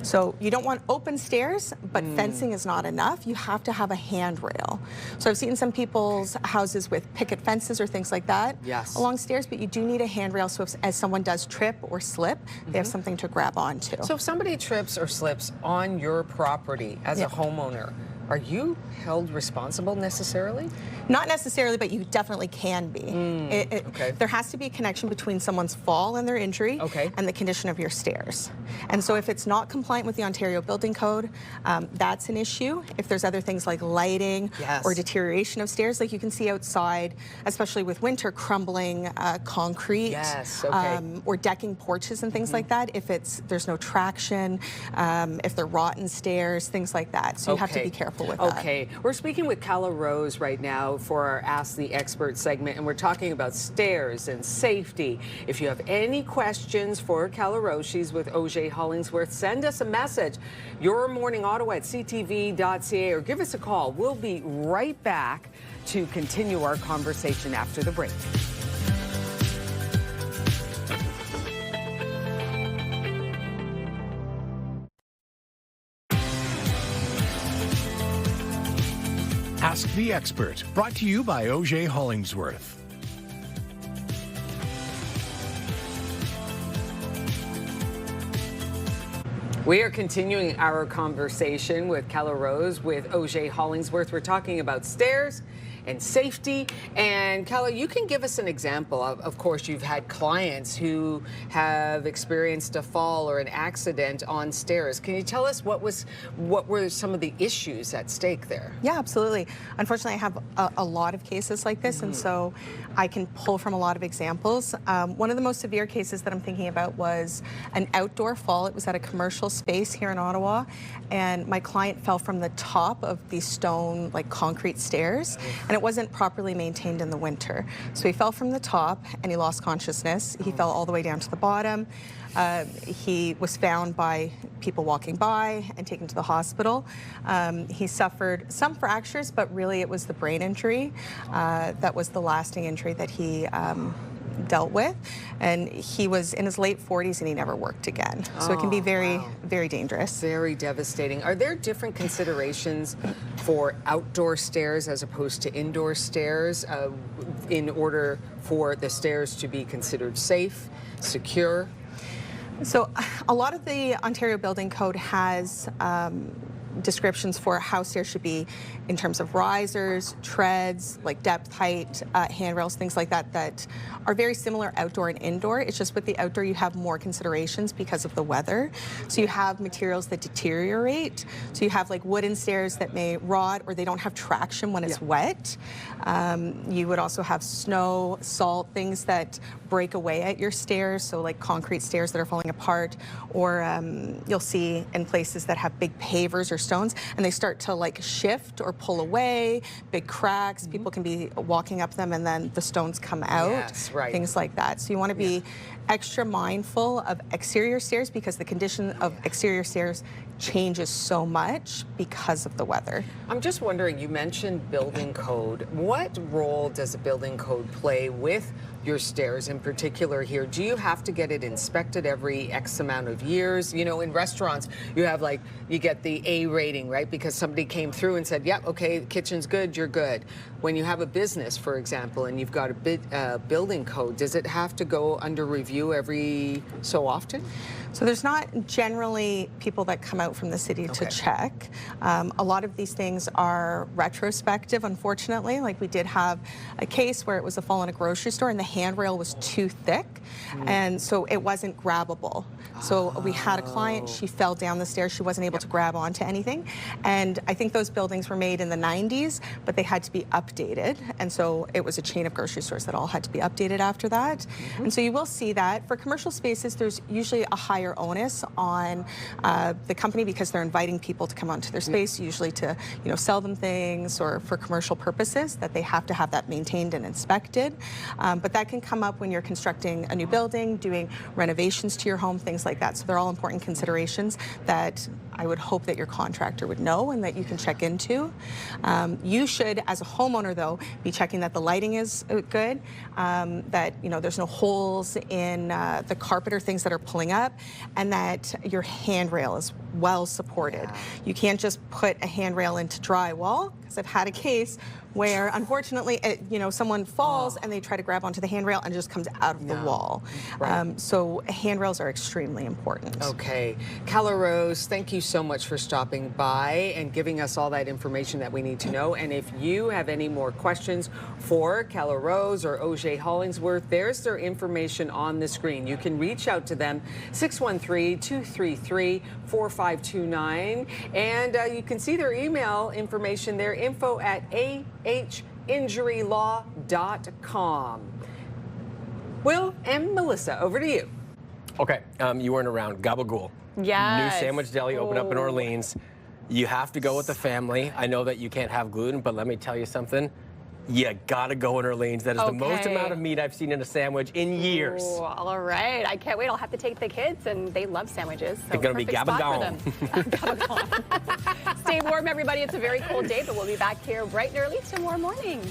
So you don't want open stairs, but fencing is not enough. You have to have a handrail. So I've seen some people's houses with picket fences or things like that along stairs, but you do need a handrail so as someone does trip or slip, they have something to grab onto. So if somebody trips or slips on your property as a homeowner, are you held responsible necessarily? Not necessarily, but you definitely can be. There has to be a connection between someone's fall and their injury and the condition of your stairs. And so if it's not compliant with the Ontario Building Code, that's an issue. If there's other things like lighting or deterioration of stairs, like you can see outside, especially with winter, crumbling concrete or decking porches and things like that, if there's no traction, if they're rotten stairs, things like that. So you have to be careful with that. Okay, we're speaking with Calla Rose right now for our Ask the Expert segment, and we're talking about stairs and safety. If you have any questions for Calla Rose, she's with OJ Hollingsworth, send us a message, Your Morning Ottawa at ctv.ca, or give us a call. We'll be right back to continue our conversation after the break. Ask the Expert, brought to you by OJ Hollingsworth. We are continuing our conversation with Calla Rose with OJ Hollingsworth. We're talking about stairs and safety. And Calla, you can give us an example. Of course, you've had clients who have experienced a fall or an accident on stairs. Can you tell us what were some of the issues at stake there? Yeah, absolutely. Unfortunately, I have a lot of cases like this, and so I can pull from a lot of examples. One of the most severe cases that I'm thinking about was an outdoor fall. It was at a commercial space here in Ottawa, and my client fell from the top of these stone, like concrete stairs. and it wasn't properly maintained in the winter. So he fell from the top and he lost consciousness. He fell all the way down to the bottom. He was found by people walking by and taken to the hospital. He suffered some fractures, but really it was the brain injury that was the lasting injury that he dealt with, and he was in his late 40s and he never worked again. So it can be very, very dangerous. Very devastating. Are there different considerations for outdoor stairs as opposed to indoor stairs in order for the stairs to be considered safe, secure? So a lot of the Ontario Building Code has descriptions for how stairs should be in terms of risers, treads, like depth, height, handrails, things like that, that are very similar outdoor and indoor. It's just with the outdoor you have more considerations because of the weather. So you have materials that deteriorate. So you have like wooden stairs that may rot or they don't have traction when it's wet. You would also have snow, salt, things that break away at your stairs, so like concrete stairs that are falling apart, or you'll see in places that have big pavers or stones and they start to like shift or pull away, big cracks, people can be walking up them and then the stones come out, things like that. So you want to be extra mindful of exterior stairs because the condition of exterior stairs changes so much because of the weather. I'm just wondering, you mentioned building code. What role does a building code play with your stairs in particular here? Do you have to get it inspected every X amount of years? You know, in restaurants, you have like, you get the A rating, right? Because somebody came through and said, yep, okay, kitchen's good, you're good. When you have a business, for example, and you've got a building code, does it have to go under review every so often? So there's not generally people that come out from the city to check. A lot of these things are retrospective, unfortunately. Like we did have a case where it was a fall in a grocery store and the handrail was too thick, and so it wasn't grabbable. So we had a client, she fell down the stairs, she wasn't able to grab onto anything. And I think those buildings were made in the 90s, but they had to be updated. And so it was a chain of grocery stores that all had to be updated after that. And so you will see that. For commercial spaces, there's usually a higher onus on the company because they're inviting people to come onto their space, usually to sell them things or for commercial purposes, that they have to have that maintained and inspected. But that can come up when you're constructing a new building, doing renovations to your home, things like that. So they're all important considerations that I would hope that your contractor would know and that you can check into. You should, as a homeowner though, be checking that the lighting is good, that there's no holes in the carpet or things that are pulling up, and that your handrail is well supported. You can't just put a handrail into drywall, because I've had a case where unfortunately someone falls and they try to grab onto the handrail and it just comes out of the wall. So handrails are extremely important. Okay. Calla Rose, thank you so much for stopping by and giving us all that information that we need to know. And if you have any more questions for Calla Rose or Auger Hollingsworth, there's their information on the screen. You can reach out to them, 613-233-4529. And you can see their email information there, info@ahinjurylaw.com. Will and Melissa, over to you. Okay, you weren't around. Gabagool. Yes. New sandwich deli opened up in Orleans. You have to go with the family. I know that you can't have gluten, but let me tell you something. You gotta go in Orleans. That is the most amount of meat I've seen in a sandwich in years. Ooh, all right, I can't wait. I'll have to take the kids, and they love sandwiches. So it's gonna be gabagone. Stay warm, everybody. It's a very cold day, but we'll be back here bright and early tomorrow morning.